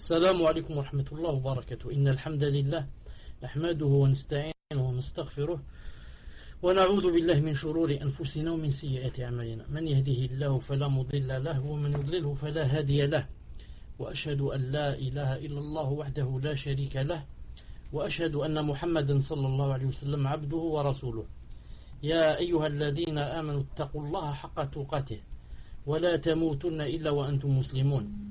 السلام عليكم ورحمة الله وبركاته. إن الحمد لله نحمده ونستعينه ونستغفره ونعوذ بالله من شرور أنفسنا ومن سيئات أعمالنا. من يهده الله فلا مضل له ومن يضلله فلا هادي له، وأشهد أن لا إله إلا الله وحده لا شريك له، وأشهد أن محمدا صلى الله عليه وسلم عبده ورسوله. يا أيها الذين آمنوا اتقوا الله حق تقاته ولا تموتن إلا وأنتم مسلمون.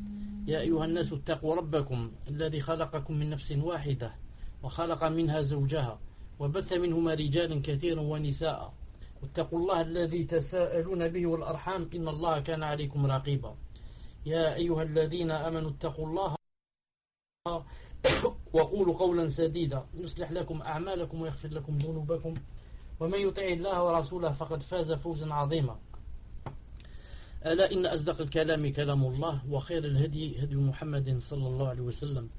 يا أيها الناس اتقوا ربكم الذي خلقكم من نفس واحدة وخلق منها زوجها وبث منهما رجالا كثيرا ونساء، واتقوا الله الذي تساءلون به والأرحام إن الله كان عليكم رقيبا. يا أيها الذين آمنوا اتقوا الله وقولوا قولا سديدا يصلح لكم أعمالكم ويغفر لكم ذنوبكم، ومن يطع الله ورسوله فقد فاز فوزا عظيما. ألا إن أصدق الكلام كلام الله، وخير الهدي هدي محمد صلى الله عليه وسلم،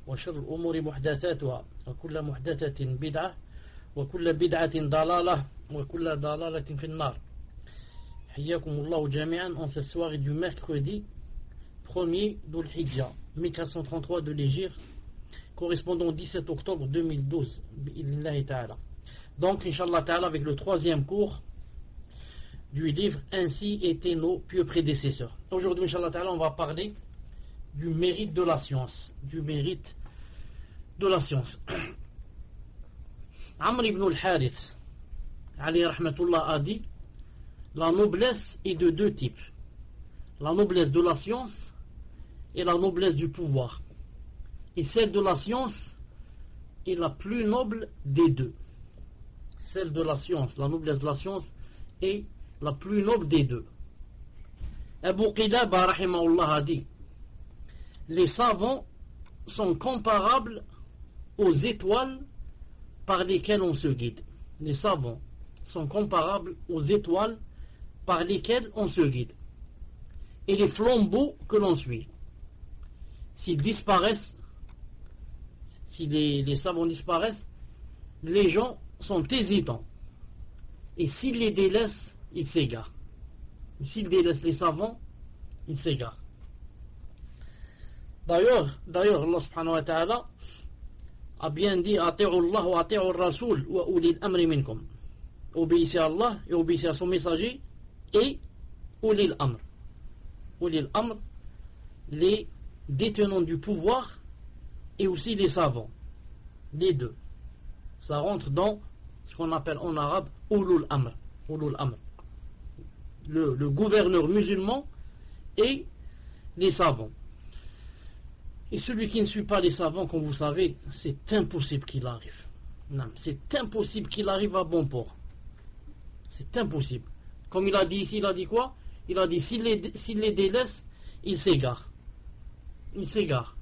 وشر الأمور محدثاتها، وكل محدثة بدعة، وكل بدعة ضلالة، وكل ضلالة في النار. حياكم الله جميعا en cette soirée du mercredi 1er d'Ul Hijja 1433 de l'Hégire, correspondant au 17 octobre 2012 bi'idhnillahi ta'ala. Donc Inch'Allah ta'ala, avec le troisième cours du livre Ainsi étaient nos pieux prédécesseurs. Aujourd'hui, Inch'Allah ta'ala, on va parler du mérite de la science. Du mérite de la science. Amr ibn al-Harith, alayhi rahmatullah, a dit: la noblesse est de deux types. La noblesse de la science et la noblesse du pouvoir. Et celle de la science est la plus noble des deux. Celle de la science, la noblesse de la science est la plus noble des deux. Abu Qilaba rahimahullah a dit: les savants sont comparables aux étoiles par lesquelles on se guide. Les savants sont comparables aux étoiles par lesquelles on se guide. Et les flambeaux que l'on suit, s'ils disparaissent, si les savants disparaissent, les gens sont hésitants. Et s'ils les délaissent, ils s'égarent. S'ils délaissent les savants, ils s'égarent. D'ailleurs, Allah subhanahu wa ta'ala a bien dit: Ati'u Allah wa ati'u Rasul wa ulil amri minkum. Obéissez à Allah et obéissez à son messager et ulil amr. Ulil amr, les détenants du pouvoir et aussi les savants. Les deux. Ça rentre dans ce qu'on appelle en arabe ulul amr. Ulul amr. Le gouverneur musulman et les savants. Et celui qui ne suit pas les savants, comme vous savez, c'est impossible qu'il arrive. Non, c'est impossible qu'il arrive à bon port. C'est impossible. Comme il a dit ici, il a dit quoi? Il a dit: s'il les délaisse, il s'égare. Il s'égare.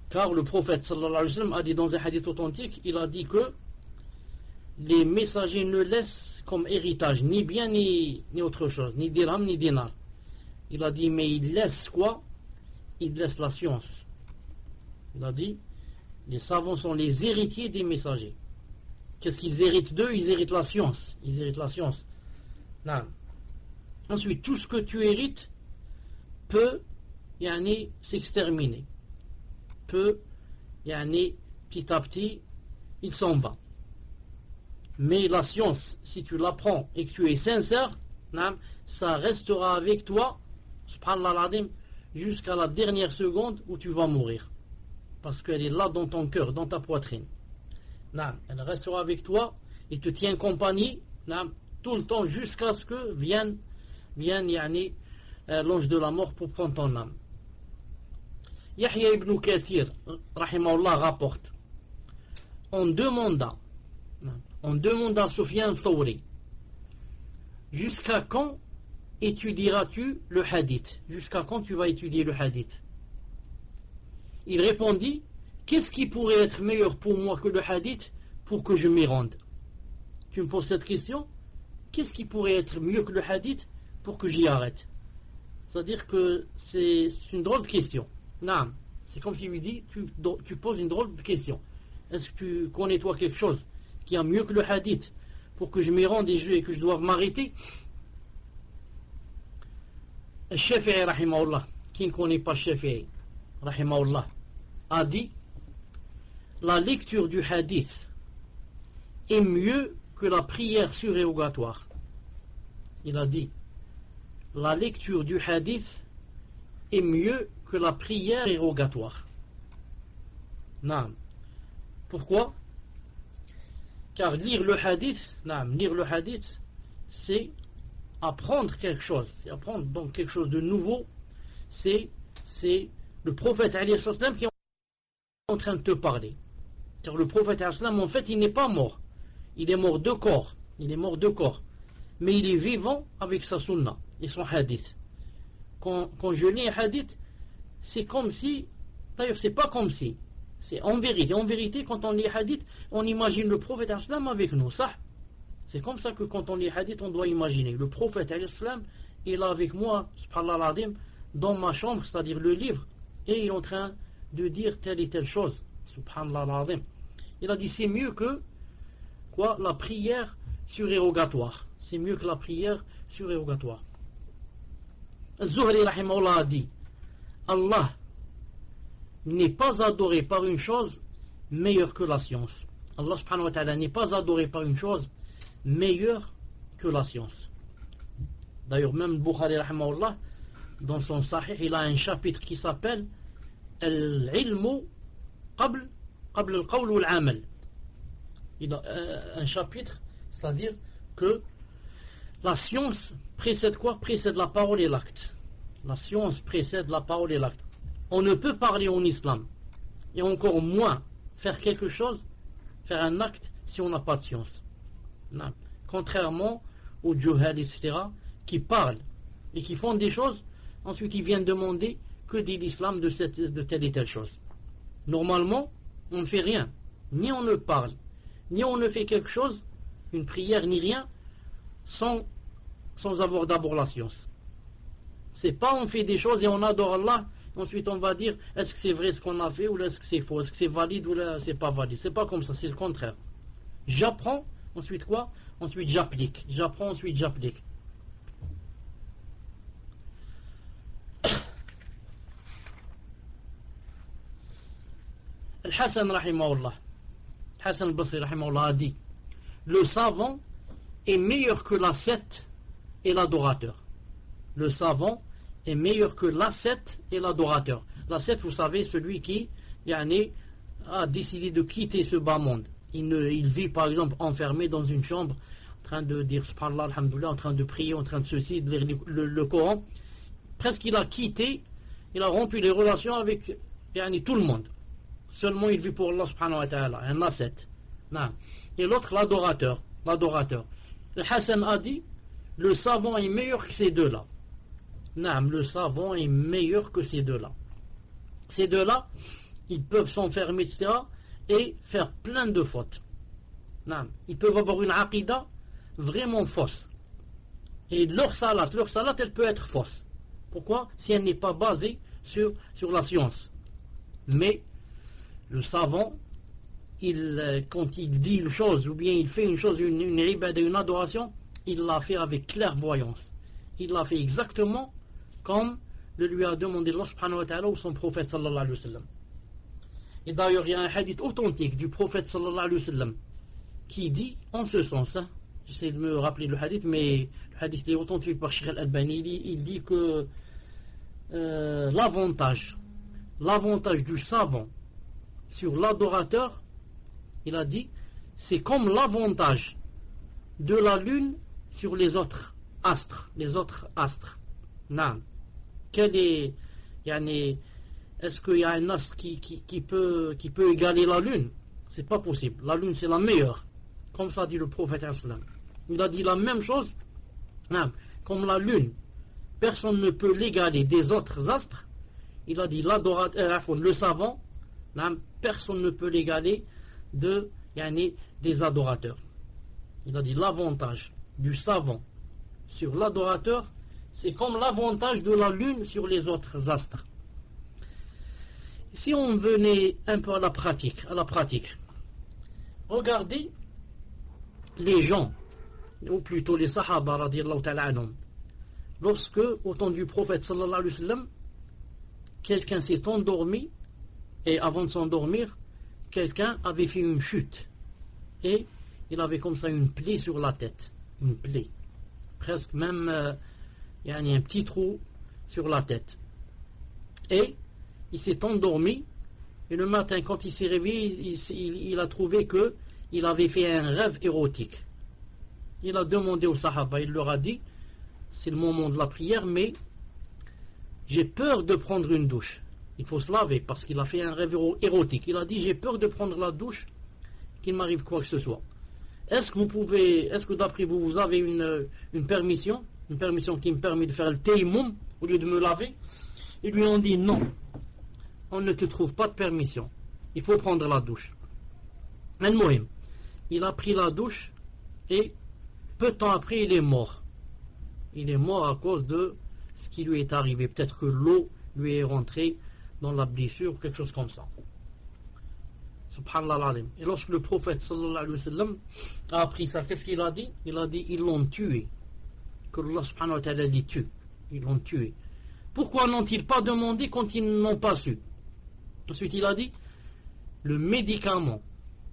Car le prophète sallallahu alayhi wa sallam a dit dans un hadith authentique, il a dit que les messagers ne laissent comme héritage ni bien ni autre chose, ni dirham ni dinar. Il a dit: mais ils laissent quoi? Ils laissent la science. Il a dit: les savants sont les héritiers des messagers. Qu'est-ce qu'ils héritent d'eux? Ils héritent la science. Ils héritent la science. Non. Ensuite, tout ce que tu hérites peut s'exterminer. Peut, petit à petit, il s'en va. Mais la science, si tu l'apprends et que tu es sincère, ça restera avec toi, subhanallah al-azim, jusqu'à la dernière seconde où tu vas mourir. Parce qu'elle est là dans ton cœur, dans ta poitrine. Elle restera avec toi et te tient compagnie tout le temps jusqu'à ce que vienne l'ange de la mort pour prendre ton âme. Yahya ibn Kathir rahimahullah rapporte: on demanda à Sufyan Thawri: jusqu'à quand étudieras-tu le hadith? Jusqu'à quand tu vas étudier le hadith? Il répondit: qu'est-ce qui pourrait être meilleur pour moi que le hadith pour que je m'y rende? Tu me poses cette question? Qu'est-ce qui pourrait être mieux que le hadith pour que j'y arrête? C'est-à-dire que c'est une drôle de question. Non, c'est comme s'il lui dit: tu poses une drôle de question. Est-ce que tu connais toi quelque chose qui a mieux que le hadith pour que je m'y rende et que je doive m'arrêter? Shafi'i rahimahullah, qui ne connaît pas Shafi'i, rahimahullah, a dit la lecture du hadith est mieux que la prière surérogatoire. Il a dit la lecture du hadith est mieux que la prière érogatoire. Non. Pourquoi? Car lire le hadith, c'est apprendre quelque chose, c'est apprendre donc quelque chose de nouveau. C'est le prophète alayhi salam qui est en train de te parler. Car le prophète alayhi salam, en fait, il n'est pas mort. Il est mort de corps. Mais il est vivant avec sa sunna et son hadith. Quand je lis un hadith, c'est comme si, d'ailleurs c'est pas comme si, c'est en vérité. En vérité, quand on lit hadith, on imagine le prophète alayhi salam avec nous, ça. C'est comme ça que quand on lit hadith, on doit imaginer le prophète alayhi salam, il est avec moi, subhanallah al-azim, dans ma chambre, c'est-à-dire le livre, et il est en train de dire telle et telle chose, subhanallah al-azim. Il a dit c'est mieux que quoi, la prière surérogatoire. C'est mieux que la prière surérogatoire. Az-Zuhri rahimahullah a dit Allah n'est pas adoré par une chose meilleure que la science. Allah subhanahu wa ta'ala n'est pas adoré par une chose meilleure que la science. D'ailleurs même Bukhari rahimahullah, dans son Sahih, il a un chapitre qui s'appelle Al-ilmu qabl al-qawl wal-amal. Il a un chapitre, c'est-à-dire que la science précède quoi? Précède la parole et l'acte. La science précède la parole et l'acte. On ne peut parler en islam et encore moins faire quelque chose, faire un acte, si on n'a pas de science. Non. Contrairement aux juhal, etc., qui parlent et qui font des choses, ensuite ils viennent demander que dit l'islam de telle et telle chose. Normalement, on ne fait rien. Ni on ne parle, ni on ne fait quelque chose, une prière, ni rien, sans avoir d'abord la science. C'est pas on fait des choses et on adore Allah, ensuite on va dire est-ce que c'est vrai ce qu'on a fait ou est-ce que c'est faux, est-ce que c'est valide ou c'est pas valide. C'est pas comme ça, c'est le contraire. J'apprends, ensuite quoi? Ensuite j'applique. J'apprends, ensuite j'applique. Al-Hassan rahimahullah, Hassan al-Basri rahimahullah a dit le savant est meilleur que l'ascète et l'adorateur. Le savant est meilleur que l'ascète et l'adorateur. L'ascète, vous savez, celui qui a décidé de quitter ce bas monde. Il vit par exemple enfermé dans une chambre, en train de dire subhanallah, alhamdoulilah, en train de prier, en train de ceci, de lire le Coran. Presque il a quitté, il a rompu les relations avec tout le monde. Seulement il vit pour Allah subhanahu wa ta'ala, un ascète. Et l'autre, l'adorateur. Le Hassan a dit le savant est meilleur que ces deux-là. Le savant est meilleur que ces deux-là. Ces deux-là, ils peuvent s'enfermer, etc., et faire plein de fautes. Ils peuvent avoir une aqida vraiment fausse. Et leur salat, elle peut être fausse. Pourquoi? Si elle n'est pas basée sur la science. Mais le savant, quand il dit une chose, ou bien il fait une chose, une ibada, une adoration, il l'a fait avec clairvoyance. Il l'a fait exactement comme le lui a demandé Allah subhanahu wa ta'ala ou son prophète sallallahu alayhi wa sallam. Et d'ailleurs, il y a un hadith authentique du prophète sallallahu alayhi wa sallam qui dit en ce sens, j'essaie de me rappeler le hadith, mais le hadith est authentique par Sheikh Al-Albani, il dit que l'avantage du savant sur l'adorateur, il a dit, c'est comme l'avantage de la lune sur les autres astres. Non. Est-ce qu'il y a un astre qui peut égaler la lune? C'est pas possible. La lune c'est la meilleure. Comme ça dit le prophète sallam. Il a dit la même chose. Non. Comme la lune, personne ne peut l'égaler des autres astres. Il a dit l'adorateur, le savant, non, personne ne peut l'égaler des adorateurs. Il a dit l'avantage du savant sur l'adorateur, c'est comme l'avantage de la lune sur les autres astres. Si on venait un peu à la pratique, regardez les gens, ou plutôt les sahaba radiyallahu ta'ala anhum, lorsque, au temps du prophète sallallahu alayhi wa sallam, quelqu'un s'est endormi, et avant de s'endormir, quelqu'un avait fait une chute, et il avait comme ça une plaie sur la tête, une plaie, presque même il y a un petit trou sur la tête, et il s'est endormi, et le matin quand il s'est réveillé, il a trouvé que il avait fait un rêve érotique. Il a demandé aux Sahaba, il leur a dit, c'est le moment de la prière, mais j'ai peur de prendre une douche. Il faut se laver parce qu'il a fait un rêve érotique. Il a dit, j'ai peur de prendre la douche, qu'il m'arrive quoi que ce soit. Est-ce que d'après vous, vous avez une permission qui me permet de faire le tayammum au lieu de me laver? Ils lui ont dit, non, on ne te trouve pas de permission. Il faut prendre la douche. Il a pris la douche et peu de temps après, il est mort. Il est mort à cause de ce qui lui est arrivé. Peut-être que l'eau lui est rentrée dans la blessure, quelque chose comme ça. Subhanallah al-Azim. Et lorsque le prophète sallallahu alayhi wa sallam a appris ça, qu'est-ce qu'il a dit? Il a dit, ils l'ont tué. Que Allah subhanahu wa ta'ala les tue. Ils l'ont tué. Pourquoi n'ont-ils pas demandé quand ils n'ont pas su? Ensuite, il a dit, le médicament.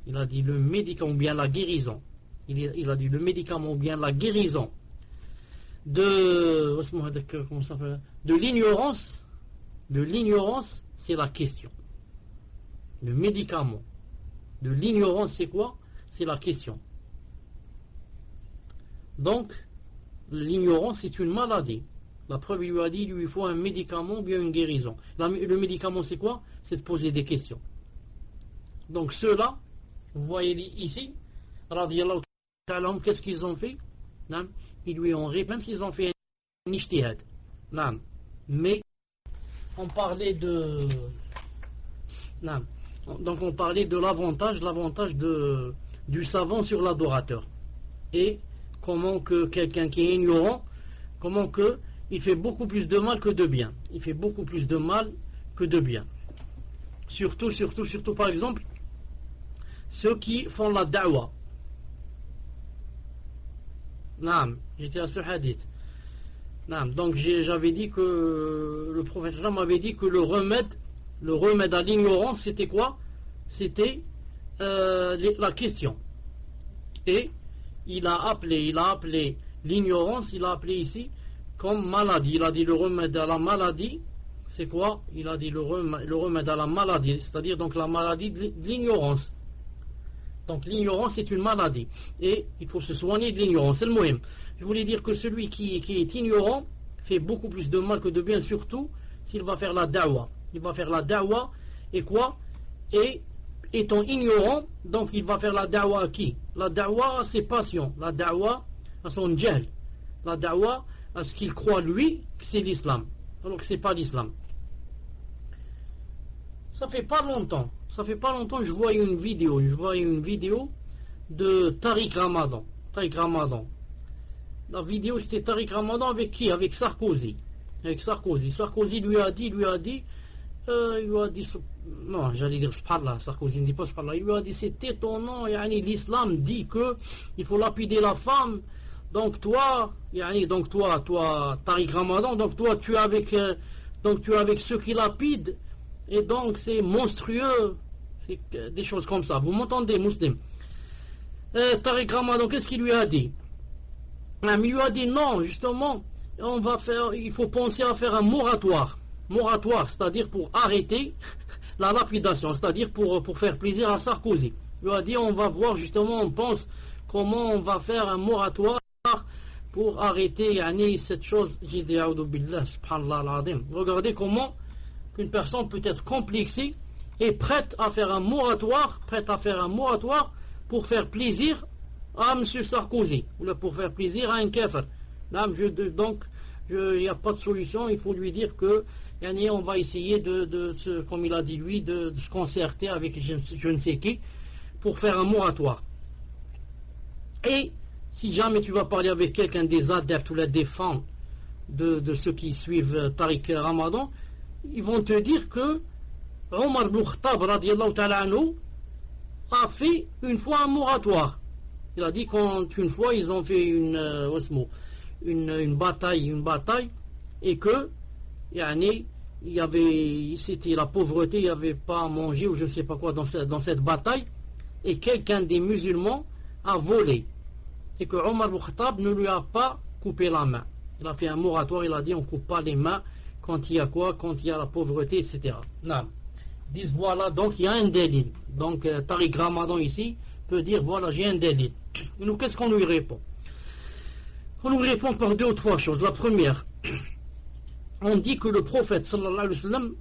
Il a dit, le médicament ou bien la guérison. Il a dit, le médicament ou bien la guérison de l'ignorance. De l'ignorance, c'est la question. Le médicament de l'ignorance, c'est quoi? C'est la question. Donc, l'ignorance, c'est une maladie. La preuve, il lui a dit, il lui faut un médicament ou bien une guérison. Le médicament, c'est quoi? C'est de poser des questions. Donc, ceux-là, vous voyez ici, radiyallahu ta'ala, qu'est-ce qu'ils ont fait? Ils lui ont répondu, même s'ils ont fait un ijtihad. Mais, on parlait de... Donc on parlait de l'avantage du savant sur l'adorateur. Et comment que quelqu'un qui est ignorant, comment que il fait beaucoup plus de mal que de bien. Il fait beaucoup plus de mal que de bien. Surtout par exemple, ceux qui font la da'wa. J'étais à ce hadith. Donc j'avais dit que le prophète m'avait dit que le remède à l'ignorance, c'était quoi? C'était la question. Et il a appelé l'ignorance, il a appelé ici comme maladie. Il a dit le remède à la maladie, c'est quoi? Il a dit le remède à la maladie, c'est-à-dire donc la maladie de l'ignorance. Donc l'ignorance c'est une maladie. Et il faut se soigner de l'ignorance. C'est le moyen. Je voulais dire que celui qui est ignorant fait beaucoup plus de mal que de bien, surtout s'il va faire la da'wa. Il va faire la da'wa et quoi? Et étant ignorant, donc il va faire la da'wa à qui? La da'wa à ses passions, la da'wa à son jahl, la da'wa à ce qu'il croit lui que c'est l'islam, alors que c'est pas l'islam. Ça fait pas longtemps que je vois une vidéo de Tariq Ramadan. La vidéo c'était Tariq Ramadan avec qui? Avec Sarkozy. Sarkozy lui a dit, non, j'allais dire subhanallah, Sarkozy ne dit pas subhanallah, il lui a dit c'est étonnant, l'islam dit que il faut lapider la femme, donc toi Tariq Ramadan, donc toi tu es avec ceux qui lapident, et donc c'est monstrueux, c'est des choses comme ça. Vous m'entendez, musulman? Tariq Ramadan, qu'est-ce qu'il lui a dit? Il lui a dit non, justement, il faut penser à faire un moratoire, c'est-à-dire pour arrêter la lapidation, c'est-à-dire pour faire plaisir à Sarkozy. Il lui a dit on va voir justement, on pense comment on va faire un moratoire pour arrêter cette chose. J'ai dit a'udhu billah, subhanallah al-azim. Regardez comment qu'une personne peut être complexée et prête à faire un moratoire pour faire plaisir à M. Sarkozy, ou pour faire plaisir à un kafir. Donc il n'y a pas de solution, il faut lui dire que on va essayer comme il a dit lui, de se concerter avec je ne sais qui pour faire un moratoire. Et si jamais tu vas parler avec quelqu'un des adeptes ou des fans de ceux qui suivent Tariq Ramadan, ils vont te dire que Omar ibn Khattab radiyallahu ta'ala anhu a fait une fois un moratoire. Il a dit qu'une fois ils ont fait une bataille, et que c'était la pauvreté, il n'y avait pas à manger ou je ne sais pas quoi dans cette bataille, et quelqu'un des musulmans a volé, et que Omar ibn Khattab ne lui a pas coupé la main. Il a fait un moratoire, il a dit on ne coupe pas les mains quand il y a quoi, quand il y a la pauvreté, etc. Non. Disent voilà, donc il y a un délit. Donc Tariq Ramadan ici peut dire voilà, j'ai un délit. Nous, qu'est-ce qu'on lui répond? On lui répond par deux ou trois choses. La première, on dit que le prophète sallallahu alayhi wa sallam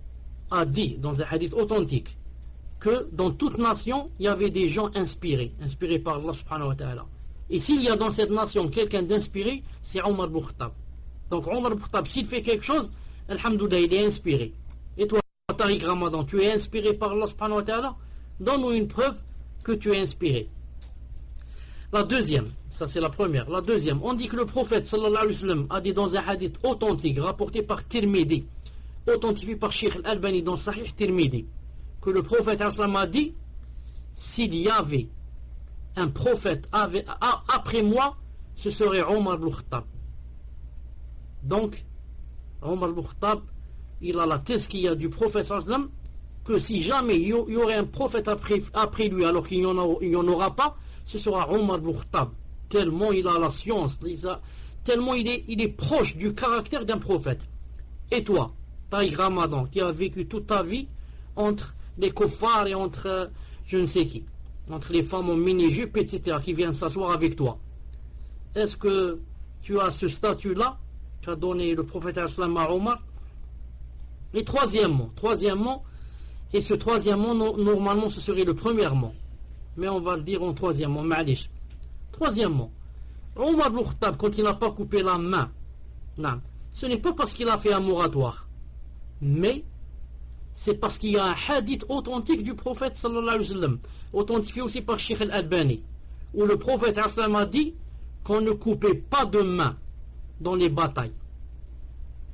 a dit dans un hadith authentique que dans toute nation il y avait des gens inspirés par Allah subhanahu wa ta'ala. Et s'il y a dans cette nation quelqu'un d'inspiré, c'est Omar ibn Khattab. Donc Omar ibn Khattab, s'il fait quelque chose, alhamdoulilah, il est inspiré. Et toi, Tariq Ramadan, tu es inspiré par Allah subhanahu wa ta'ala? Donne-nous une preuve que tu es inspiré. La deuxième, ça c'est la première. La deuxième, on dit que le prophète sallallahu alayhi wa sallam a dit dans un hadith authentique rapporté par Tirmidhi, authentifié par Sheikh Al-Albani dans Sahih Tirmidhi, que le prophète a dit s'il y avait un prophète après moi, ce serait Omar ibn Khattab. Donc Omar ibn Khattab, il a la thèse qu'il y a du prophète sallallahu alayhi wa sallam, que si jamais il y aurait un prophète après lui alors qu'il n'y en aura pas, ce sera Omar ibn Khattab. Tellement il a la science, tellement il est proche du caractère d'un prophète. Et toi, Tariq Ramadan, qui a vécu toute ta vie entre les kuffars et entre je ne sais qui, entre les femmes en mini-jupe, etc., qui viennent s'asseoir avec toi, est-ce que tu as ce statut-là qu'a donné le prophète à Omar? Et troisièmement, et ce troisièmement, normalement ce serait le premièrement, mais on va le dire en troisièmement, ma'alish. Troisièmement, Omar ibn Khattab, quand il n'a pas coupé la main, non, ce n'est pas parce qu'il a fait un moratoire, mais c'est parce qu'il y a un hadith authentique du prophète sallallahu alayhi wa sallam, authentifié aussi par Sheikh Al-Albani, où le prophète a dit qu'on ne coupait pas de main dans les batailles.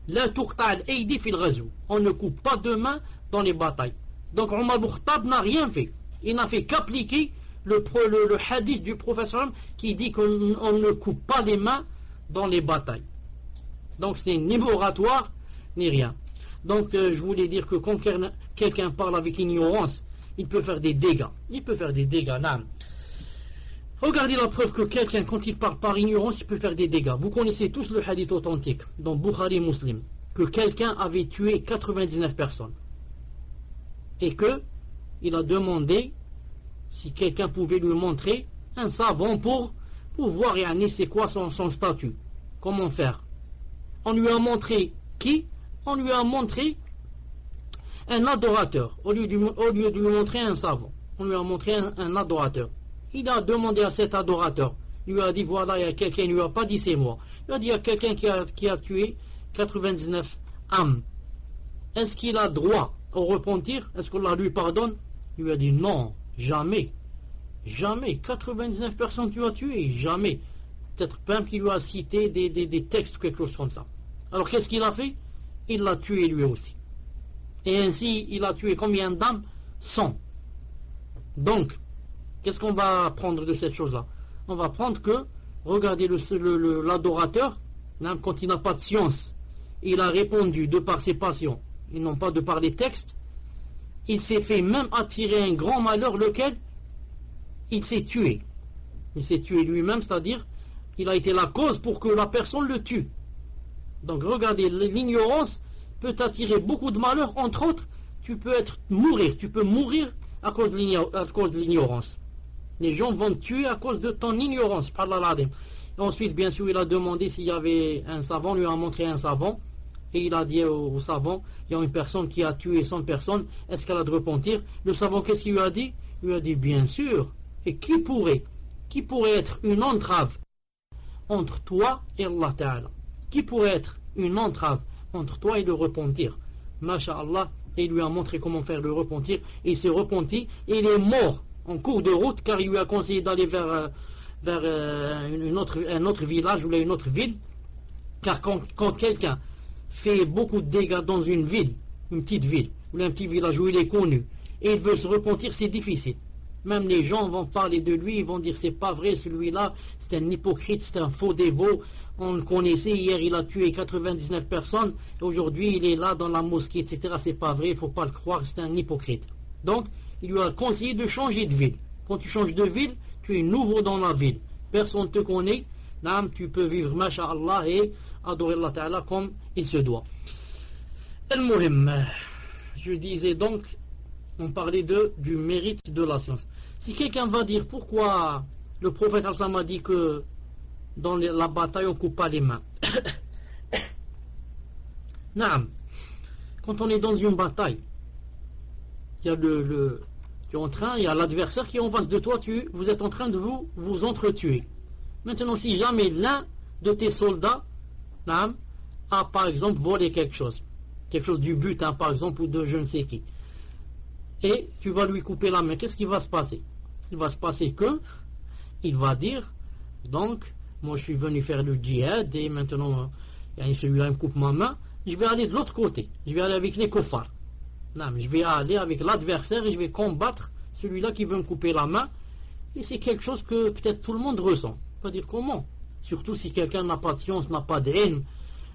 La tuqta al-aydi fil ghazw, on ne coupe pas de main dans les batailles. Donc Omar ibn Khattab n'a rien fait, il n'a fait qu'appliquer le hadith du prophète qui dit qu'on ne coupe pas les mains dans les batailles. Donc c'est ni moratoire ni rien. Donc je voulais dire que quand quelqu'un parle avec ignorance, il peut faire des dégâts. Non. Regardez la preuve que quelqu'un, quand il parle par ignorance, il peut faire des dégâts. Vous connaissez tous le hadith authentique dans Bukhari Muslim, que quelqu'un avait tué 99 personnes et que il a demandé si quelqu'un pouvait lui montrer un savant pour voir c'est quoi son statut, comment faire. On lui a montré qui? On lui a montré un adorateur au lieu de lui montrer un savant. On lui a montré un adorateur. Il a demandé à cet adorateur, il lui a dit voilà, il y a quelqu'un, il ne lui a pas dit c'est moi, il a dit il y a quelqu'un qui a tué 99 âmes. Est-ce qu'il a droit au repentir? Est-ce qu'on lui pardonne? Il lui a dit non, jamais. 99 personnes tu as tué, jamais. Peut-être même qu'il lui a cité des textes, quelque chose comme ça. Alors qu'est-ce qu'il a fait? Il l'a tué lui aussi. Et ainsi, il a tué combien d'âmes? 100. Donc, qu'est-ce qu'on va apprendre de cette chose-là? On va apprendre que, regardez l'adorateur, quand il n'a pas de science, il a répondu de par ses passions, et non pas de par les textes, il s'est fait même attirer un grand malheur, lequel il s'est tué. Il s'est tué lui-même, c'est-à-dire, il a été la cause pour que la personne le tue. Donc regardez, l'ignorance peut attirer beaucoup de malheurs, entre autres, tu peux mourir à cause de l'ignorance. Les gens vont te tuer à cause de ton ignorance, par la. Ensuite, bien sûr, il a demandé s'il y avait un savant, lui a montré un savant, et il a dit au savant, il y a une personne qui a tué 100 personnes, est-ce qu'elle a de repentir? Le savant, qu'est-ce qu'il lui a dit? Il lui a dit, bien sûr. Et qui pourrait être une entrave entre toi et Allah Ta'ala? Qui pourrait être une entrave entre toi et le repentir? Masha'Allah, et il lui a montré comment faire le repentir, et il s'est repenti, et il est mort en cours de route, car il lui a conseillé d'aller vers un autre village ou une autre ville, car quand quelqu'un fait beaucoup de dégâts dans une ville, une petite ville, ou un petit village où il est connu, et il veut se repentir, c'est difficile. Même les gens vont parler de lui, ils vont dire c'est pas vrai, celui-là, c'est un hypocrite, c'est un faux dévot, on le connaissait, hier il a tué 99 personnes, et aujourd'hui il est là dans la mosquée, etc. C'est pas vrai, il ne faut pas le croire, c'est un hypocrite. Donc, il lui a conseillé de changer de ville. Quand tu changes de ville, tu es nouveau dans la ville. Personne ne te connaît, tu peux vivre, masha'Allah, et adorer Allah Ta'ala comme il se doit. Al-Muhim, je disais donc, on parlait du mérite de la science. Si quelqu'un va dire pourquoi le prophète sallam a dit que dans la bataille on coupe pas les mains. Naam. Quand on est dans une bataille, il y a il y a l'adversaire qui est en face de toi, vous êtes en train de vous entretuer. Maintenant, si jamais l'un de tes soldats naam, a par exemple volé quelque chose du butin par exemple, ou de je ne sais qui, et tu vas lui couper la main, qu'est-ce qui va se passer? Il va se passer que il va dire, donc moi je suis venu faire le djihad et maintenant celui-là me coupe ma main, je vais aller de l'autre côté, je vais aller avec les kuffars. Non, je vais aller avec l'adversaire et je vais combattre celui-là qui veut me couper la main. Et c'est quelque chose que peut-être tout le monde ressent. Pas dire comment. Surtout si quelqu'un n'a pas de science, n'a pas d'ilm,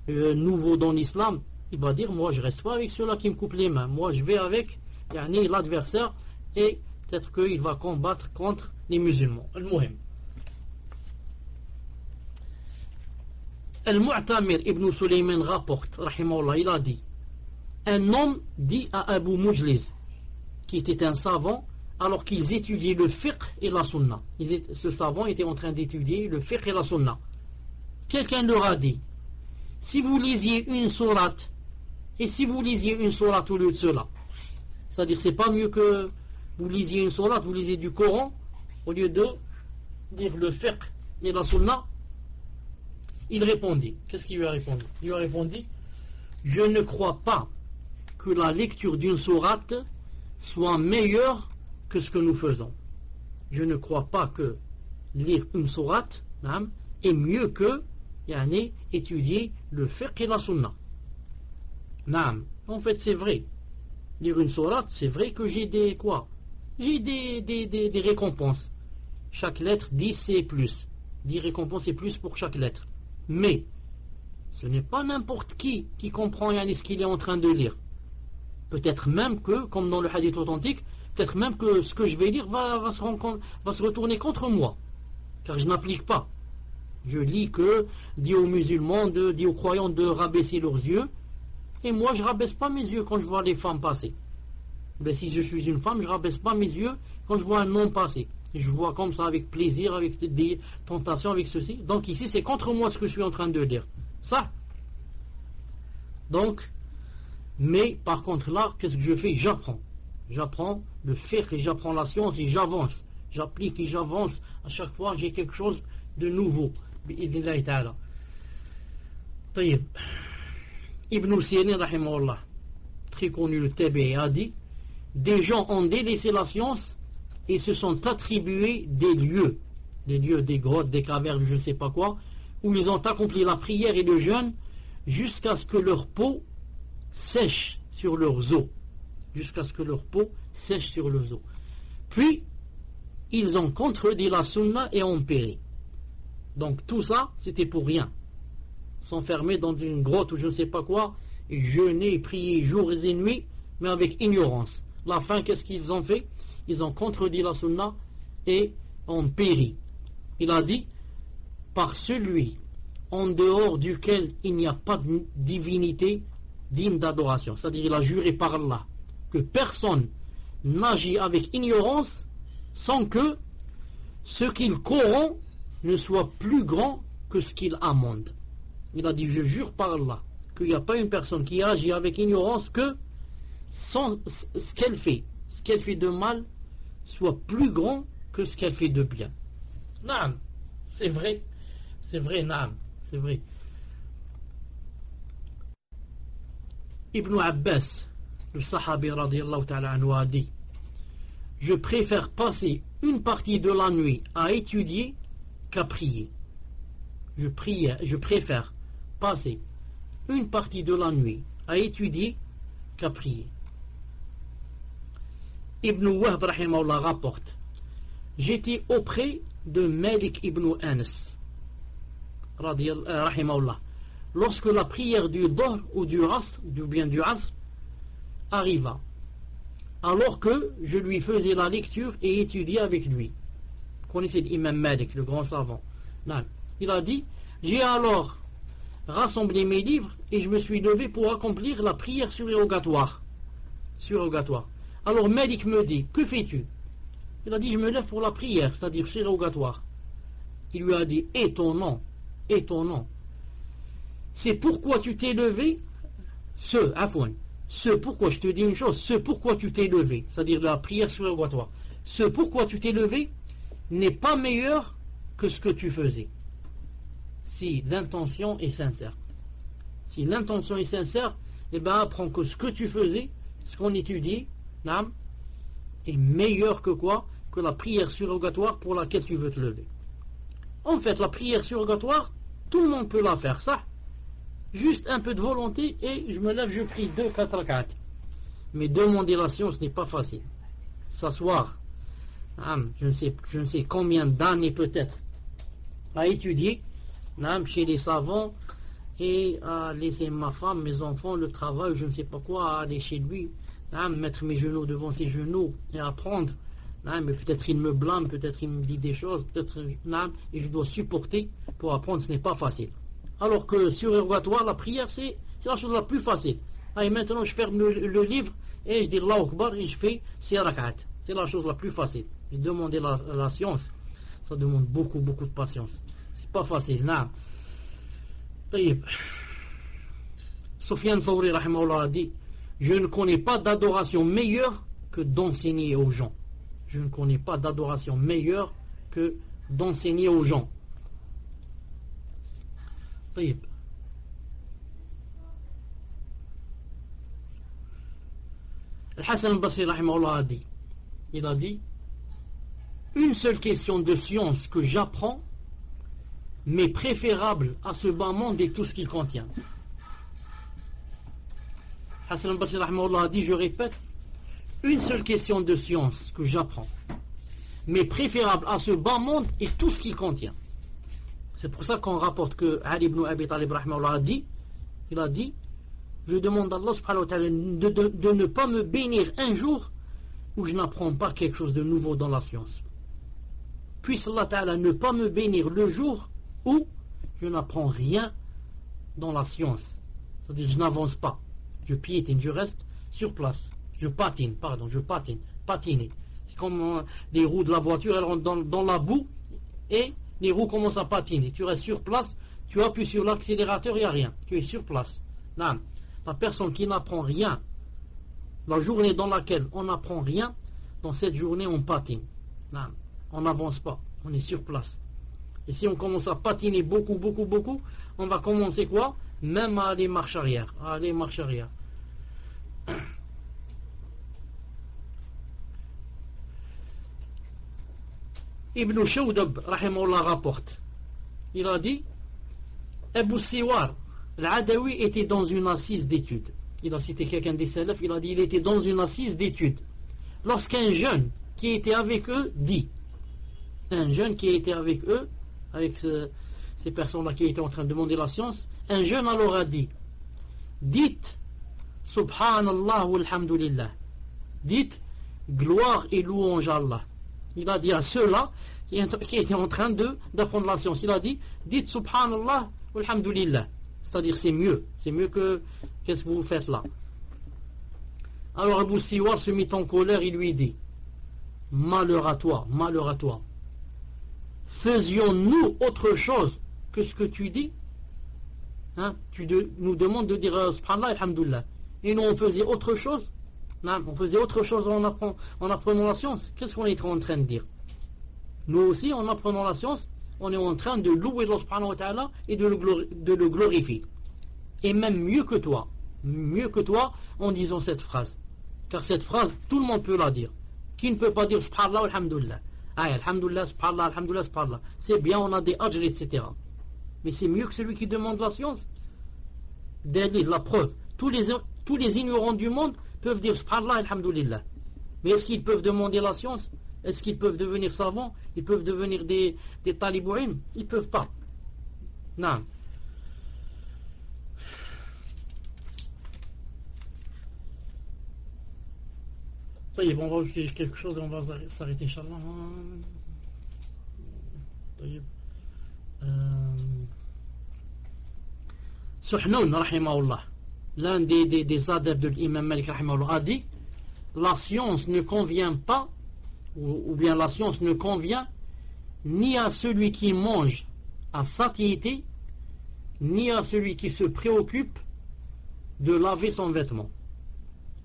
nouveau dans l'islam, il va dire moi je reste pas avec ceux-là qui me coupent les mains. Moi je vais avec l'adversaire et peut-être qu'il va combattre contre les musulmans. Al-Muhim. Al-Mu'tamir ibn Sulayman rapporte, rahimahullah, il a dit, un homme dit à Abu Mujliz, qui était un savant, alors qu'ils étudiaient le fiqh et la sunna. Ce savant était en train d'étudier le fiqh et la sunna. Quelqu'un leur a dit, si vous lisiez une sourate, et si vous lisiez une sourate au lieu de cela, c'est-à-dire c'est pas mieux que vous lisiez une sourate, vous lisez du Coran, au lieu de lire le fiqh et la sunna. Il répondit, qu'est-ce qu'il lui a répondu? Il lui a répondu, je ne crois pas que la lecture d'une sourate soit meilleure que ce que nous faisons. Je ne crois pas que lire une sourate est mieux que étudier le fiqh et la sunna. En fait c'est vrai. Lire une sourate, c'est vrai que j'ai des récompenses. Chaque lettre 10 et plus. 10 récompenses et plus pour chaque lettre. Mais ce n'est pas n'importe qui comprend ce qu'il est en train de lire. Peut-être même que, comme dans le hadith authentique, peut-être même que ce que je vais lire va se retourner contre moi. Car je n'applique pas. Je lis que dit aux musulmans, dit aux croyants de rabaisser leurs yeux. Et moi je rabaisse pas mes yeux quand je vois les femmes passer. Mais si je suis une femme, je rabaisse pas mes yeux quand je vois un homme passer. Et je vois comme ça avec plaisir, avec des tentations, avec ceci. Donc ici c'est contre moi ce que je suis en train de lire. Ça. Donc, mais par contre là, qu'est-ce que je fais? J'apprends le fiqh et j'apprends la science et j'avance. J'applique et j'avance. À chaque fois j'ai quelque chose de nouveau. Bi'idhnillahi ta'ala. Taïb. Ibn Sirin, rahimahullah, très connu, le tabi'i, a dit, des gens ont délaissé la science et se sont attribués des lieux, des grottes, des cavernes, je ne sais pas quoi, où ils ont accompli la prière et le jeûne jusqu'à ce que leur peau sèche sur leurs os. Jusqu'à ce que leur peau sèche sur leurs os. Puis, ils ont contredit la sunna et ont péri. Donc tout ça, c'était pour rien. S'enfermer dans une grotte ou je ne sais pas quoi, et jeûner et prier jours et nuits, mais avec ignorance. La fin, qu'est-ce qu'ils ont fait? Ils ont contredit la sunna et ont péri. Il a dit, par celui en dehors duquel il n'y a pas de divinité digne d'adoration. C'est-à-dire, il a juré par Allah que personne n'agit avec ignorance sans que ce qu'il corrompt ne soit plus grand que ce qu'il amende. Il a dit, je jure par Allah qu'il n'y a pas une personne qui agit avec ignorance que sans ce qu'elle fait de mal soit plus grand que ce qu'elle fait de bien. Naam, c'est vrai, naam, c'est vrai. Ibn Abbas, le sahabi radiyallahu ta'ala anhu, a dit, je préfère passer une partie de la nuit à étudier qu'à prier. Je préfère passer une partie de la nuit à étudier qu'à prier. Ibn Wahb rahimahullah rapporte, j'étais auprès de Malik ibn Anas rahimahullah, lorsque la prière du Dhuhr ou du Asr, du Asr, arriva, alors que je lui faisais la lecture et étudiais avec lui. Vous connaissez l'imam Malik, le grand savant. Il a dit, j'ai alors rassemblé mes livres et je me suis levé pour accomplir la prière surrogatoire. Alors Malik me dit, que fais-tu? Il a dit, je me lève pour la prière, c'est-à-dire surrogatoire. Il lui a dit, et ton nom, c'est pourquoi tu t'es levé, pourquoi, je te dis une chose, ce pourquoi tu t'es levé, c'est-à-dire la prière surrogatoire, ce pourquoi tu t'es levé n'est pas meilleur que ce que tu faisais, si l'intention est sincère. Si l'intention est sincère, eh bien apprends que ce que tu faisais, ce qu'on étudie, est meilleur que quoi? Que la prière surrogatoire pour laquelle tu veux te lever. En fait, la prière surrogatoire, tout le monde peut la faire, ça. Juste un peu de volonté et je me lève, je prie 2-4 rak'at. Mais demander la science n'est pas facile. S'asseoir, je ne sais combien d'années peut-être, à étudier, chez les savants, et à laisser ma femme, mes enfants, le travail, je ne sais pas quoi, à aller chez lui, mettre mes genoux devant ses genoux et apprendre. Mais peut-être il me blâme, peut-être il me dit des choses, peut-être et je dois supporter pour apprendre, ce n'est pas facile. Alors que surrogatoire, la prière, c'est la chose la plus facile. Et maintenant je ferme le livre et je dis Allahu Akbar et je fais 6 rak'at. C'est la chose la plus facile. Et demander la science, ça demande beaucoup de patience. C'est pas facile. Sufyan Thawri rahimahullah a dit, je ne connais pas d'adoration meilleure que d'enseigner aux gens. Je ne connais pas d'adoration meilleure que d'enseigner aux gens. Al-Hassan al-Basri rahimahullah a dit, il a dit, une seule question de science que j'apprends m'est préférable à ce bas monde et tout ce qu'il contient. Hassan al-Basri rahimahullah a dit, je répète, une seule question de science que j'apprends m'est préférable à ce bas monde et tout ce qu'il contient. C'est pour ça qu'on rapporte que Ali ibn Abi Talib rahimahullah a dit, il a dit, je demande à Allah subhanahu wa ta'ala de ne pas me bénir un jour où je n'apprends pas quelque chose de nouveau dans la science. Puisse Allah ta'ala ne pas me bénir le jour où je n'apprends rien dans la science. C'est-à-dire je n'avance pas, je piétine, je reste sur place. Je patine. Patiner. C'est comme les roues de la voiture, elles rentrent dans la boue et les roues commencent à patiner. Tu restes sur place, tu appuies sur l'accélérateur, il n'y a rien. Tu es sur place. La personne qui n'apprend rien, la journée dans laquelle on n'apprend rien, dans cette journée on patine. On n'avance pas, on est sur place. Et si on commence à patiner beaucoup, on va commencer quoi? Même à aller marche arrière. Ibn Shawdab rahimahullah rapporte, il a dit, Abu Siwar al-Adawi était dans une assise d'études. Il a cité quelqu'un des salafs, il a dit, il était dans une assise d'études. Lorsqu'un jeune qui était avec eux dit, avec ces personnes-là qui étaient en train de demander la science, un jeune alors a dit, dites Subhanallah walhamdulillah, dites gloire et louange à Allah. Il a dit à ceux-là qui étaient en train d'apprendre la science, il a dit, dites Subhanallah walhamdulillah, c'est-à-dire c'est mieux que qu'est-ce que vous faites là. Alors Abu Siwar se mit en colère, il lui dit, malheur à toi, faisions-nous autre chose que ce que tu dis, tu nous demandes de dire Subhanallah alhamdulillah, et nous on faisait autre chose. On faisait autre chose en apprenant la science. Qu'est-ce qu'on est en train de dire? Nous aussi, en apprenant la science, on est en train de louer Allah subhanahu wa ta'ala et de le glorifier. Et même mieux que toi en disant cette phrase. Car cette phrase, tout le monde peut la dire. Qui ne peut pas dire Subhanallah alhamdulillah? Alhamdulillah, Subhanallah, alhamdulillah, Subhanallah. C'est bien, on a des ajr, etc. Mais c'est mieux que celui qui demande la science. Dalil, la preuve. Tous les ignorants du monde peuvent dire Subhanallah, alhamdulillah. Mais est-ce qu'ils peuvent demander la science? Est-ce qu'ils peuvent devenir savants? Ils peuvent devenir des talibouines? Ils ne peuvent pas. Non. طيب, on va dire quelque chose et on va s'arrêter, Inch'Allah. طيب. Suhnoun, rahimahullah, l'un des adeptes de l'imam Malik, rahimahullah, a dit: la science ne convient pas, ou bien la science ne convient ni à celui qui mange à satiété, ni à celui qui se préoccupe de laver son vêtement.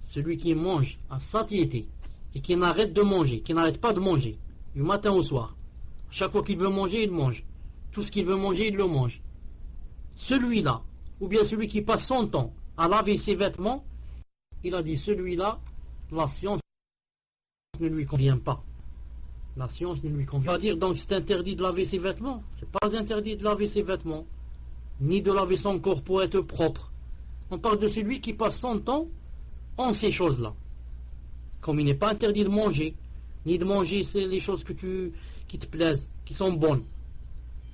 Celui qui mange à satiété et qui n'arrête de manger, qui n'arrête pas de manger du matin au soir, chaque fois qu'il veut manger, il mange. Tout ce qu'il veut manger, il le mange. Celui-là, ou bien celui qui passe son temps à laver ses vêtements, il a dit: celui-là, la science ne lui convient pas. La science ne lui convient pas. Dire donc c'est interdit de laver ses vêtements. C'est pas interdit de laver ses vêtements, ni de laver son corps pour être propre. On parle de celui qui passe son temps en ces choses-là. Comme il n'est pas interdit de manger, ni de manger c'est les choses qui te plaisent, qui sont bonnes.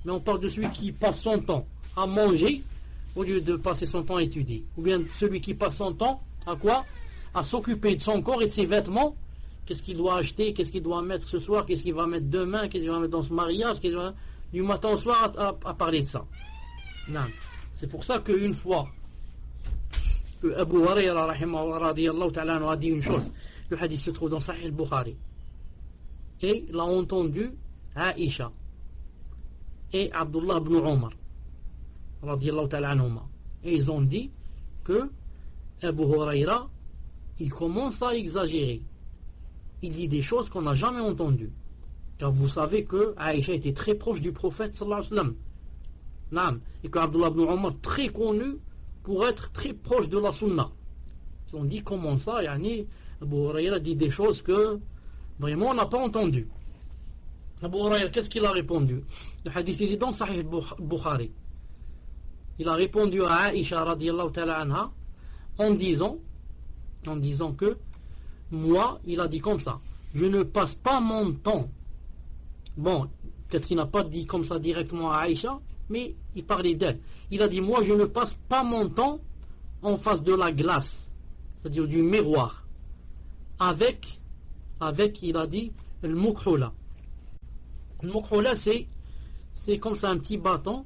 Mais on parle de celui qui passe son temps à manger au lieu de passer son temps à étudier. Ou bien celui qui passe son temps à quoi? À s'occuper de son corps et de ses vêtements. Qu'est-ce qu'il doit acheter, qu'est-ce qu'il doit mettre ce soir, qu'est-ce qu'il va mettre demain, qu'est-ce qu'il va mettre dans ce mariage, du matin au soir à parler de ça. Non. C'est pour ça qu'une fois que Abu Huraira radiyallahu ta'ala anhu a dit une chose, le hadith se trouve dans Sahih al-Bukhari, et l'a entendu Aïcha et Abdullah ibn Omar radiyallahu ta'ala anhuma, et ils ont dit que Abu Huraira, il commence à exagérer, il dit des choses qu'on n'a jamais entendues, car vous savez que Aïcha était très proche du prophète sallallahu alayhi wa sallam. Naam. Et que Abdullah ibn Omar, très connu pour être très proche de la sunna. Ils ont dit: comment ça, yani, Abu Huraira dit des choses que vraiment on n'a pas entendues. Abu Huraira, qu'est-ce qu'il a répondu? Le hadith est dans Sahih Bukhari. Il a répondu à Aïcha radiyallahu ta'ala anha en disant que moi, il a dit comme ça: je ne passe pas mon temps. Bon, peut-être qu'il n'a pas dit comme ça directement à Aïcha, mais il parlait d'elle. Il a dit: moi je ne passe pas mon temps en face de la glace, c'est-à-dire du miroir, avec il a dit le mukhula. Le mukhula, c'est comme ça un petit bâton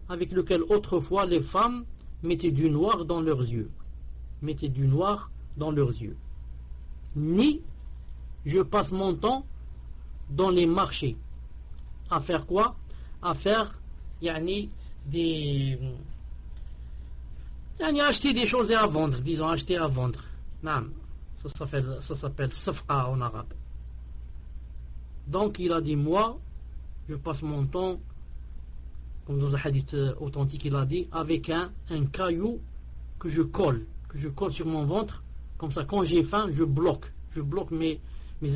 avec lequel autrefois les femmes mettaient du noir dans leurs yeux. Ni je passe mon temps dans les marchés à faire quoi? À faire acheter des choses et à vendre, disons acheter à vendre. Non, ça s'appelle safqa en arabe. Donc il a dit: moi je passe mon temps, comme dans un hadith authentique il a dit, avec un caillou que je colle sur mon ventre, comme ça quand j'ai faim je bloque mes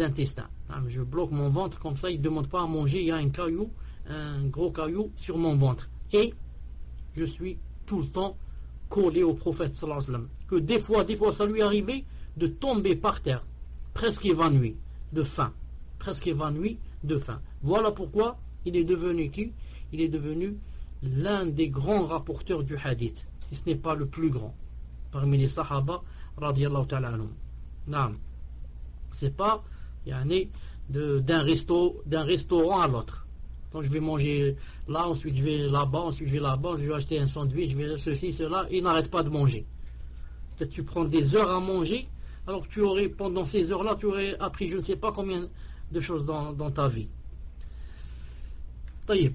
intestins. Je bloque mon ventre, comme ça il ne demande pas à manger, il y a un gros caillou sur mon ventre, et je suis tout le temps collé au prophète sallallahu alayhi wa sallam, que des fois ça lui arrivait de tomber par terre presque évanoui de faim. Voilà pourquoi il est devenu qui? Il est devenu l'un des grands rapporteurs du hadith, si ce n'est pas le plus grand parmi les sahaba radiyallahu ta'ala anhum. Naam. C'est pas d'un restaurant à l'autre. Donc je vais manger là, ensuite je vais là-bas, je vais acheter un sandwich, je vais ceci, cela, et il n'arrête pas de manger. Peut-être tu prends des heures à manger, alors que pendant ces heures-là, tu aurais appris je ne sais pas combien de choses dans ta vie. طيب.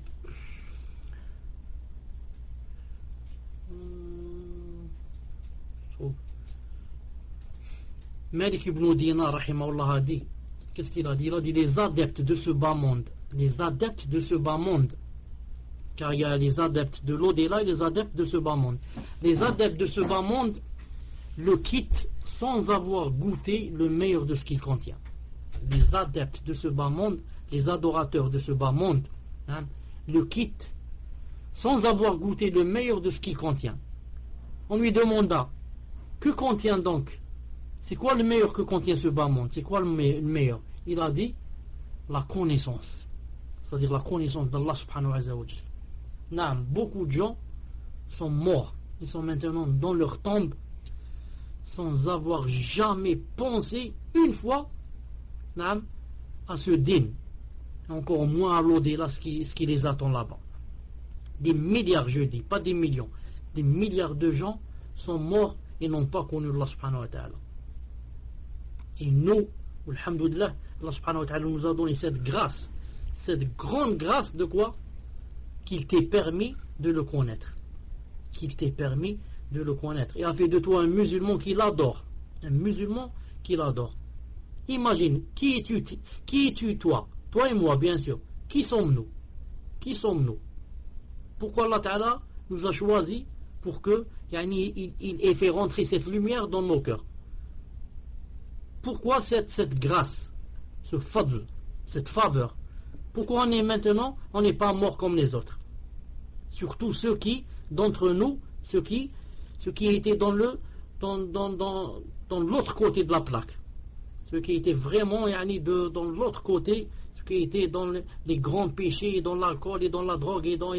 Malik ibn Dinar rahimahullah a dit, qu'est-ce qu'il a dit? Il a dit: les adeptes de ce bas monde, car il y a les adeptes de l'au-delà et les adeptes de ce bas monde. Les adeptes de ce bas monde le quittent sans avoir goûté le meilleur de ce qu'il contient. Les adeptes de ce bas monde, les adorateurs de ce bas monde, le quittent sans avoir goûté le meilleur de ce qu'il contient. On lui demanda: que contient donc? C'est quoi le meilleur que contient ce bas monde? C'est quoi le meilleur? Il a dit: la connaissance, c'est-à-dire la connaissance d'Allah subhanahu wa ta'ala. naam, beaucoup de gens sont morts. Ils sont maintenant dans leur tombe sans avoir jamais pensé une fois, naam, à ce din. Encore moins à l'au-delà, ce qui les attend là-bas. Des milliards, je dis, pas des millions. Des milliards de gens sont morts et n'ont pas connu Allah subhanahu wa ta'ala. Et nous, alhamdoulilah, Allah subhanahu wa ta'ala nous a donné cette grâce, cette grande grâce de quoi? Qu'il t'ait permis de le connaître. Qu'il t'ait permis de le connaître. Et a fait de toi un musulman qui l'adore. Un musulman qui l'adore. Imagine, qui es-tu toi? Toi et moi, bien sûr. Qui sommes-nous? Qui sommes-nous? Pourquoi Allah Ta'ala nous a choisi pour que il ait fait rentrer cette lumière dans nos cœurs? Pourquoi cette grâce, ce fadl, cette faveur? Pourquoi on n'est pas mort comme les autres? Surtout ceux qui, d'entre nous, ceux qui étaient dans l'autre côté de la plaque. Ceux qui étaient vraiment dans l'autre côté, ceux qui étaient dans les grands péchés, dans l'alcool et dans la drogue et dans.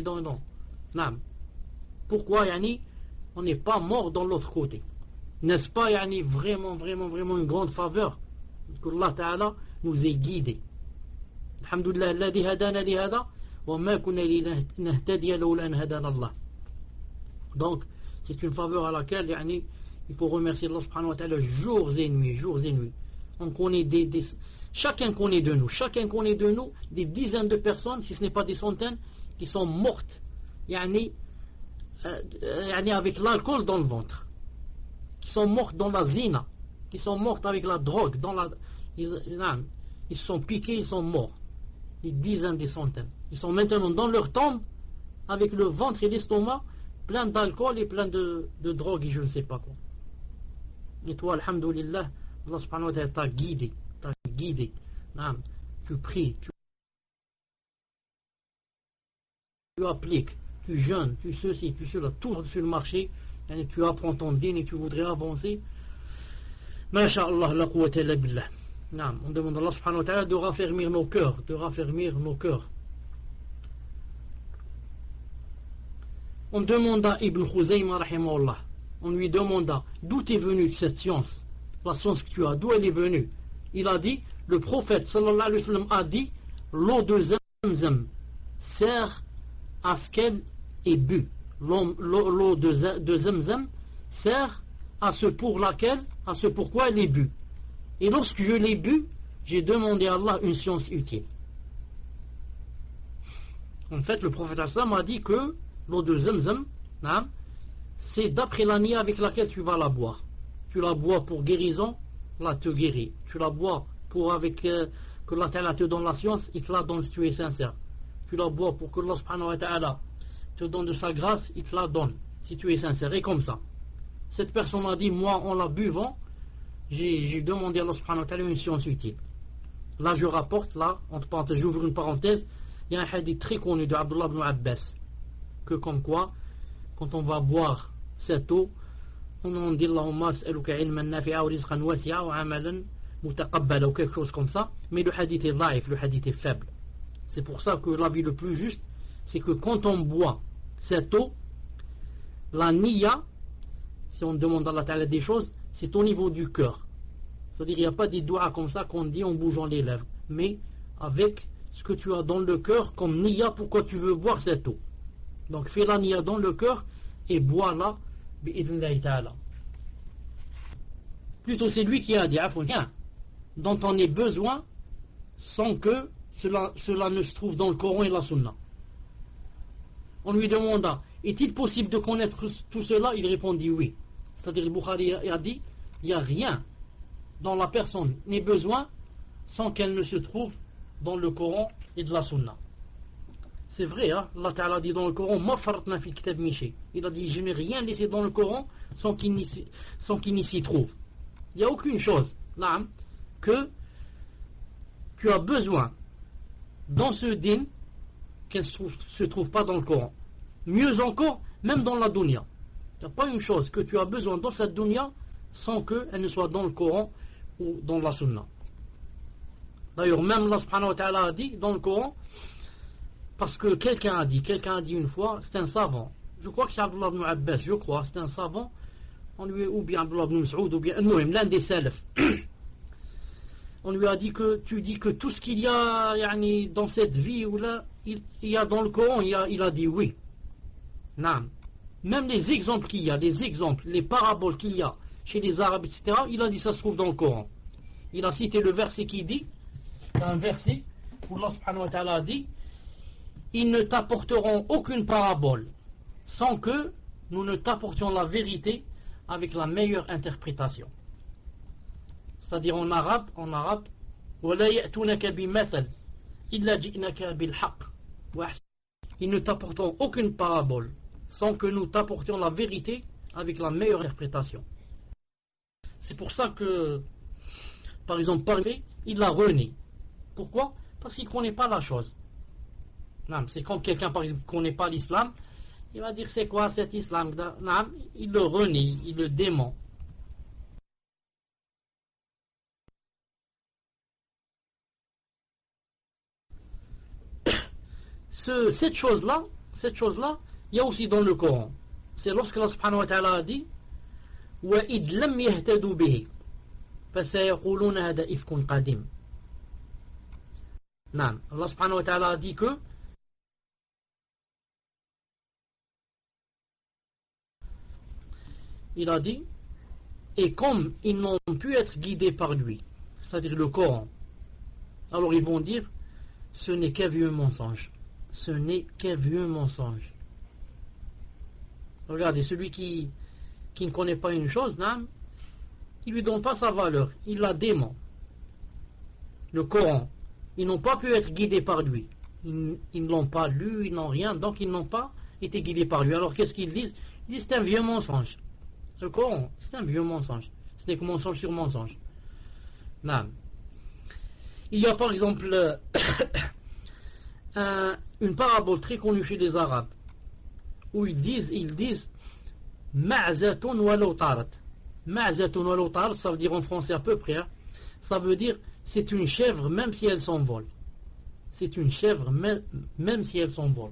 Non. Pourquoi on n'est pas mort dans l'autre côté? N'est-ce pas vraiment une grande faveur que Allah Ta'ala nous ait guidés? Alhamdulillah, alladhi hadana li hada wa ma kunna linahtadiya lawla an hadana Allah. Donc, c'est une faveur à laquelle il faut remercier Allah subhanahu wa ta'ala jours et nuits. On connaît chacun connaît de nous des dizaines de personnes, si ce n'est pas des centaines, qui sont mortes avec l'alcool dans le ventre, qui sont mortes dans la zina, qui sont mortes avec la drogue, ils se sont piqués, ils sont morts. Des dizaines, des centaines. Ils sont maintenant dans leur tombe avec le ventre et l'estomac plein d'alcool et plein de drogue et je ne sais pas quoi. Et toi, alhamdoulilah, Allah subhanahu wa ta'ala t'a guidé. Tu pries, tu appliques, tu jeûnes, tu ceci, tu cela, tout sur le marché, tu apprends ton din et tu voudrais avancer. Masha'Allah, la quwwata illa billah. On demande à Allah subhanahu wa ta'ala de raffermir nos cœurs, On demanda à Ibn Khuzayma rahimahullah, on lui demanda d'où est venue cette science, la science que tu as, d'où elle est venue. Il a dit, le prophète sallallahu alayhi wa sallam a dit, l'eau de Zamzam sert à ce qu'elle est bu. L'eau de Zamzam sert à ce pourquoi elle est bu. Et lorsque je l'ai bu, j'ai demandé à Allah une science utile. En fait, le prophète sallam a dit que l'eau de Zamzam, c'est d'après la niya avec laquelle tu vas la boire. Tu la bois pour guérison, là te guérit. Tu la bois pour que Allah Ta'ala te donne la science, il te la donne si tu es sincère. Tu la bois pour que Allah subhanahu wa ta'ala te donne de sa grâce, il te la donne si tu es sincère. Et comme ça, cette personne a dit, moi en la buvant, j'ai demandé à Allah subhanahu wa ta'ala une science utile. Là je rapporte, entre parenthèses, j'ouvre une parenthèse, il y a un hadith très connu de Abdullah ibn Abbas, que comme quoi, quand on va boire cette eau, on dit Allahumma as'aluka ilman nafi'a wa rizqan wasi'a wa amalan mutaqabbala ou quelque chose comme ça, mais le hadith est daif, le hadith est faible. C'est pour ça que l'avis le plus juste, c'est que quand on boit cette eau, la niya, si on demande à Allah Ta'ala des choses, c'est au niveau du cœur. C'est-à-dire il n'y a pas des doigts comme ça qu'on dit en bougeant les lèvres, mais avec ce que tu as dans le cœur comme niya, pourquoi tu veux boire cette eau. Donc fais la niya dans le cœur et bois-la bi'idhnillahi ta'ala. Plutôt c'est lui qui a dit dont on ait besoin sans que cela ne se trouve dans le Coran et la Sunna. On lui demanda, est-il possible de connaître tout cela? Il répondit oui. C'est-à-dire le Bukhari a dit, il n'y a rien dont la personne n'ait besoin sans qu'elle ne se trouve dans le Coran et de la Sunna. C'est vrai, Allah Ta'ala dit dans le Coran, il a dit, je n'ai rien laissé dans le Coran sans qu'il n'y s'y trouve. Il n'y a aucune chose que tu as besoin dans ce din qu'elle ne se trouve pas dans le Coran. Mieux encore, même dans la dunya. Il n'y a pas une chose que tu as besoin dans cette dunya sans qu'elle ne soit dans le Coran ou dans la Sunna. D'ailleurs, même Allah subhanahu wa ta'ala a dit dans le Coran, Parce que quelqu'un a dit une fois, c'est un savant. Je crois que c'est Abdullah ibn Abbas, je crois, c'est un savant. On lui, ou bien Abdullah ibn Mas'oud, ou bien l'un des salafs. On lui a dit que tu dis que tout ce qu'il y a yani, dans cette vie ou là, il y a dans le Coran, il a dit oui. Non. Même les exemples qu'il y a, les paraboles qu'il y a chez les Arabes, etc., il a dit ça se trouve dans le Coran. Il a cité le verset qui dit, un verset où Allah subhanahu wa ta'ala a dit, ils ne t'apporteront aucune parabole sans que nous ne t'apportions la vérité avec la meilleure interprétation. C'est-à-dire en arabe, وَلَا يَأْتُونَكَ بِمَثَلٍ إِلَّا جِئْنَكَ بِالْحَقِّ. Ils ne t'apporteront aucune parabole sans que nous t'apportions la vérité avec la meilleure interprétation. C'est pour ça que, par exemple, parler, il l'a renié. Pourquoi? Parce qu'il ne connaît pas la chose. Non, c'est comme quelqu'un, par exemple, qui ne connaît pas l'islam, il va dire c'est quoi cet islam? Non, il le renie, il le dément. Cette chose-là, il y a aussi dans le Coran. C'est lorsque Allah subhanahu wa ta'ala a dit وَإِذْ لَمْ يَهْتَدُوا بِهِ فَسَيَقُولُونَ هَذَا إِفْكٌ قَدِيمٌ. Non, Allah subhanahu wa ta'ala a dit que il a dit, et comme ils n'ont pu être guidés par lui, c'est-à-dire le Coran, alors ils vont dire ce n'est qu'un vieux mensonge. Ce n'est qu'un vieux mensonge. Regardez, celui qui ne connaît pas une chose, non, il ne lui donne pas sa valeur, il la dément. Le Coran, ils n'ont pas pu être guidés par lui. Ils ne l'ont pas lu, ils n'ont rien, donc ils n'ont pas été guidés par lui. Alors qu'est-ce qu'ils disent? Ils disent c'est un vieux mensonge. Le Coran, c'est un vieux mensonge. Ce n'est que mensonge sur mensonge. Non. Il y a par exemple une parabole très connue chez les Arabes où ils disent ma'zatun walau tarat. Ma'zatun walau tarat, ça veut dire en français à peu près, hein, ça veut dire c'est une chèvre même si elle s'envole. C'est une chèvre même si elle s'envole.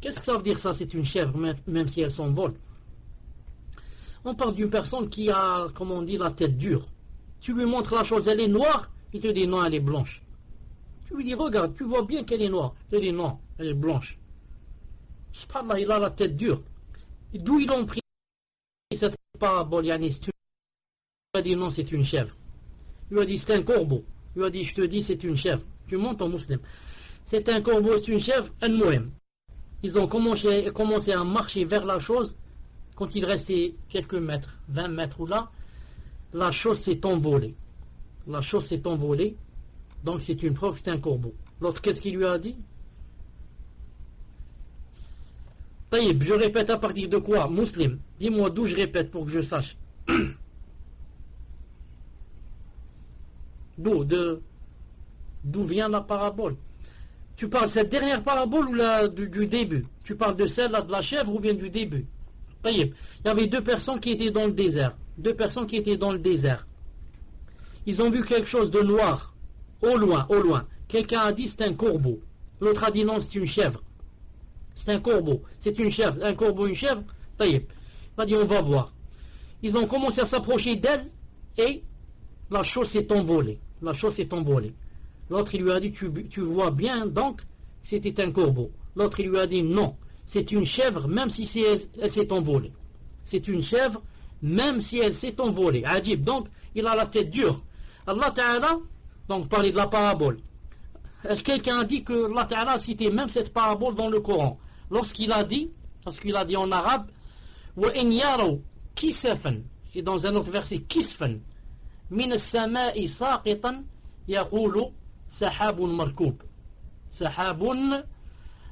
Qu'est-ce que ça veut dire ça, c'est une chèvre même si elle s'envole? On parle d'une personne qui a, comme on dit, la tête dure. Tu lui montres la chose, elle est noire, il te dit non, elle est blanche. Tu lui dis regarde, tu vois bien qu'elle est noire. Il te dit non, elle est blanche. Subhanallah, il a la tête dure. Et d'où ils ont pris cette parabole? Il a dit non, c'est une chèvre. Il lui a dit c'est un corbeau. Il lui a dit je te dis c'est une chèvre. Tu montes en musulman. C'est un corbeau, c'est une chèvre, un mohem. Ils ont commencé à marcher vers la chose. Quand il restait quelques mètres, 20 mètres ou là, la chose s'est envolée. La chose s'est envolée. Donc c'est une preuve que c'est un corbeau. L'autre, qu'est-ce qu'il lui a dit? Taïb, je répète à partir de quoi? Muslim, dis-moi d'où je répète pour que je sache. D'où vient la parabole? Tu parles de cette dernière parabole ou du début? Tu parles de celle-là de la chèvre ou bien du début? Taïb, il y avait deux personnes qui étaient dans le désert. Ils ont vu quelque chose de noir. Au loin. Quelqu'un a dit c'est un corbeau. L'autre a dit non, c'est une chèvre. C'est un corbeau. C'est une chèvre. Un corbeau, une chèvre. Taïb. Il a dit on va voir. Ils ont commencé à s'approcher d'elle et la chose s'est envolée. L'autre il lui a dit tu vois bien donc c'était un corbeau. L'autre il lui a dit non, c'est une chèvre même si elle s'est envolée. C'est une chèvre même si elle s'est envolée. Adib, donc il a la tête dure. Allah Ta'ala donc parler de la parabole. Quelqu'un a dit que Allah Ta'ala a cité même cette parabole dans le Coran. Lorsqu'il a dit en arabe وَإِنْ يَرَوْا كِسَفًا, et dans un autre verset كِسْفًا مِنَ السَّمَاءِ سَاقِطًا يَقُولُ سَحَابٌ مَرْكُوب. سَحَابٌ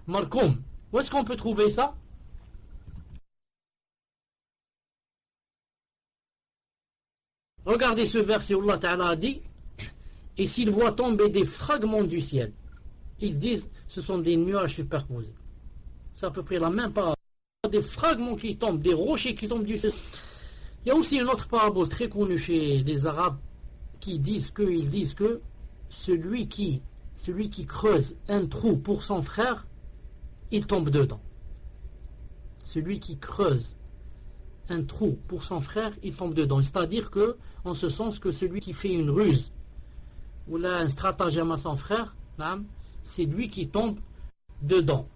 مَرْكُوم. Où est-ce qu'on peut trouver ça? Regardez ce verset où Allah Ta'ala a dit et s'ils voient tomber des fragments du ciel, ils disent ce sont des nuages superposés. C'est à peu près la même parabole. Des fragments qui tombent, des rochers qui tombent du ciel. Il y a aussi une autre parabole très connue chez les Arabes qui disent que celui qui celui qui creuse un trou pour son frère, il tombe dedans. Celui qui creuse un trou pour son frère, il tombe dedans. C'est-à-dire que, en ce sens que celui qui fait une ruse ou là un stratagème à son frère, c'est lui qui tombe dedans.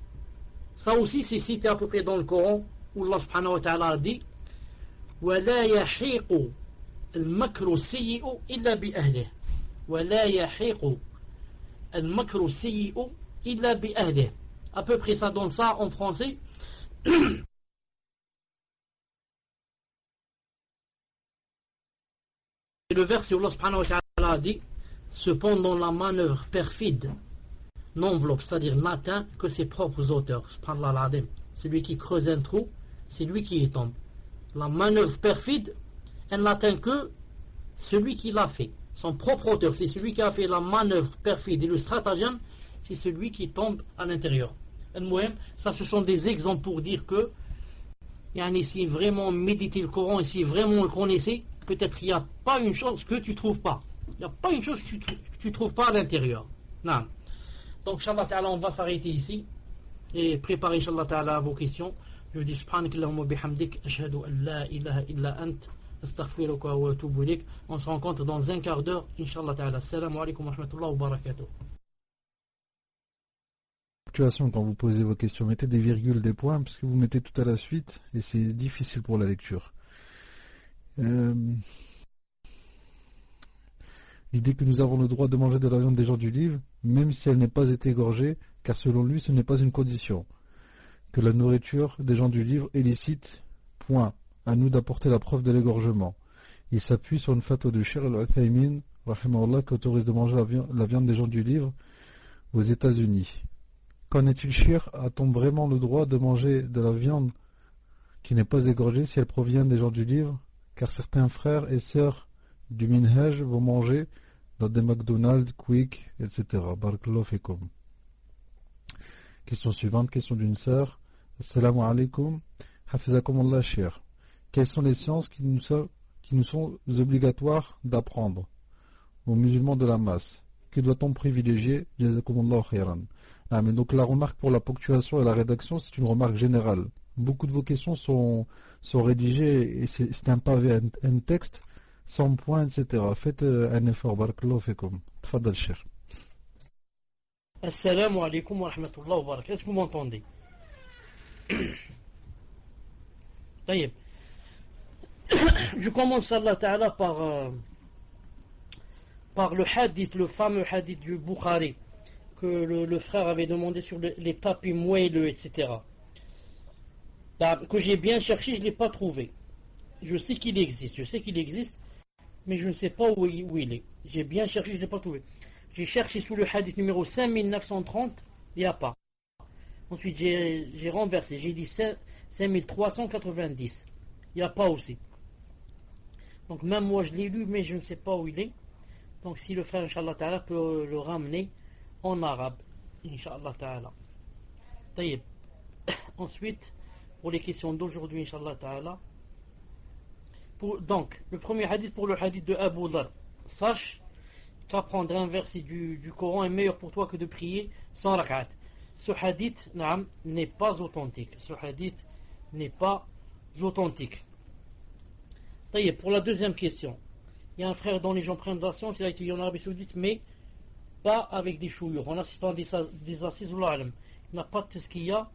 Ça aussi c'est cité à peu près dans le Coran où Allah subhanahu wa ta'ala a dit وَلَا يَحِيقُ الْمَكْرُ السَّيِّئُ إِلَّا بِأَهْلِهِ وَلَا يَحِيقُ الْمَكْرُ السَّيِّئُ إِلَّا بِأَهْلِهِ. À peu près ça donne ça en français. Et le verset où Allah subhanahu wa ta'ala a dit cependant la manœuvre perfide n'enveloppe, c'est-à-dire n'atteint que ses propres auteurs. Subhanallah al-Adim. Celui qui creuse un trou, c'est lui qui y tombe. La manœuvre perfide, elle n'atteint que celui qui l'a fait. Son propre auteur, c'est celui qui a fait la manœuvre perfide et le stratagème, c'est celui qui tombe à l'intérieur. Ça, ce sont des exemples pour dire que si vraiment méditer le Coran et si vraiment le connaissez, peut-être il n'y a pas une chose que tu ne trouves pas. Il n'y a pas une chose que tu ne trouves pas à l'intérieur. Non. Donc, Inch'Allah Ta'ala, on va s'arrêter ici et préparer, Inch'Allah Ta'ala, vos questions. Je vous dis, Subhanakallahumma bihamdik, ashhadu an la ilaha illa ant, astaghfiruka wa atubu ilayk. On se rencontre dans un quart d'heure, Inch'Allah Ta'ala. Assalamu alaikum wa rahmatullahi wa barakatuh. Quand vous posez vos questions, mettez des virgules, des points, parce que vous mettez tout à la suite et c'est difficile pour la lecture. L'idée que nous avons le droit de manger de la viande des gens du livre, même si elle n'est pas été égorgée, car selon lui ce n'est pas une condition. Que la nourriture des gens du livre est licite, point. À nous d'apporter la preuve de l'égorgement. Il s'appuie sur une fatwa de Cheikh al-Uthaymin, rahimahullah, qui autorise de manger la viande des gens du livre aux États-Unis. Qu'en est-il, Cheikh? A-t-on vraiment le droit de manger de la viande qui n'est pas égorgée si elle provient des gens du livre? Car certains frères et sœurs du Minhaj vont manger dans des McDonald's, Quick, etc. Barakallahu fikum. Question suivante, question d'une sœur. Assalamu alaikum. Hafizakumullah Cheikh. Quelles sont les sciences qui nous sont obligatoires d'apprendre aux musulmans de la masse? Que doit-on privilégier? Jazakumullahu khairan. Mais donc la remarque pour la ponctuation et la rédaction, c'est une remarque générale. Beaucoup de vos questions sont rédigées et c'est un pavé, un texte sans point, etc. Faites un effort. Barakallahu fikum. Tfadal Cheikh. Assalamu alaikum wa rahmatullahi wa barakatuh. Est-ce que vous m'entendez? Je commence Allah Ta'ala par le hadith, le fameux hadith du Bukhari que le frère avait demandé sur les tapis moelleux, etc. Que j'ai bien cherché, je ne l'ai pas trouvé. Je sais qu'il existe, mais je ne sais pas où il est. J'ai bien cherché, je ne l'ai pas trouvé. J'ai cherché sous le hadith numéro 5930, il n'y a pas. Ensuite j'ai renversé, j'ai dit 5390, il n'y a pas aussi. Donc même moi je l'ai lu, mais je ne sais pas où il est. Donc si le frère Inch'Allah Ta'ala peut le ramener en arabe, Inch'Allah Ta'ala. Taïb. Ensuite, pour les questions d'aujourd'hui, Inch'Allah Ta'ala. Donc, le premier hadith pour le hadith de Abu Dhar. Sache qu'apprendre un verset du Coran est meilleur pour toi que de prier sans rak'at. Ce hadith n'est pas authentique. Taïb. Pour la deuxième question. Il y a un frère dont les gens prennent la science, il a étudié en Arabie Saoudite, mais pas avec des chouyours, en assistant des assises ou l'alm. Il n'a pas de tazkiya,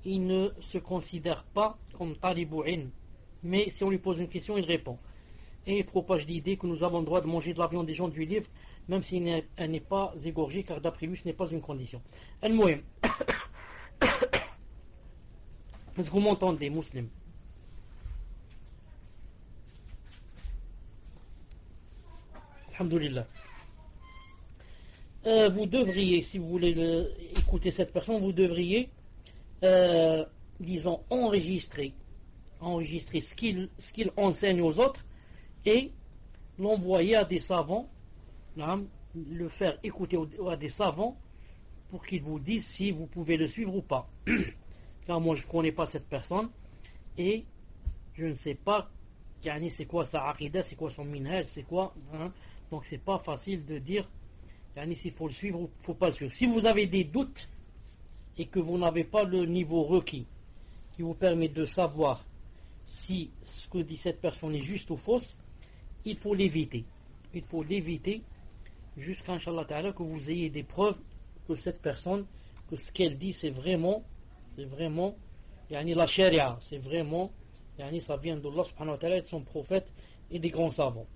il ne se considère pas comme talibou'in, mais si on lui pose une question, il répond. Et il propage l'idée que nous avons le droit de manger de la viande des gens du livre, même si elle n'est pas égorgée, car d'après lui, ce n'est pas une condition. Al-Muhim. Est-ce que vous m'entendez, musulman? Alhamdulillah. Vous devriez, si vous voulez écouter cette personne, vous devriez, disons, enregistrer ce qu'il enseigne aux autres et l'envoyer à des savants, le faire écouter à des savants pour qu'ils vous disent si vous pouvez le suivre ou pas. Car moi je ne connais pas cette personne et je ne sais pas c'est quoi sa aqidah, c'est quoi son minhaj, c'est quoi, donc c'est pas facile de dire s'il faut le suivre ou il ne faut pas le suivre. Si vous avez des doutes et que vous n'avez pas le niveau requis qui vous permet de savoir si ce que dit cette personne est juste ou fausse, il faut l'éviter. Il faut l'éviter jusqu'à, Inch'Allah Ta'ala, que vous ayez des preuves que cette personne, que ce qu'elle dit c'est vraiment la charia, c'est vraiment, ça vient d'Allah subhanahu wa ta'ala et de son prophète et des grands savants.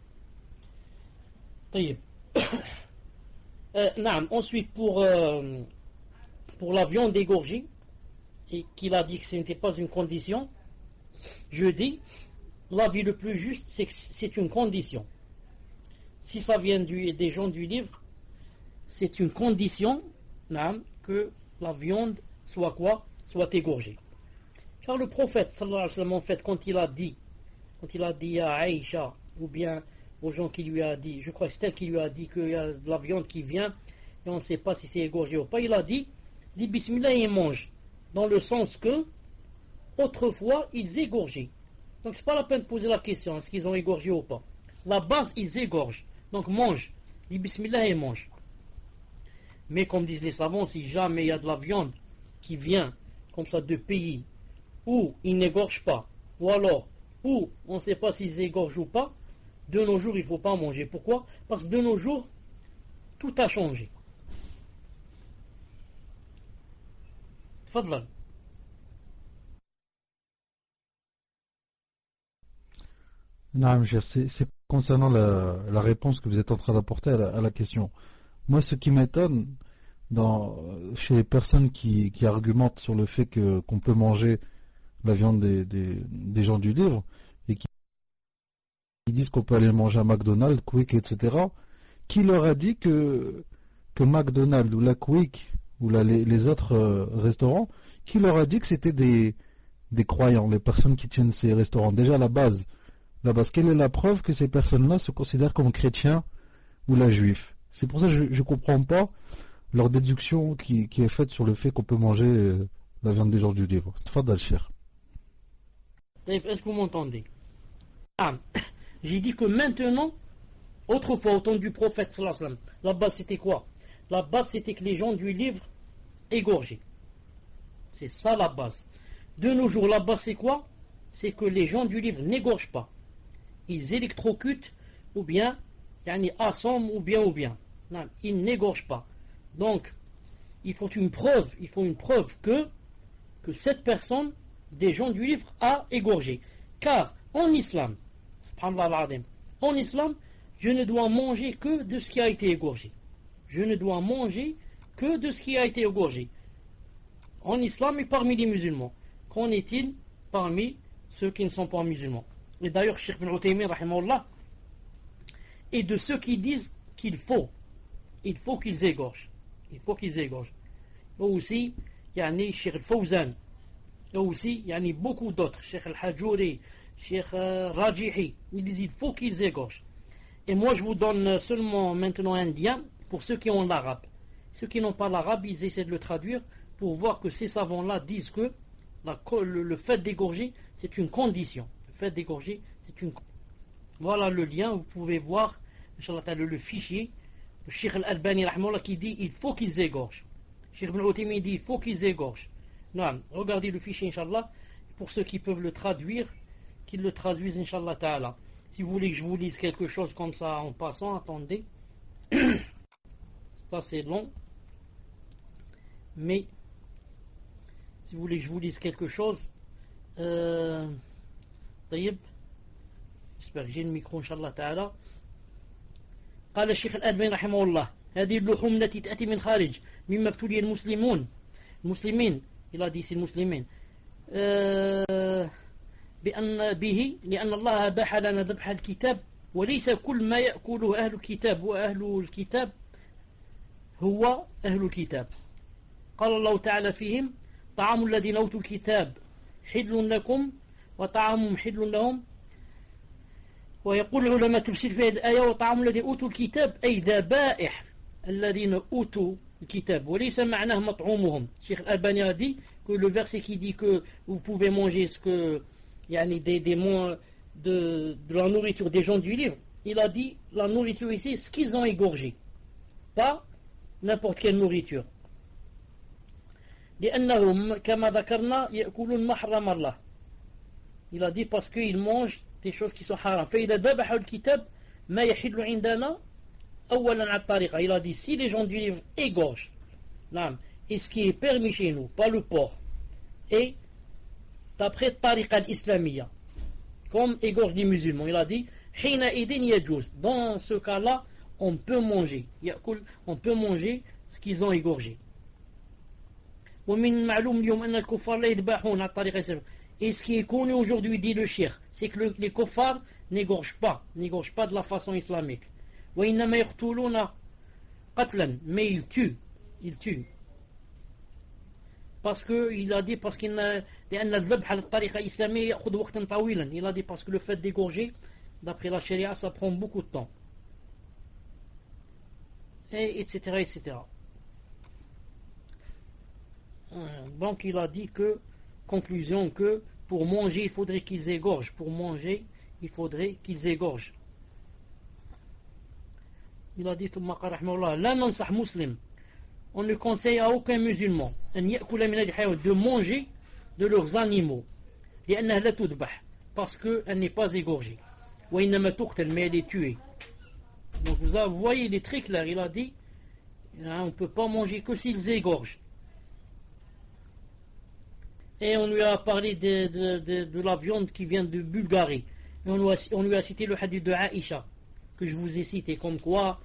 Ensuite pour la viande égorgée, et qu'il a dit que ce n'était pas une condition, je dis, l'avis le plus juste, c'est que c'est une condition. Si ça vient des gens du livre, c'est une condition que la viande soit quoi? Soit égorgée. Car le prophète, sallallahu alayhi wa sallam, en fait, quand il a dit à Aïcha, ou bien aux gens qui lui a dit, je crois que c'est elle qui lui a dit qu'il y a de la viande qui vient, et on ne sait pas si c'est égorgé ou pas, il a dit Bismillah et mange. Dans le sens que, autrefois, ils égorgeaient. Donc c'est pas la peine de poser la question, est-ce qu'ils ont égorgé ou pas. La base, ils égorgent. Donc mange. Dis Bismillah et mange. Mais comme disent les savants, si jamais il y a de la viande qui vient comme ça de pays où ils n'égorgent pas, ou alors où on ne sait pas s'ils égorgent ou pas, de nos jours il ne faut pas manger. Pourquoi? Parce que de nos jours tout a changé. Fadlan. Non, c'est concernant la réponse que vous êtes en train d'apporter à la question. Moi, ce qui m'étonne chez les personnes qui argumentent sur le fait qu'on peut manger la viande des gens du livre et qui disent qu'on peut aller manger à McDonald's, Quick, etc., qui leur a dit que McDonald's ou la Quick ou les autres restaurants, qui leur a dit que c'était des croyants, les personnes qui tiennent ces restaurants. Déjà, la base, quelle est la preuve que ces personnes-là se considèrent comme chrétiens ou la juif? C'est pour ça que je ne comprends pas leur déduction qui est faite sur le fait qu'on peut manger la viande des gens du livre. Tfadal, cher. Est-ce que vous m'entendez? J'ai dit que maintenant, autrefois, au temps du prophète, sallallahu alayhi wa sallam, la base c'était quoi? La base c'était que les gens du livre égorgeaient. C'est ça la base. De nos jours, la base c'est quoi? C'est que les gens du livre n'égorgent pas. Ils électrocutent ou bien assomment ou bien. Non, ils n'égorgent pas. Donc, il faut une preuve que cette personne, des gens du livre, a égorgé. Car en islam, je ne dois manger que de ce qui a été égorgé. Je ne dois manger que de ce qui a été égorgé. En islam et parmi les musulmans. Qu'en est-il parmi ceux qui ne sont pas musulmans? Et d'ailleurs, Cheikh Ibn Uthaymin, rahimahullah, et de ceux qui disent qu'il faut qu'ils égorgent. Il faut qu'ils égorgent. Et aussi, Cheikh Al-Fawzan, et aussi, beaucoup d'autres, Cheikh Al-Hajouri, Cheikh Rajihi, ils disent il faut qu'ils égorgent. Et moi, je vous donne seulement maintenant un lien pour ceux qui ont l'arabe. Ceux qui n'ont pas l'arabe, ils essaient de le traduire pour voir que ces savants-là disent que le fait d'égorger, c'est une condition. Le fait d'égorger, c'est une condition. Voilà le lien, vous pouvez voir, Inch'Allah, le fichier, le Cheikh Al-Albani, qui dit il faut qu'ils égorgent. Cheikh Ibn Uthaymin dit il faut qu'ils égorgent. Non, regardez le fichier, Inch'Allah, pour ceux qui peuvent le traduire, qu'ils le traduisent, Inch'Allah Ta'ala. Si vous voulez que je vous lise quelque chose comme ça en passant, attendez. C'est assez long. Mais, si vous voulez que je vous lise quelque chose, طيب, j'espère que j'ai le micro, Inch'Allah Ta'ala. قال الشيخ الألباني رحمه الله هذه اللحوم التي تأتي من خارج مما ابتلي المسلمين إلى ديس المسلمين لأن الله أباح لنا ذبح الكتاب وليس كل ما يأكله أهل الكتاب وأهل الكتاب هو أهل الكتاب. قال الله تعالى فيهم طعام الذين أوتوا الكتاب حل لكم وطعامهم حل لهم. ويقول العلماء تفسير في هذه الآية وطعام الذين أوتوا الكتاب أي ذبائح الذين أوتوا الكتاب وليس معناه مطعومهم. Cheikh Al-Albani a dit que le verset qui dit que vous pouvez manger ce que de la nourriture des gens du livre, il a dit la nourriture ici, ce qu'ils ont égorgé. pas n'importe quelle nourriture. لأنهم كما ذكرنا يأكلون ما حرم الله. Il a dit parce qu'ils mangent des choses qui sont haram. فإذا ذبحوا الكتاب ما يحل عندنا أولا على الطريقة. Il a dit si les gens du livre égorgent, et ce qui est permis chez nous, pas le porc, et d'après tariqa l'islamia, comme égorge les musulmans, il a dit حينئذ يجوز. Dans ce cas-là, on peut manger. On peut manger ce qu'ils ont égorgé. ومن المعلوم اليوم أن الكفار لا يذبحون على الطريقة الإسلامية. Et ce qui est connu aujourd'hui, dit le cheikh, c'est que les kuffars n'égorgent pas de la façon islamique. وإنما يقتلون قتلا, mais ils tuent. Parce que il a dit parce qu'il a لأن الذبح على الطريقة الإسلامية يأخذ وقتا طويلا. Il a dit parce que le fait d'égorger, d'après la charia, ça prend beaucoup de temps. Et etc. Donc il a dit que, conclusion, que pour manger il faudrait qu'ils égorgent. Il a dit la nansah muslim, on ne conseille à aucun musulman de manger de leurs animaux parce qu'elle n'est pas égorgée, mais elle est tuée. Donc vous voyez, il est très clair, il a dit on ne peut pas manger que s'ils égorgent. Et on lui a parlé de la viande qui vient de Bulgarie. Et on lui a cité le hadith de Aïcha, que je vous ai cité, comme quoi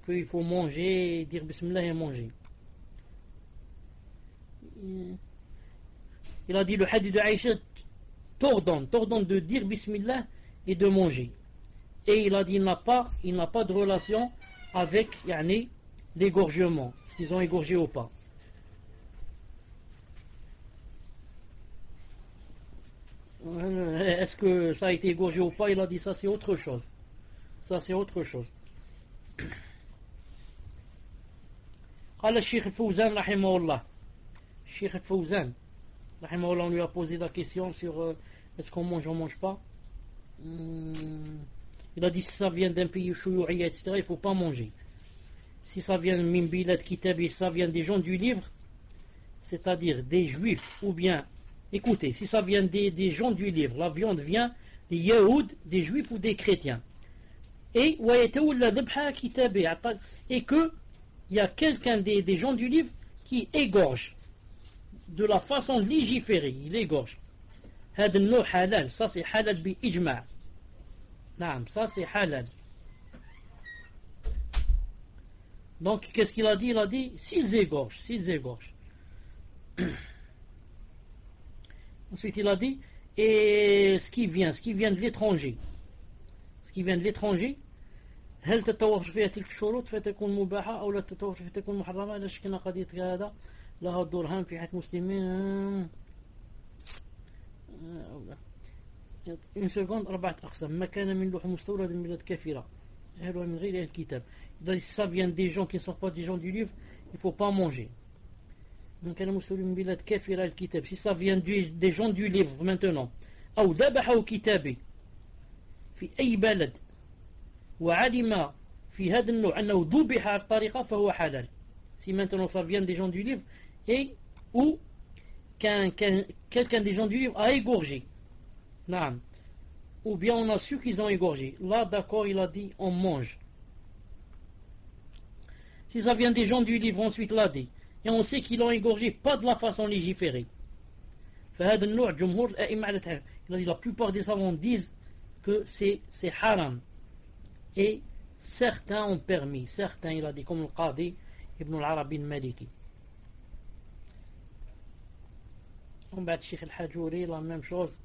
qu'il faut manger, dire Bismillah et manger. Il a dit le hadith de Aïcha t'ordonne de dire Bismillah et de manger. Et il a dit il n'a pas de relation avec l'égorgement, s'ils ont égorgé ou pas. Est-ce que ça a été égorgé ou pas? Il a dit ça c'est autre chose. قال الشيخ الفوزان رحمه الله. الشيخ الفوزان رحمه الله, on lui a posé la question sur est-ce qu'on mange ou on mange pas. Il a dit si ça vient d'un pays chouyouriya, etc., il ne faut pas manger. Si ça vient min bilad kitabi, ça vient des gens du livre, c'est-à-dire des juifs, ou bien, écoutez, si ça vient des gens du livre, la viande vient des yaoud, des juifs ou des chrétiens, et que il y a quelqu'un des gens du livre qui égorge de la façon légiférée, il égorge. هذا النوع halal, ça c'est halal bi ijma'. Ça c'est halal. Donc qu'est-ce qu'il a dit? Il a dit s'ils égorgent. Ensuite il a dit et ce qui vient de l'étranger. هل تتوفر فيها تلك الشروط فتكون مباحة أو لا تتوفر فيها تكون محرمة؟ إذا شكلنا قضية هذا لها دور هام في حياة المسلمين. une seconde, 4 أقسام. ما كان من لحوم مستوردة من بلاد كافرة هل هو من غير الكتاب. Si ça vient des gens qui ne sont pas des gens du livre, il ne faut pas manger. ما كان مستورد من بلاد كافرة الكتاب. Si ça vient des gens du livre maintenant, أو ذبحوا كتابي في أي بلد وعلم في هذا النوع أنه ذبح على الطريقة فهو حلال. Si maintenant ça vient des gens du livre et ou quelqu'un des gens du livre a égorgé, ou bien on a su qu'ils ont égorgé, là d'accord il a dit on mange. Si ça vient des gens du livre ensuite l'a dit et on sait qu'ils l'ont égorgé pas de la façon légiférée, فهذا النوع جمهور الأئمة على التحريم. Il a dit la plupart des savants disent que c'est haram. Et certains ont permis, il a dit comme le Qadi Ibn al-Arabi al-Maliki. وبعد الشيخ الحجوري la même chose.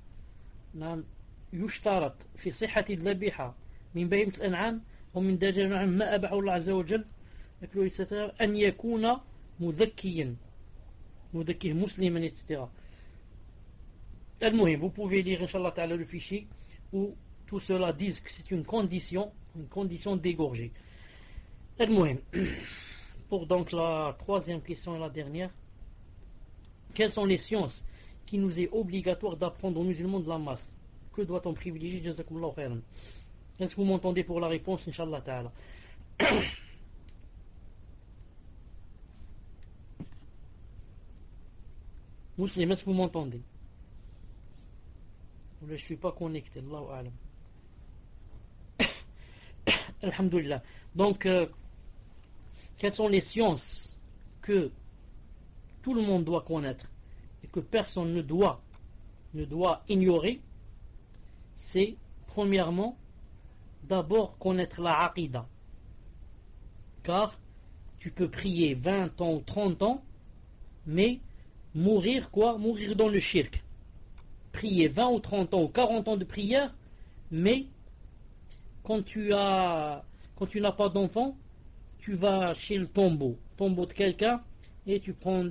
يشترط في صحة الذبيحة من بهيمة الأنعام ومن دجاج الأنعام ما أباحه الله عز وجل أن يكون مذكيا مسلما etc. المهم, vous pouvez lire Inch'Allah Ta'ala le fichier où tout cela disent que c'est une condition d'égorger. المهم, pour donc la troisième question et la dernière, quelles sont les sciences qui nous est obligatoire d'apprendre aux musulmans de la masse? Que doit-on privilégier? Jazakumullahu khairan. Est-ce que vous m'entendez pour la réponse? Inch'Allah Ta'ala. Muslim, est-ce que vous m'entendez? Je ne suis pas connecté, Allahu A'lam. Alhamdulillah. Donc, quelles sont les sciences que tout le monde doit connaître et que personne ne doit ignorer? C'est premièrement d'abord connaître la aqida, car tu peux prier 20 ans ou 30 ans mais mourir dans le shirk. Prier 20 ou 30 ans ou 40 ans de prière, mais quand tu n'as pas d'enfant, tu vas chez le tombeau de quelqu'un et tu prends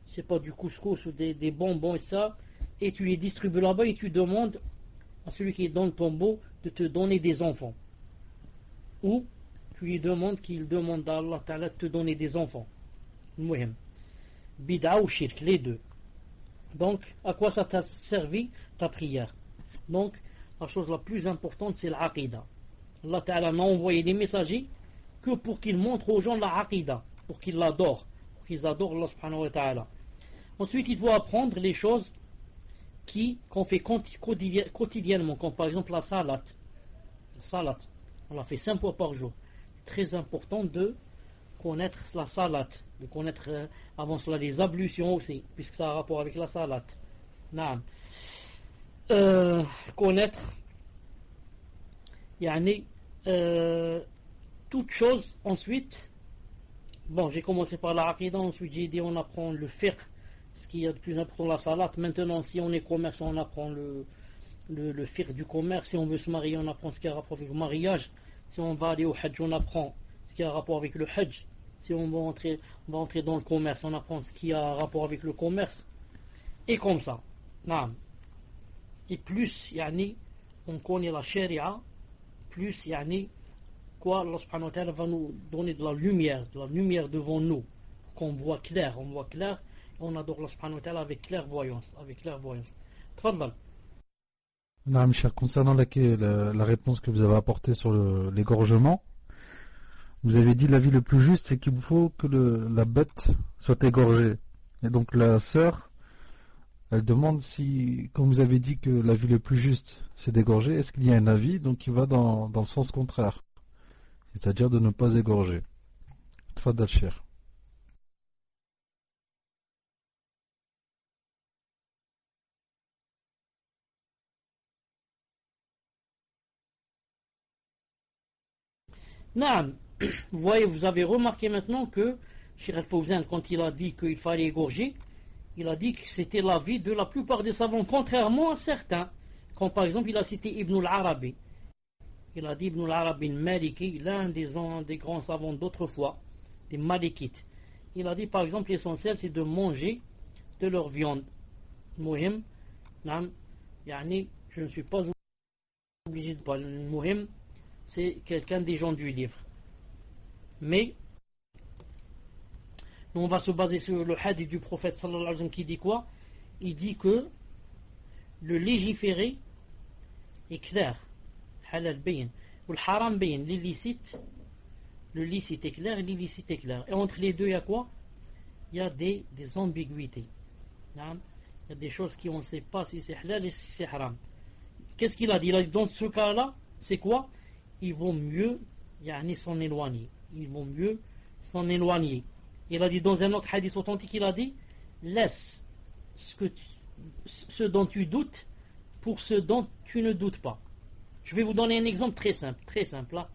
c'est pas du couscous ou des bonbons et ça, et tu les distribues là-bas et tu demandes à celui qui est dans le tombeau de te donner des enfants. Ou tu lui demandes qu'il demande à Allah Ta'ala de te donner des enfants. Mouhim. Bid'a ou shirk, les deux. Donc, à quoi ça t'a servi ta prière? Donc, la chose la plus importante, c'est l'aqida. Allah Ta'ala n'a envoyé des messagers que pour qu'ils montrent aux gens la aqida, pour qu'ils l'adorent, pour qu'ils adorent Allah Subhanahu wa Ta'ala. Ensuite, il faut apprendre les choses qu'on fait quotidiennement, comme par exemple la salat. La salat, on la fait 5 fois par jour. C'est très important de connaître la salat, de connaître avant cela les ablutions aussi, puisque ça a rapport avec la salat. Naam. Connaître toute chose. Ensuite, bon, j'ai commencé par la aqidah, ensuite j'ai dit on apprend le fiqh, ce qui est de plus important, la salat. Maintenant, si on est commerçant, on apprend le fiqh du commerce. Si on veut se marier, on apprend ce qui a rapport avec le mariage. Si on va aller au hajj, on apprend ce qui a rapport avec le hajj. Si on va entrer dans le commerce, on apprend ce qui a rapport avec le commerce. Et comme ça. Naam. Et plus, on connaît la sharia, plus, quoi, Allah subhanahu wa ta'ala va nous donner de la lumière devant nous, qu'on voit clair, et on adore Allah subhanahu wa ta'ala avec clairvoyance. Tfadal. Non, cher, concernant la réponse que vous avez apportée sur l'égorgement, vous avez dit l'avis le plus juste, c'est qu'il faut que la bête soit égorgée. Et donc la sœur, elle demande si, comme vous avez dit que l'avis le plus juste, c'est d'égorger, est-ce qu'il y a un avis donc qui va dans le sens contraire, c'est-à-dire de ne pas égorger. Tfadal, cher. Naam. Vous voyez, vous avez remarqué maintenant que Cheikh Al-Fawzan, quand il a dit qu'il fallait égorger, il a dit que c'était l'avis de la plupart des savants, contrairement à certains. Comme par exemple, il a cité Ibn al-Arabi. Il a dit Ibn al-Arabi al-Maliki, l'un des grands savants d'autrefois, des Malikites. Il a dit par exemple, l'essentiel c'est de manger de leur viande. Muhim, je ne suis pas obligé de parler. Muhim, c'est quelqu'un des gens du livre. Mais nous on va se baser sur le hadith du prophète sallallahu alayhi wa sallam qui dit quoi? Il dit que le légiféré est clair, halal bayin, ou le haram bayin, l'illicite, le licite est clair et l'illicite est clair. Et entre les deux, il y a quoi? Il y a des ambiguïtés. Il y a des choses qui on ne sait pas si c'est halal et si c'est haram. Qu'est-ce qu'il a dit? Il a dit dans ce cas-là, c'est quoi? Il vaut mieux s'en éloigner. Il vaut mieux s'en éloigner. Il a dit dans un autre hadith authentique, il a dit laisse ce dont tu doutes pour ce dont tu ne doutes pas. Je vais vous donner un exemple très simple là.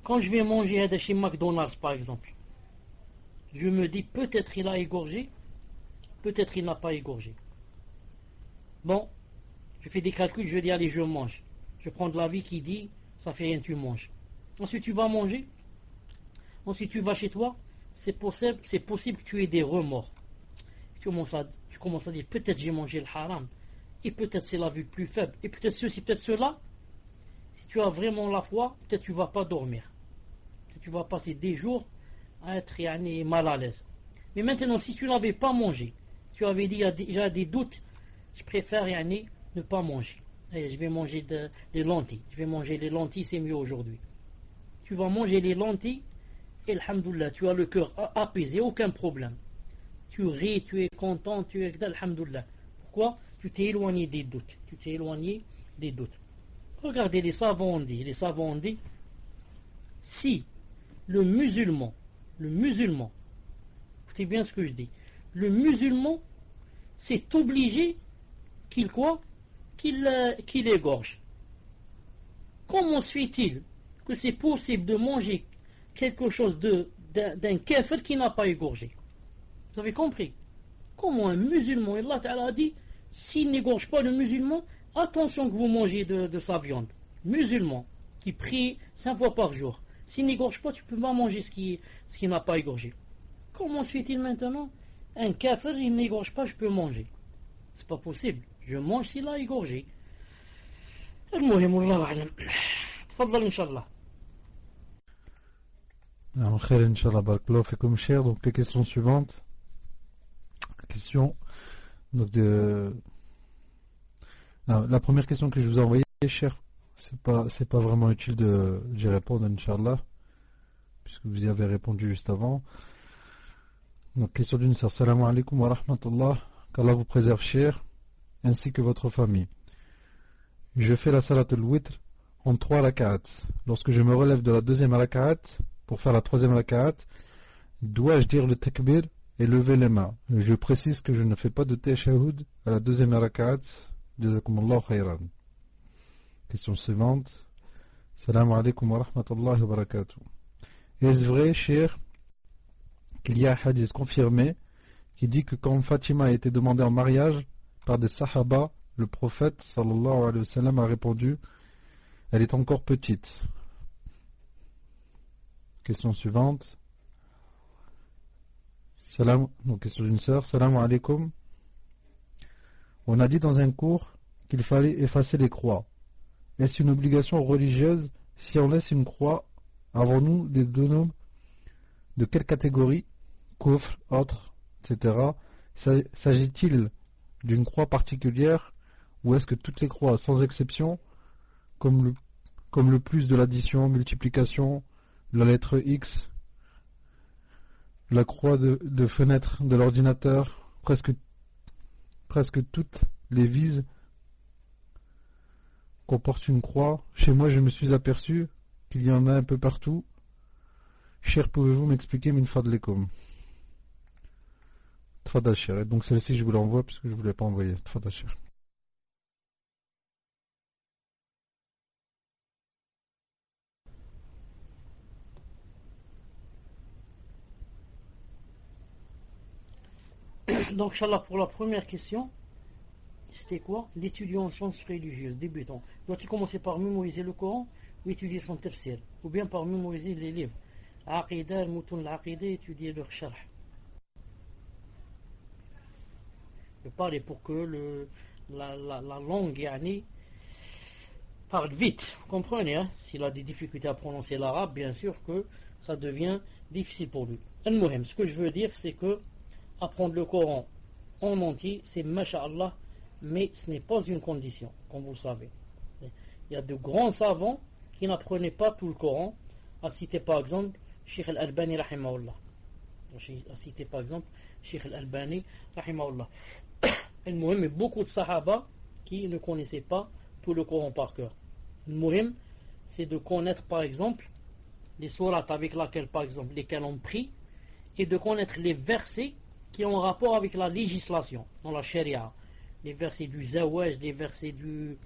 Quand je vais manger chez McDonald's par exemple, je me dis peut-être il a égorgé, peut-être il n'a pas égorgé. Bon, je fais des calculs, je dis allez je mange. Je prends de l'avis qui dit ça fait rien, tu manges. Ensuite tu vas manger. Ensuite tu vas chez toi. C'est possible que tu aies des remords. Tu commences à dire peut-être j'ai mangé le haram. Et peut-être c'est la vue plus faible. Et peut-être ceci, peut-être cela. Si tu as vraiment la foi, peut-être tu ne vas pas dormir. Peut-être tu vas passer des jours à être mal à l'aise. Mais maintenant, si tu n'avais pas mangé, tu avais dit il y a déjà des doutes, je préfère ne pas manger. Allez, je vais manger des lentilles. Je vais manger les lentilles, c'est mieux aujourd'hui. Tu vas manger les lentilles et alhamdoulilah, tu as le cœur apaisé, aucun problème. tu ris, tu es content, tu es alhamdoulilah. Pourquoi? Tu t'es éloigné des doutes. Tu t'es éloigné des doutes. Regardez, les savants ont dit, si le musulman, écoutez bien ce que je dis, le musulman c'est obligé qu'il quoi? Qu'il égorge. Comment se fait-il que c'est possible de manger quelque chose d'un kafir qui n'a pas égorgé? Vous avez compris? Comment un musulman, Allah Ta'ala a dit, s'il n'égorge pas le musulman, attention que vous mangez de sa viande. Musulman qui prie 5 fois par jour, s'il n'égorge pas, tu ne peux pas manger ce qui n'a pas égorgé. Comment se fait-il maintenant? Un kafir, il n'égorge pas, je peux manger. C'est pas possible. Je mange s'il a égorgé. المهم والله أعلم. تفضل إن شاء الله. Inch'Allah, barakallahu fikum, cher. Donc les questions suivantes. Donc la première question que je vous ai envoyée, cher, c'est pas vraiment utile d'y répondre, Inch'Allah, puisque vous y avez répondu juste avant. Donc question d'une sœur. Salam alaikum wa rahmatullah. Qu'Allah vous préserve, cher, ainsi que votre famille. Je fais la salat al-witr en 3 rak'at. Lorsque je me relève de la deuxième rak'at pour faire la troisième rak'at, dois-je dire le takbir et lever les mains? Je précise que je ne fais pas de tashahhud à la deuxième rak'at. Jazakumullahu khayran. Question suivante. Salam alaikum wa rahmatullahi wa barakatuh. Est-ce vrai, cher, qu'il y a un hadith confirmé qui dit que quand Fatima a été demandée en mariage par des sahaba, le prophète sallallahu alayhi wa sallam a répondu: elle est encore petite. Question suivante. Donc question d'une sœur. Salam alaikum. On a dit dans un cours qu'il fallait effacer les croix. Est-ce une obligation religieuse si on laisse une croix? Avons-nous des deux de quelle catégorie? Kufr, autre, etc. S'agit-il d'une croix particulière, ou est-ce que toutes les croix, sans exception, comme le plus de l'addition, multiplication, la lettre X, la croix de fenêtre de l'ordinateur, presque toutes les vises comportent une croix? Chez moi, je me suis aperçu qu'il y en a un peu partout. Cher, pouvez-vous m'expliquer min fadlikum? Tfadal cher. Et donc celle-ci, je vous l'envoie parce que je ne vous l'ai pas envoyée. Tfadal cher. Donc, Inch'Allah, pour la première question, c'était quoi? L'étudiant en sciences religieuses, débutant, doit-il commencer par mémoriser le Coran ou étudier son tafsir, ou bien par mémoriser les livres Aqida, al-Mutun al-Aqida, étudier leur sharh? Je parle pour que la langue yani, parle vite, vous comprenez, hein? S'il a des difficultés à prononcer l'arabe, bien sûr que ça devient difficile pour lui. Al-Muhim, ce que je veux dire, c'est que apprendre le Coran en entier, c'est masha'Allah, mais ce n'est pas une condition, comme vous le savez. Il y a de grands savants qui n'apprenaient pas tout le Coran, à citer par exemple Sheikh al-Albani rahimahullah. À citer par exemple Sheikh al-Albani rahimahullah. Al-Muhim, et beaucoup de sahaba qui ne connaissaient pas tout le Coran par cœur. Al-Muhim, c'est de connaître par exemple les sourates avec lesquelles on prie, et de connaître les versets qui ont rapport avec la législation dans la charia, les versets du zawaj, les versets du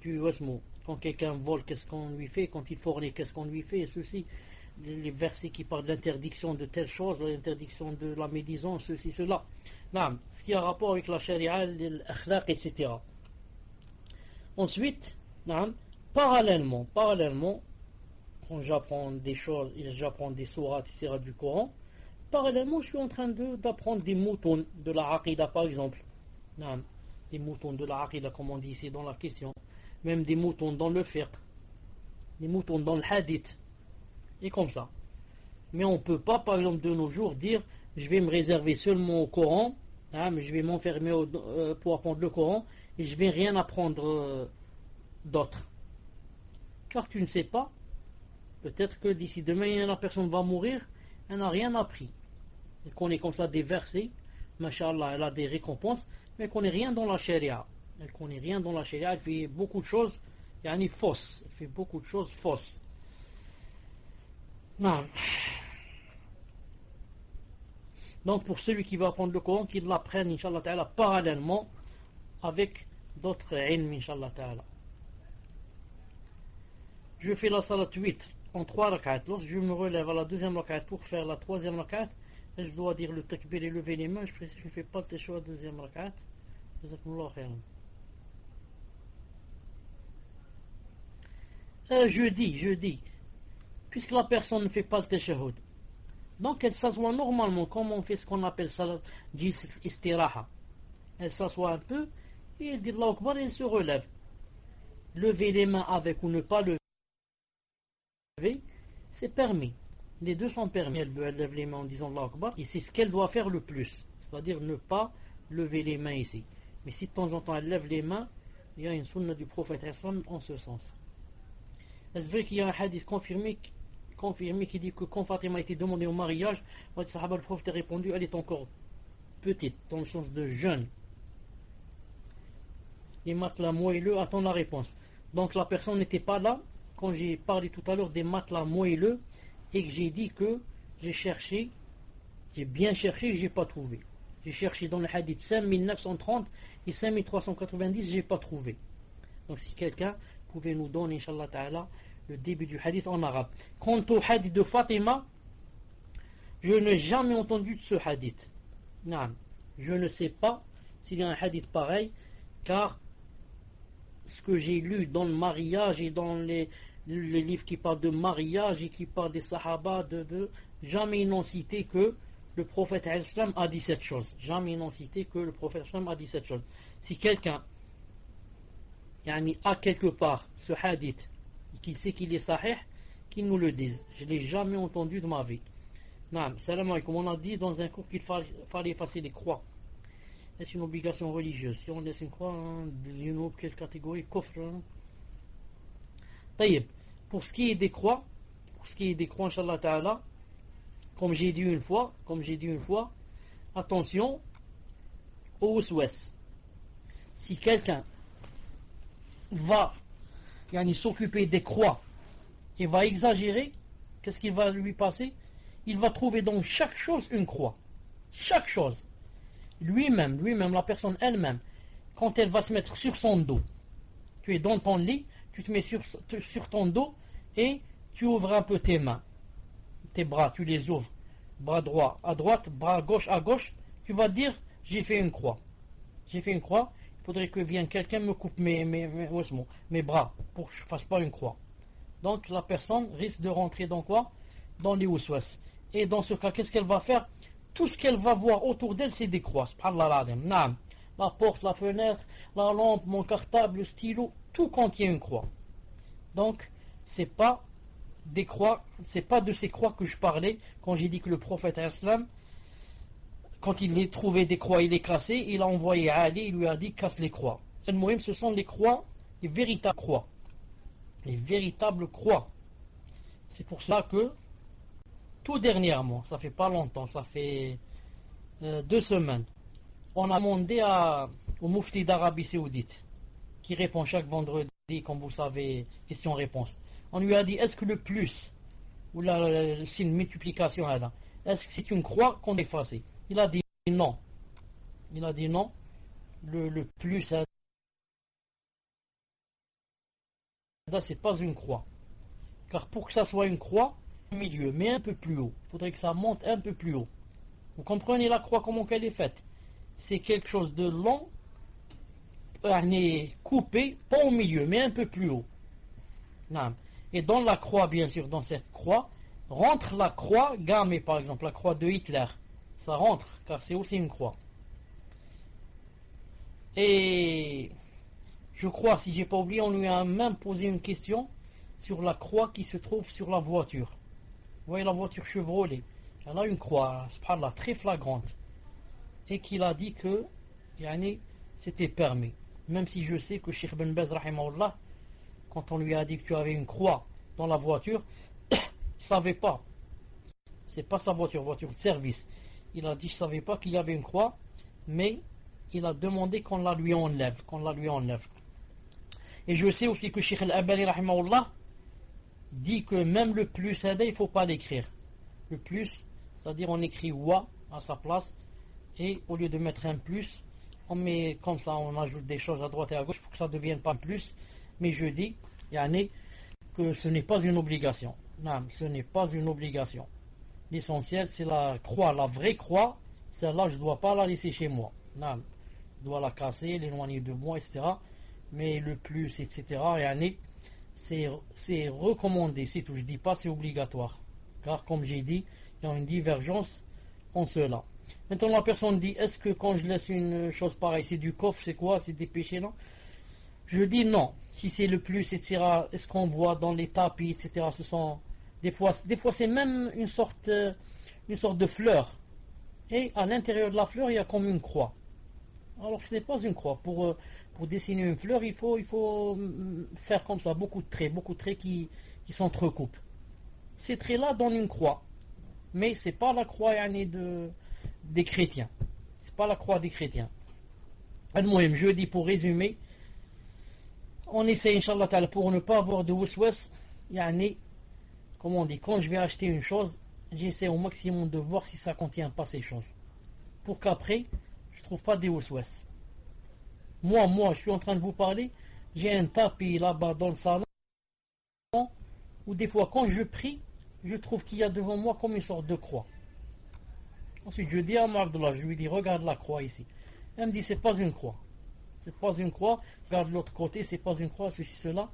wasmo, quand quelqu'un vole, qu'est-ce qu'on lui fait, quand il fornique, qu'est-ce qu'on lui fait, et ceci, les versets qui parlent de l'interdiction de telle chose, l'interdiction de la médisance, ceci, cela, non, ce qui a rapport avec la charia, l'akhlaq, etc. Ensuite, non, parallèlement, quand j'apprends des choses, j'apprends des sourates, etc. du Coran, parallèlement, je suis en train d'apprendre des moutons de la Aqidah, par exemple. Non, des moutons de la Aqidah, comme on dit ici dans la question. Même des moutons dans le fiqh, des moutons dans le hadith, et comme ça. Mais on ne peut pas, par exemple, de nos jours, dire je vais me réserver seulement au Coran, hein, mais je vais m'enfermer pour apprendre le Coran, et je ne vais rien apprendre d'autre. Car tu ne sais pas, peut-être que d'ici demain, la personne va mourir, elle n'a rien appris. Elle connaît comme ça des versets Masha'Allah, elle a des récompenses, mais elle ne connaît rien dans la charia. Elle connaît rien dans la charia, elle fait beaucoup de choses fausses. Elle fait beaucoup de choses fausses. Non. Donc pour celui qui va apprendre le Coran, qu'il l'apprenne, Inch'Allah Ta'ala, parallèlement avec d'autres ilms, Inch'Allah Ta'ala. Je fais la salat 8 en 3 rak'at. Lorsque je me relève à la deuxième rak'at pour faire la troisième rak'at, je dois dire le takbir et lever les mains. Je précise que je ne fais pas le teshuah à la deuxième rak'at. Je dis, puisque la personne ne fait pas le tashahhud, donc elle s'assoit normalement, comme on fait ce qu'on appelle salat jils istiraha. Elle s'assoit un peu et elle dit Allahu Akbar et elle se relève. Lever les mains avec ou ne pas lever, c'est permis. Les deux sont permis. Elle lève les mains en disant Allahu Akbar, et c'est ce qu'elle doit faire le plus, c'est-à-dire ne pas lever les mains ici. Mais si de temps en temps elle lève les mains, il y a une sunna du prophète en ce sens. Est-ce vrai qu'il y a un hadith confirmé qui dit que quand Fatima a été demandée au mariage, le prophète a répondu elle est encore petite, dans le sens de jeune. Les matelas moelleux, attend la réponse. Donc la personne n'était pas là quand j'ai parlé tout à l'heure des matelas moelleux et que j'ai dit que j'ai bien cherché et j'ai pas trouvé. J'ai cherché dans le hadith 5930 et 5390, j'ai pas trouvé. Donc si quelqu'un pouvait nous donner, Inch'Allah Ta'ala, le début du hadith en arabe. Quant au hadith de Fatima, je n'ai jamais entendu de ce hadith. Non, je ne sais pas s'il y a un hadith pareil, car ce que j'ai lu dans le mariage et dans les livres qui parlent de mariage et qui parlent des sahaba, jamais ils n'ont cité que le prophète a dit cette chose. Jamais ils n'ont cité que le prophète a dit cette chose. Si quelqu'un a quelque part ce hadith, qu'il sait qu'il est sahih, qu'il nous le dise. Je ne l'ai jamais entendu de ma vie. Salam alaikum. On a dit dans un cours qu'il fallait effacer les croix. C'est une obligation religieuse. Si on laisse une croix, quelle catégorie? Kofr. Taïb. Pour ce qui est des croix, Inch'Allah Ta'ala, comme j'ai dit une fois, attention au waswas. Si quelqu'un va s'occuper des croix et va exagérer, qu'est-ce qui va lui passer? Il va trouver dans chaque chose une croix. Chaque chose. Lui-même, la personne elle-même, quand elle va se mettre sur son dos, tu es dans ton lit, tu te mets sur ton dos et tu ouvres un peu tes mains, tes bras, tu les ouvres, bras droit à droite, bras gauche à gauche, tu vas dire j'ai fait une croix. Il faudrait que vienne quelqu'un me coupe mes bras pour que je ne fasse pas une croix. Donc la personne risque de rentrer dans quoi? Dans les waswas. Et dans ce cas, qu'est-ce qu'elle va faire? Tout ce qu'elle va voir autour d'elle, c'est des croix. La porte, la fenêtre, la lampe, mon cartable, le stylo, tout contient une croix. Donc, c'est pas des croix, c'est pas de ces croix que je parlais quand j'ai dit que le prophète islam, quand il a trouvé des croix, il les cassait, il a envoyé Ali, il lui a dit casse les croix. Ce sont les croix, les véritables croix. Les véritables croix. C'est pour cela que tout dernièrement, ça fait pas longtemps, ça fait 2 semaines, on a demandé au mufti d'Arabie Saoudite, qui répond chaque vendredi, comme vous savez, question-réponse. On lui a dit, est-ce que le plus, ou le signe multiplication, est-ce que c'est une croix qu'on efface? Il a dit non. Le plus, c'est pas une croix. Car pour que ça soit une croix, au milieu, mais un peu plus haut. Il faudrait que ça monte un peu plus haut. Vous comprenez la croix, comment elle est faite? C'est quelque chose de long, coupé, pas au milieu, mais un peu plus haut. Et dans la croix, bien sûr, dans cette croix, rentre la croix gammée, par exemple, la croix de Hitler. Ça rentre, car c'est aussi une croix. Et je crois, si j'ai pas oublié, on lui a même posé une question sur la croix qui se trouve sur la voiture. Vous voyez la voiture Chevrolet, elle a une croix, subhanallah, très flagrante. Et qu'il a dit que c'était permis. Même si je sais que Cheikh Ben Baz, rahimahullah, quand on lui a dit que tu avais une croix dans la voiture, il ne savait pas. C'est pas sa voiture de service. Il a dit, je ne savais pas qu'il y avait une croix mais il a demandé qu'on la lui enlève, Et je sais aussi que Cheikh Al-Albani rahimahullah dit que même le plus, il ne faut pas l'écrire. Le plus, c'est-à-dire on écrit wa à sa place, et au lieu de mettre un plus, on met comme ça, on ajoute des choses à droite et à gauche pour que ça ne devienne pas un plus. Mais je dis, yani, que ce n'est pas une obligation. Non, ce n'est pas une obligation. L'essentiel, c'est la croix, la vraie croix. Celle-là, je ne dois pas la laisser chez moi. Non, je dois la casser, l'éloigner de moi, etc. Mais le plus, etc., yani, c'est recommandé, c'est tout. Je ne dis pas c'est obligatoire. Car, comme j'ai dit, il y a une divergence en cela. Maintenant, la personne dit, est-ce que quand je laisse une chose pareille, c'est du coffre, c'est quoi, c'est des péchés, non? Je dis non. Si c'est le plus, etc., est-ce qu'on voit dans les tapis, etc., ce sont des fois c'est même une sorte de fleur. Et à l'intérieur de la fleur, il y a comme une croix. Alors que ce n'est pas une croix. Pour dessiner une fleur, il faut faire comme ça, beaucoup de traits qui s'entrecoupent. Ces traits-là donnent une croix. Mais ce n'est pas la croix des chrétiens. C'est pas la croix des chrétiens. Je dis pour résumer, on essaie, Inch'Allah Ta'ala, pour ne pas avoir de waswas, comme on dit, quand je vais acheter une chose, j'essaie au maximum de voir si ça ne contient pas ces choses. Pour qu'après, je ne trouve pas des waswas. Moi, je suis en train de vous parler, j'ai un tapis là-bas dans le salon, où des fois, quand je prie, je trouve qu'il y a devant moi comme une sorte de croix. Ensuite, je dis à Abdullah, je lui dis, regarde la croix ici. Elle me dit, c'est pas une croix. C'est pas une croix. Regarde de l'autre côté, c'est pas une croix, ceci, cela.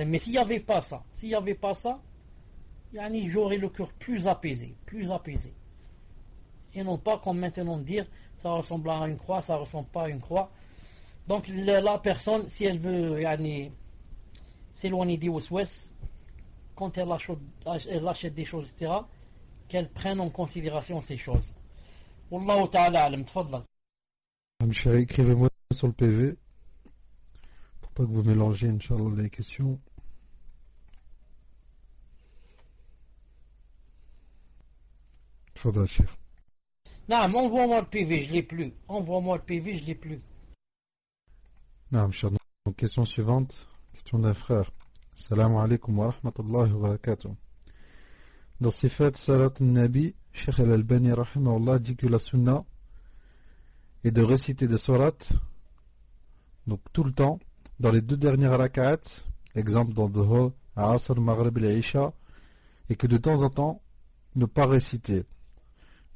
Mais s'il n'y avait pas ça, j'aurais le cœur plus apaisé. Et non pas comme maintenant dire, ça ressemble à une croix, ça ressemble pas à une croix. Donc la personne, si elle veut s'éloigner des waswas, quand elle achète des choses, etc., qu'elle prenne en considération ces choses. Wallahu ta'ala alam, tfadlal. Chéri, écrivez-moi sur le PV pour pas que vous mélangez, Inch'Allah, les questions. Faudra cher. Non, envoie-moi le PV, je l'ai plus. Non, cher. Donc, question suivante, question d'un frère. Salam alaikum wa rahmatullahi wa barakatuh. Dans Sifat Salat al-Nabi, Cheikh Al-Albani rahimahullah dit que la sunna est de réciter des sourates, donc tout le temps, dans les 2 dernières rak'at, exemple dans Dhuhr, Asr, Maghrib et Isha, et que de temps en temps, ne pas réciter.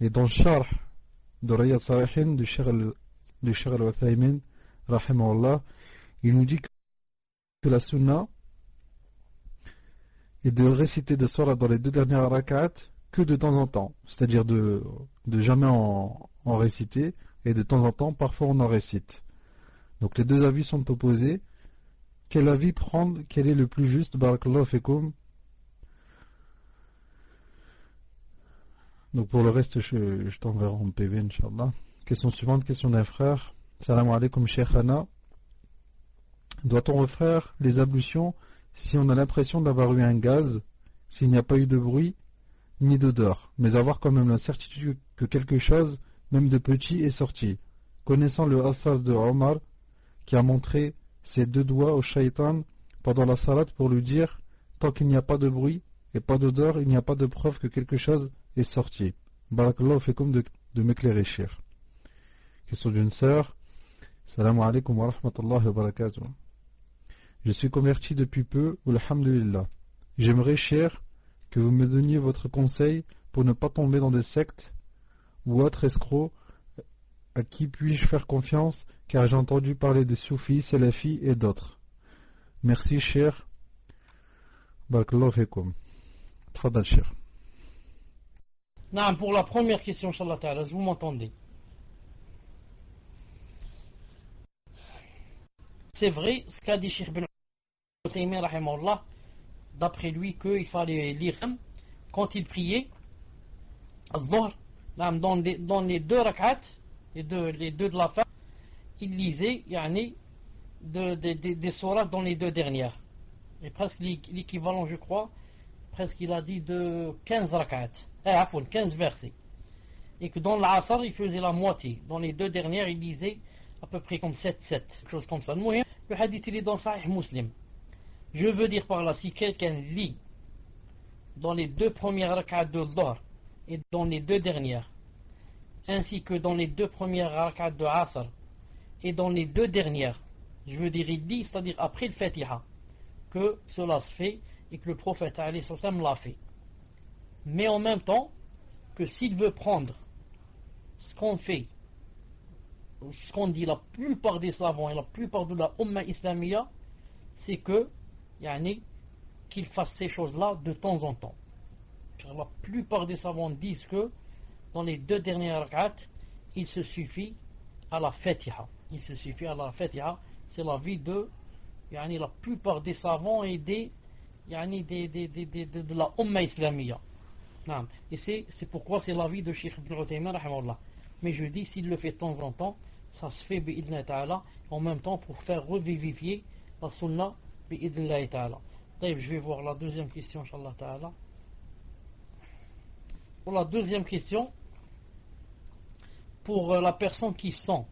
Et dans le Sharh de Riyad Salihin de Cheikh Al-Uthaymin rahimahullah, il nous dit que la sunna et de réciter des sourates dans les 2 dernières rak'at que de temps en temps, c'est-à-dire de jamais en réciter, et de temps en temps, parfois on en récite. Donc les 2 avis sont opposés. Quel avis prendre? Quel est le plus juste? Barakallahu fikum. Donc pour le reste, je t'enverrai en PV, Inch'Allah. Question suivante, question d'un frère. Salam alaikum, Sheikhana. Doit-on refaire les ablutions si on a l'impression d'avoir eu un gaz, s'il n'y a pas eu de bruit ni d'odeur, mais avoir quand même la certitude que quelque chose, même de petit, est sorti? Connaissant le asar de Omar, qui a montré ses 2 doigts au shaitan pendant la salat pour lui dire, tant qu'il n'y a pas de bruit et pas d'odeur, il n'y a pas de preuve que quelque chose est sorti. Barakallahu fikum de m'éclairer, cher. Question d'une sœur. Salam alaikum wa rahmatullahi wa barakatuh. Je suis converti depuis peu, alhamdulillah. J'aimerais, cher, que vous me donniez votre conseil pour ne pas tomber dans des sectes ou autres escrocs. À qui puis-je faire confiance, car j'ai entendu parler des soufis, salafis et d'autres. Merci, cher. Barakallahu fikum. Tfadal, cher. Non, pour la première question, Inch'Allah Ta'ala, vous m'entendez? C'est vrai, ce qu'a dit Cheikh Ben Uthaymin rahimahullah, d'après lui, qu'il fallait lire quand il priait, al-Dhuhr, dans les 2 rak'at, les deux de la fin, il lisait des sourates dans les 2 dernières. Et presque l'équivalent, je crois, presque il a dit de 15 rak'at. 15 versets. et que dans l'Asr il faisait la moitié. Dans les deux dernières il disait à peu près comme 7-7, quelque chose comme ça. Le hadith il est dans Sahih Muslim. Je veux dire par là, si quelqu'un lit dans les deux premières rak'at de Dhuhr et dans les deux dernières, ainsi que dans les deux premières rak'at de Asr et dans les deux dernières, je veux dire il dit, c'est-à-dire après le Fatiha, que cela se fait et que le prophète alayhi salam l'a fait. Mais en même temps, que s'il veut prendre ce qu'on fait, ce qu'on dit la plupart des savants et la plupart de la Ummah Islamiyya, c'est que qu'il fasse ces choses-là de temps en temps. Car la plupart des savants disent que dans les deux dernières rak'at, il se suffit à la Fatiha. Il se suffit à la Fatiha. C'est l'avis de la plupart des savants et de la Ummah Islamiyya. Et c'est pourquoi c'est l'avis de Cheikh Ibn Uthaymin rahimahullah. Mais je dis, s'il le fait de temps en temps, ça se fait bi'idhna ta'ala, en même temps pour faire revivifier la sunna bi'idhna ta'ala. D'ailleurs, je vais voir la deuxième question, inshallah ta'ala. Pour la deuxième question, pour la personne qui sent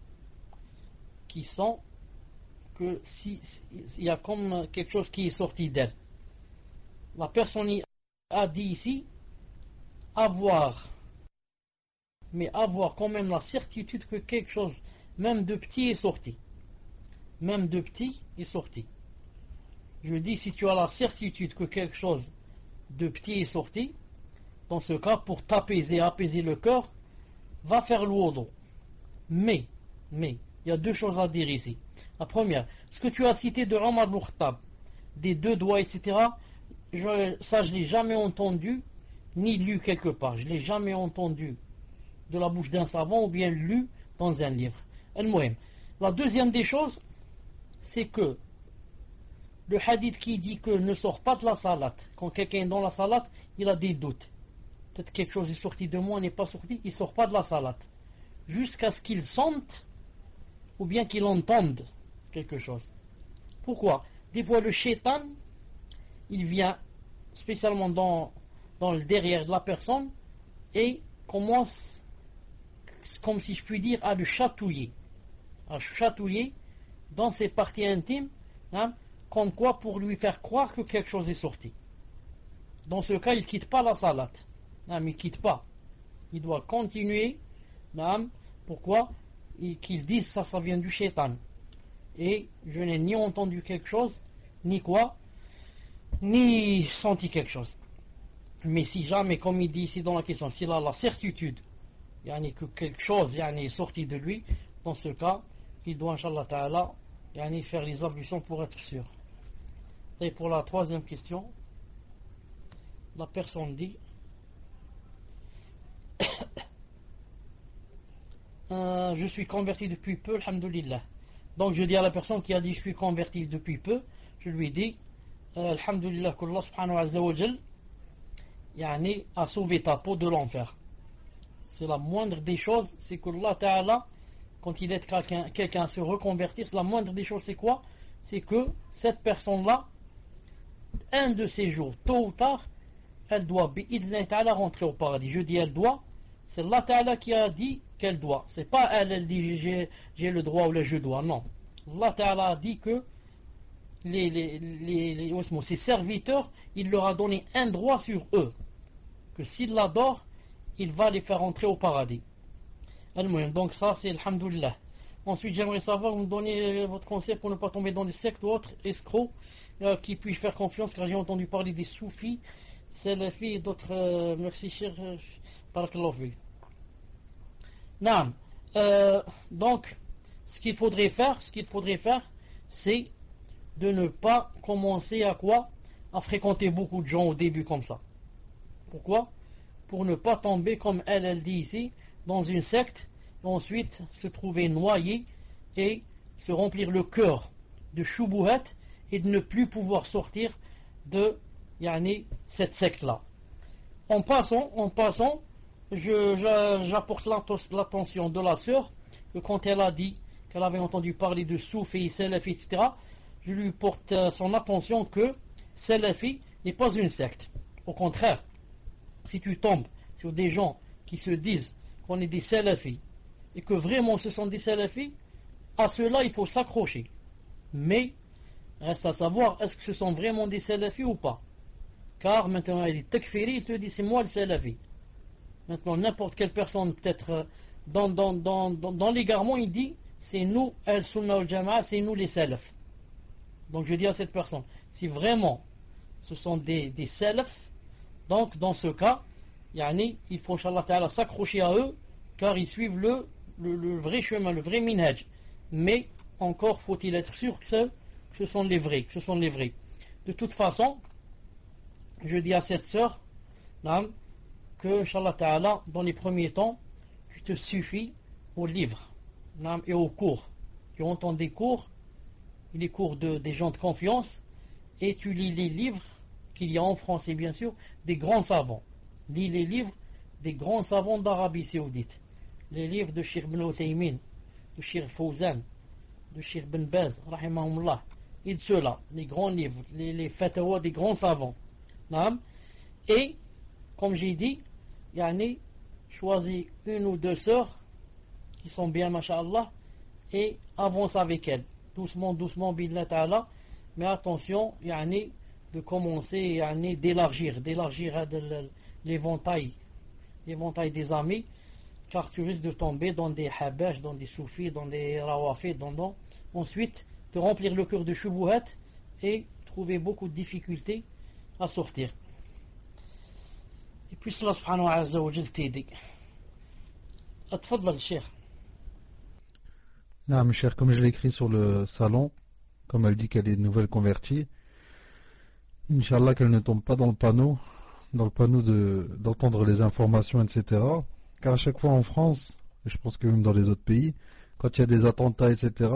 que il y a comme quelque chose qui est sorti d'elle. La personne a dit ici avoir quand même la certitude que quelque chose, même de petit, est sorti. Même de petit est sorti. Je dis, si tu as la certitude que quelque chose de petit est sorti, dans ce cas, pour t'apaiser, apaiser le cœur, va faire le wudu. Mais, il y a deux choses à dire ici. La première, ce que tu as cité de Omar ibn Khattab, des deux doigts, etc., ça je ne l'ai jamais entendu, ni lu quelque part. Je ne l'ai jamais entendu de la bouche d'un savant ou bien lu dans un livre. La deuxième des choses, c'est que le hadith qui dit que ne sort pas de la salat, quand quelqu'un est dans la salat, il a des doutes. Peut-être quelque chose est sorti de moi, n'est pas sorti, il ne sort pas de la salat. Jusqu'à ce qu'il sente ou bien qu'il entende quelque chose. Pourquoi? Des fois le shaitan, il vient spécialement dans le derrière de la personne et commence, comme si je puis dire, à le chatouiller. À chatouiller dans ses parties intimes, comme quoi pour lui faire croire que quelque chose est sorti. Dans ce cas, il ne quitte pas la salat. Il ne quitte pas. Il doit continuer. Pourquoi? Qu'ils disent ça vient du shaitan. Et je n'ai ni entendu quelque chose, ni quoi, ni senti quelque chose. Mais si jamais, comme il dit ici dans la question, s'il a la certitude que quelque chose est sorti de lui, dans ce cas, il doit, Inch'Allah Ta'ala, faire les ablutions pour être sûr. Et pour la troisième question, la personne dit je suis converti depuis peu, alhamdoulilah. Donc je dis à la personne qui a dit je suis converti depuis peu, je lui dis alhamdoulilah qu'Allah subhanahu wa ta'ala a sauvé ta peau de l'enfer. C'est la moindre des choses, c'est que Allah Ta'ala, quand il aide quelqu'un à se reconvertir, la moindre des choses c'est quoi? C'est que cette personne-là, un de ces jours, tôt ou tard, elle doit bi'idhna ta'ala rentrer au paradis. Je dis elle doit, c'est Allah Ta'ala qui a dit qu'elle doit. C'est pas elle dit j'ai le droit ou je dois, non. Allah Ta'ala a dit que ses serviteurs, il leur a donné un droit sur eux, que s'ils l'adorent, il va les faire entrer au paradis. Donc ça c'est alhamdoulilah. Ensuite j'aimerais savoir, vous me donnez votre conseil pour ne pas tomber dans des sectes ou autres escrocs qui puis-je faire confiance, car j'ai entendu parler des soufis, salafis et d'autres. Merci cher barakallahu fik. Donc ce qu'il faudrait faire, c'est de ne pas commencer à fréquenter beaucoup de gens au début comme ça. Pourquoi? Pour ne pas tomber, comme elle dit ici, dans une secte, et ensuite se trouver noyé et se remplir le cœur de choubouhat et de ne plus pouvoir sortir de cette secte-là. En passant, j'apporte l'attention de la sœur que quand elle a dit qu'elle avait entendu parler de Soufi, Salafi, etc., je lui porte son attention que Salafi n'est pas une secte. Au contraire, si tu tombes sur des gens qui se disent qu'on est des salafis, et que vraiment ce sont des salafis, à cela il faut s'accrocher. Mais reste à savoir, est-ce que ce sont vraiment des salafis ou pas? Car maintenant il y a des takfiri, il te dit c'est moi le salafi. Maintenant n'importe quelle personne, peut-être dans l'égarement, il dit c'est nous al-sunnah wal-jama'a, c'est nous les salafs. Donc je dis à cette personne, si vraiment ce sont des salafs, donc dans ce cas, il faut Inch'Allah Ta'ala s'accrocher à eux, car ils suivent le vrai chemin, le vrai minhaj. Mais encore faut-il être sûr que ce sont les vrais, De toute façon, je dis à cette sœur que Inch'Allah Ta'ala, dans les premiers temps, tu te suffis aux livres et aux cours. Tu entends des cours, les cours des gens de confiance, et tu lis les livres qu'il y a en français, bien sûr, des grands savants. Lis les livres des grands savants d'Arabie Saoudite. Les livres de Cheikh Ibn Uthaymin, de Cheikh Fawzan, de Cheikh Ibn Baz, rahimahumullah, et de ceux-là, les grands livres, les fatwas des grands savants. Et, comme j'ai dit, choisis une ou deux sœurs qui sont bien, masha'Allah, et avance avec elles. Doucement, billah ta'ala, mais attention, de commencer, d'élargir l'éventail des amis, car tu risques de tomber dans des habash, dans des soufis, dans des rawafid, ensuite te remplir le cœur de shubuhat et trouver beaucoup de difficultés à sortir. Et puis Allah subhanahu wa ta'ala t'aider. Atfadlal Cheikh. Non, mes chers, comme je l'ai écrit sur le salon, comme elle dit qu'elle est nouvelle convertie, Inch'Allah qu'elle ne tombe pas dans le panneau d'entendre les informations, etc. Car à chaque fois en France, et je pense que même dans les autres pays, quand il y a des attentats, etc.,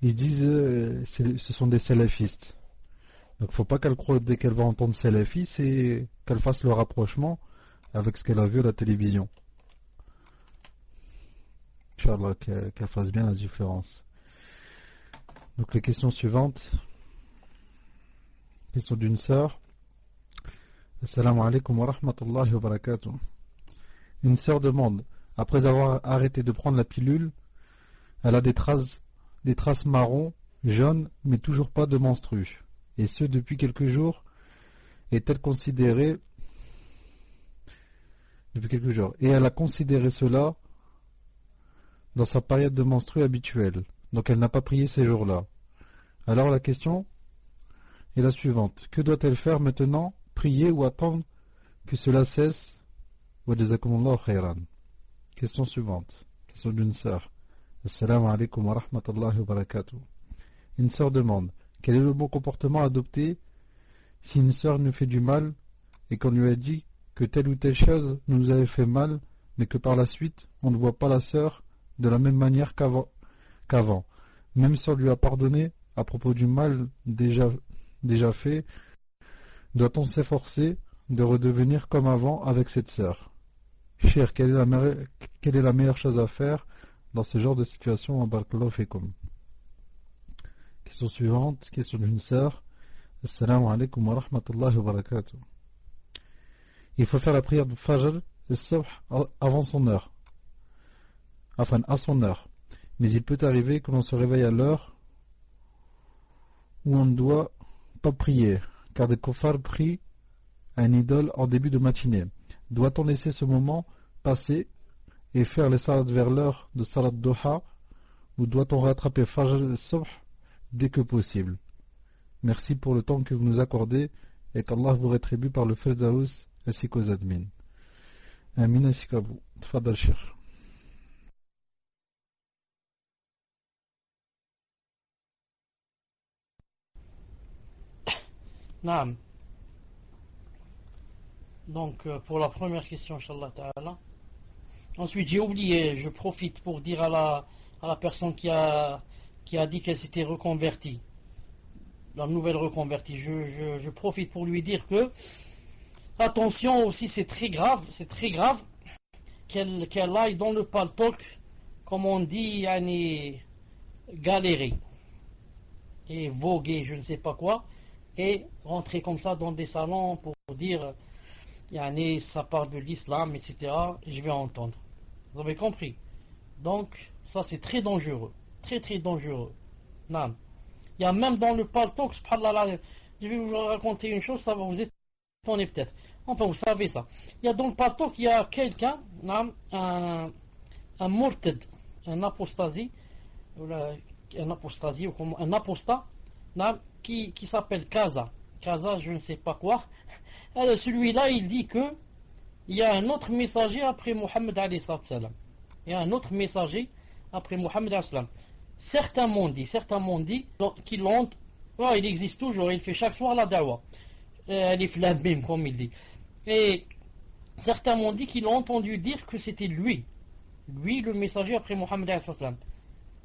ils disent ce sont des salafistes. Donc il ne faut pas qu'elle croie dès qu'elle va entendre salafis, c'est qu'elle fasse le rapprochement avec ce qu'elle a vu à la télévision. Inch'Allah qu'elle fasse bien la différence. Donc les questions suivantes. Question d'une sœur. Assalamu alaikum wa rahmatullahi wa barakatuh. Une sœur demande, après avoir arrêté de prendre la pilule, elle a des traces marron, jaunes, mais toujours pas de menstrues. Et ce depuis quelques jours. Est-elle considérée depuis quelques jours. Et elle a considéré cela dans sa période de menstrues habituelle. Donc elle n'a pas prié ces jours-là. Alors la question est la suivante. Que doit-elle faire maintenant? Prier ou attendre que cela cesse? Wa jazakumullahu khairan. Question suivante. Question d'une sœur. Assalamu alaikum wa rahmatullahi wa barakatuh. Une sœur demande, quel est le bon comportement à adopter si une sœur nous fait du mal et qu'on lui a dit que telle ou telle chose nous avait fait mal, mais que par la suite on ne voit pas la sœur de la même manière qu'avant, même si on lui a pardonné à propos du mal déjà fait, doit-on s'efforcer de redevenir comme avant avec cette sœur? Cher, quelle est la meilleure chose à faire dans ce genre de situation? Barakallahu fikum. Question suivante, question d'une sœur. Assalamu alaikum wa rahmatullahi wa barakatuh. Il faut faire la prière de Fajr et Subh avant son heure. Enfin, à son heure. Mais il peut arriver que l'on se réveille à l'heure où on ne doit pas prier, car des kuffars prient à une idole en début de matinée. Doit-on laisser ce moment passer et faire les salades vers l'heure de salat duha, ou doit-on rattraper Fajr et Subh dès que possible? Merci pour le temps que vous nous accordez et qu'Allah vous rétribue par le Firdaus ainsi qu'aux admins. Amin ainsi qu'à vous. Tfadal Cheikh. Naam. Donc pour la première question, Inch'Allah Ta'ala. Ensuite j'ai oublié, je profite pour dire à la personne qui a dit qu'elle s'était reconvertie, la nouvelle reconvertie, je profite pour lui dire que attention aussi, c'est très grave qu'elle aille dans le paltok, comme on dit, galérer et voguer, je ne sais pas quoi, et rentrer comme ça dans des salons pour dire ça part de l'islam, etc. Je vais entendre. Vous avez compris? Donc, ça c'est très dangereux. Très très dangereux. Non. Il y a même dans le paltok, subhanallah, je vais vous raconter une chose, ça va vous étonner peut-être. Enfin, vous savez ça. Il y a dans le paltok, il y a quelqu'un, un murtad, un apostasie, un apostat, qui s'appelle Kaza. Kaza, je ne sais pas quoi. Alors, celui-là, il dit que il y a un autre messager après Mohammed alayhi salam. Il y a un autre messager après Mohammed alayhi salam. Certains m'ont dit qu'il l'ont. Oh, il existe toujours, il fait chaque soir la dawa. Les flambim, comme il dit. Et certains m'ont dit qu'ils l'ont entendu dire que c'était lui le messager après Mohammed alayhi salam.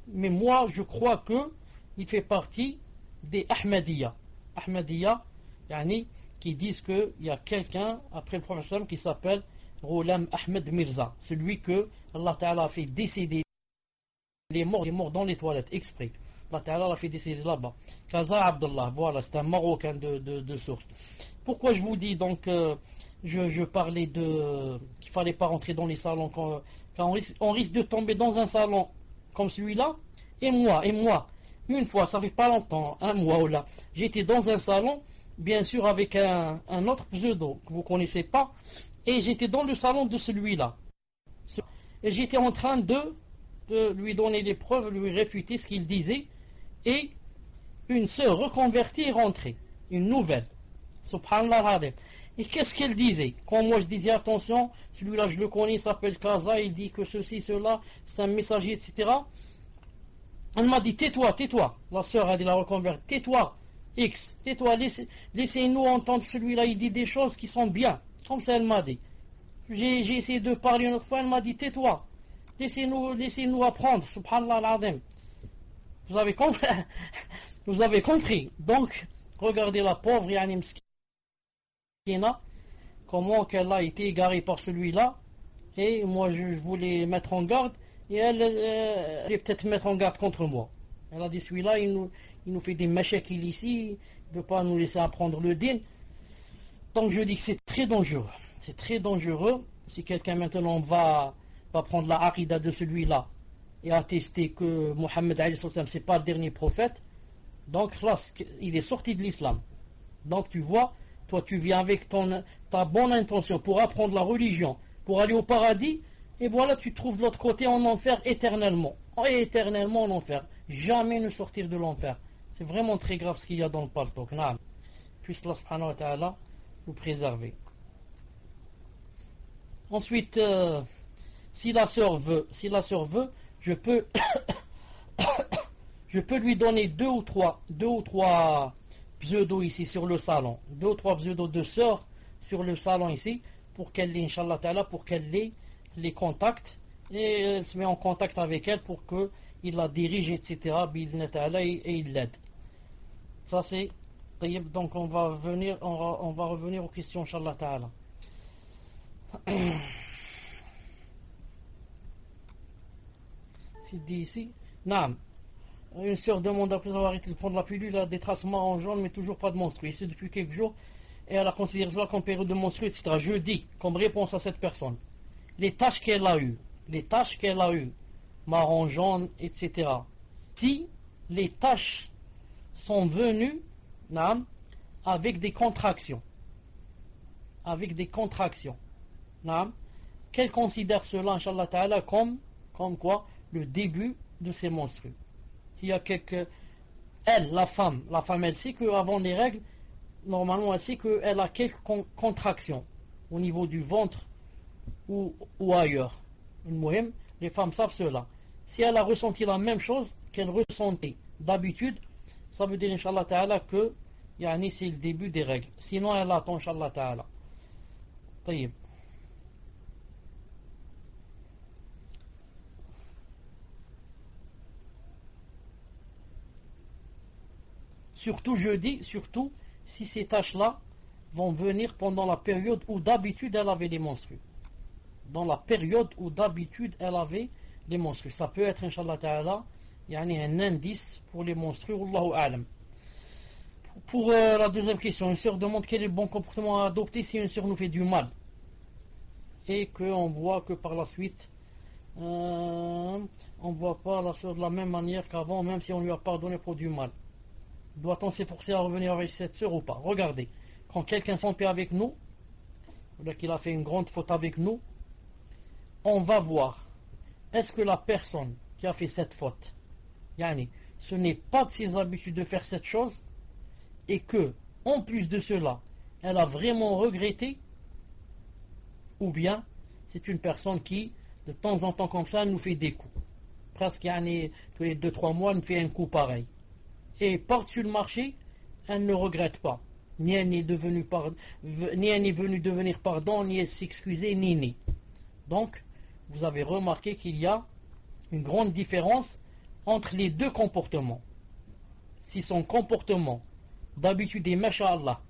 Mais moi, je crois que il fait partie des Ahmadiyya. Ahmadiyya, yani, qui disent qu'il y a quelqu'un après le prophète sallam qui s'appelle Ghulam Ahmed Mirza, celui que Allah Ta'ala a fait décéder. Il est mort dans les toilettes exprès. Allah Ta'ala l'a fait décéder là-bas. Kaza Abdullah, voilà, c'est un Marocain de source. Pourquoi je vous dis donc, je parlais qu'il fallait pas rentrer dans les salons quand on risque de tomber dans un salon comme celui-là. Et moi, une fois, ça fait pas longtemps, un mois ou là, j'étais dans un salon, bien sûr avec un autre pseudo que vous connaissez pas, et j'étais dans le salon de celui-là. Et j'étais en train de lui donner des preuves, lui réfuter ce qu'il disait, et une sœur reconvertie est rentrée, une nouvelle. Subhanallah. Et qu'est-ce qu'elle disait? Quand moi je disais attention, celui-là je le connais, il s'appelle Kaza, il dit que ceci, cela, c'est un messager, etc. Elle m'a dit tais-toi. La sœur a dit la reconvertie, tais-toi, X, tais-toi, laissez-nous entendre celui-là, il dit des choses qui sont bien. Comme ça elle m'a dit. J'ai essayé de parler une autre fois, elle m'a dit tais-toi, laissez-nous apprendre, subhanallah al-azim. Vous avez compris? Vous avez compris. Donc, regardez la pauvre Yani Mskina, comment qu'elle a été égarée par celui-là, et moi je voulais mettre en garde, et elle allait peut-être mettre en garde contre moi. Elle a dit celui-là, il nous fait des machakil ici, il ne veut pas nous laisser apprendre le din. Donc je dis que c'est très dangereux. C'est très dangereux. Si quelqu'un maintenant va prendre la aqida de celui-là et attester que Mohammed alayhi salam c'est pas le dernier prophète, donc là, il est sorti de l'islam. Donc tu vois, toi tu viens avec ta bonne intention pour apprendre la religion, pour aller au paradis, et voilà tu te trouves de l'autre côté en enfer éternellement. Et éternellement en enfer. Jamais ne sortir de l'enfer. C'est vraiment très grave ce qu'il y a dans le paltok. Puisse Allah subhanahu wa ta'ala nous préserver. Ensuite, si la sœur veut, je peux lui donner deux ou trois pseudos ici sur le salon, 2 ou 3 pseudos de sœurs sur le salon ici, pour qu'elle les, Inch'Allah Ta'ala, pour qu'elle les contacte, et elle se met en contact avec elle pour qu'il la dirige, etc. Et il l'aide. Ça c'est donc on va revenir aux questions, Inch'Allah Ta'ala. C'est dit ici. Naam. Une sœur demande après avoir arrêté de prendre la pilule, elle a des traces marron jaune mais toujours pas de menstrues. C'est depuis quelques jours et elle a considéré cela comme période de menstrues, etc. Je dis comme réponse à cette personne, les taches qu'elle a eues, marron jaune, etc. Si les taches sont venues naam, avec des contractions, naam, qu'elle considère cela, Inch'Allah Ta'ala, comme quoi le début de ses menstrues. S'il y a la femme elle sait qu'avant les règles, normalement elle sait qu'elle a quelques contractions au niveau du ventre ou ailleurs. Les femmes savent cela. Si elle a ressenti la même chose qu'elle ressentait d'habitude, ça veut dire Inch'Allah Ta'ala que c'est le début des règles. Sinon elle attend Inch'Allah Ta'ala. Taïb. Surtout, je dis, si ces tâches-là vont venir pendant la période où d'habitude elle avait les menstrues. Dans la période où d'habitude elle avait les menstrues. Ça peut être, Inch'Allah Ta'ala, un indice pour les menstrues. Wallahu a'lam. Pour la deuxième question, une sœur demande quel est le bon comportement à adopter si une sœur nous fait du mal. Et qu'on voit que par la suite, On ne voit pas la chose de la même manière qu'avant, même si on lui a pardonné pour du mal. Doit-on s'efforcer à revenir avec cette sœur ou pas? Regardez, quand quelqu'un s'en paie avec nous, ou qu'il a fait une grande faute avec nous, on va voir, est-ce que la personne qui a fait cette faute, yani, ce n'est pas de ses habitudes de faire cette chose, et que, en plus de cela, elle a vraiment regretté, ou bien c'est une personne qui, de temps en temps comme ça, nous fait des coups. Presque yani, tous les 2-3 mois, elle nous fait un coup pareil. Et par-dessus le marché, elle ne regrette pas. Ni elle n'est venue devenir pardon, ni elle s'excuser, ni. Donc, vous avez remarqué qu'il y a une grande différence entre les deux comportements. Si son comportement d'habitude est Masha'Allah,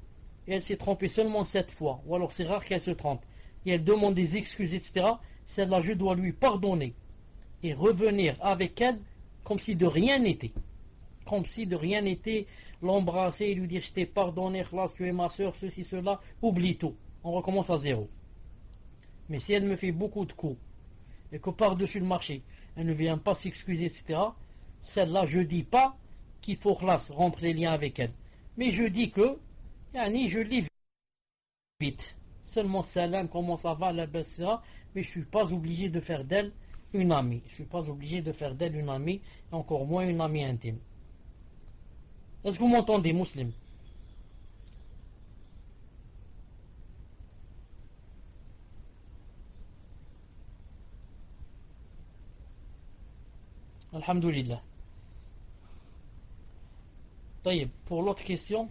et elle s'est trompée seulement 7 fois, ou alors c'est rare qu'elle se trompe, et elle demande des excuses, etc., celle-là je dois lui pardonner et revenir avec elle comme si de rien n'était. Comme si de rien n'était, l'embrasser et lui dire je t'ai pardonné, khlas, tu es ma soeur, ceci, cela, oublie tout. On recommence à zéro. Mais si elle me fait beaucoup de coups, et que par-dessus le marché, elle ne vient pas s'excuser, etc., celle-là, je ne dis pas qu'il faut rompre les liens avec elle. Mais je dis que, je l'évite. Seulement salam, comment ça va, la baisse, etc., mais je ne suis pas obligé de faire d'elle une amie. Je ne suis pas obligé de faire d'elle une amie, et encore moins une amie intime. Est-ce que vous m'entendez, musulman? Alhamdulillah. Taïb, pour l'autre question,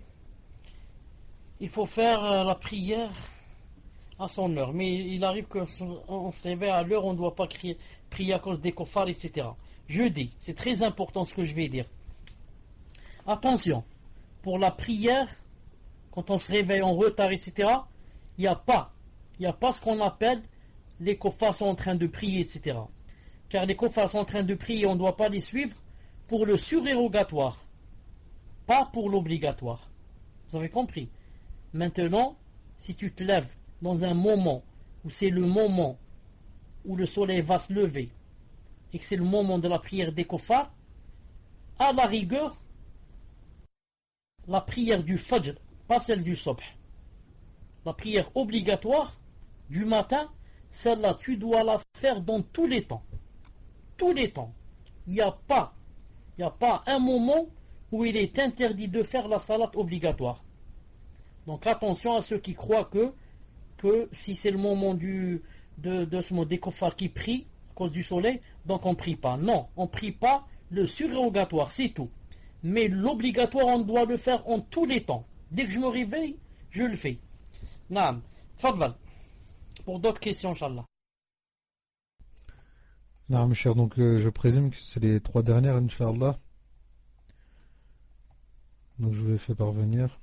il faut faire la prière à son heure. Mais il arrive qu'on se réveille à l'heure, on ne doit pas prier à cause des kofars, etc. Je dis, c'est très important ce que je vais dire. Attention, pour la prière, quand on se réveille en retard, etc., il n'y a pas ce qu'on appelle les kofars sont en train de prier, etc. Car les kofars sont en train de prier, on ne doit pas les suivre pour le surérogatoire, pas pour l'obligatoire. Vous avez compris? Maintenant, si tu te lèves dans un moment où c'est le moment où le soleil va se lever et que c'est le moment de la prière des kofars, à la rigueur, la prière du Fajr, pas celle du Subh, la prière obligatoire du matin, celle-là, tu dois la faire dans tous les temps. Tous les temps. Il n'y a pas un moment où il est interdit de faire la salat obligatoire. Donc attention à ceux qui croient que si c'est le moment de ce mot des kofars qui prient à cause du soleil, donc on ne prie pas. Non, on ne prie pas le surérogatoire, c'est tout. Mais l'obligatoire, on doit le faire en tous les temps. Dès que je me réveille, je le fais. Naam, Fadlal. Pour d'autres questions, Inch'Allah. Non, mes chers, donc je présume que c'est les 3 dernières, Inch'Allah. Donc je vous les fais parvenir.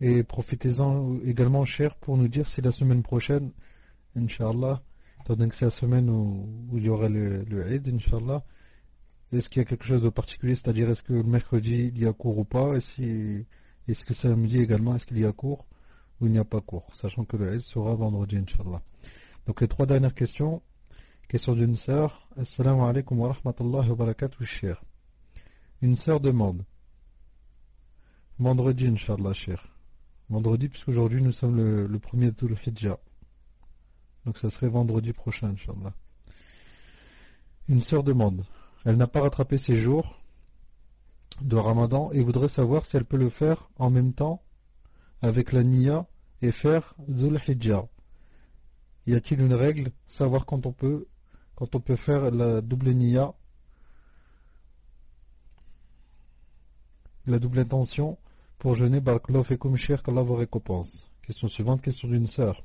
Et profitez-en également, cher, pour nous dire si la semaine prochaine, Inch'Allah, étant donné que c'est la semaine où il y aura le Eid, Inch'Allah, est-ce qu'il y a quelque chose de particulier, c'est-à-dire est-ce que le mercredi il y a cours ou pas, est-ce que le samedi également, est-ce qu'il y a cours ou il n'y a pas cours, sachant que le Eid sera vendredi, Inch'Allah. Donc les 3 dernières questions. Question d'une sœur. Assalamu alaikum wa rahmatullahi wa barakatuh, cher. Une sœur demande. Vendredi, Inch'Allah, cher. Vendredi, puisqu'aujourd'hui nous sommes le premier Dhul Hijjah. Donc ça serait vendredi prochain, Inch'Allah. Une sœur demande. Elle n'a pas rattrapé ses jours de Ramadan et voudrait savoir si elle peut le faire en même temps avec la Niya et faire Dhul Hijjah. Y a-t-il une règle? Savoir quand on peut faire la double Niya, la double intention pour jeûner. Barakallahu fikum, cher, qu'Allah vous récompense. Question suivante, question d'une sœur.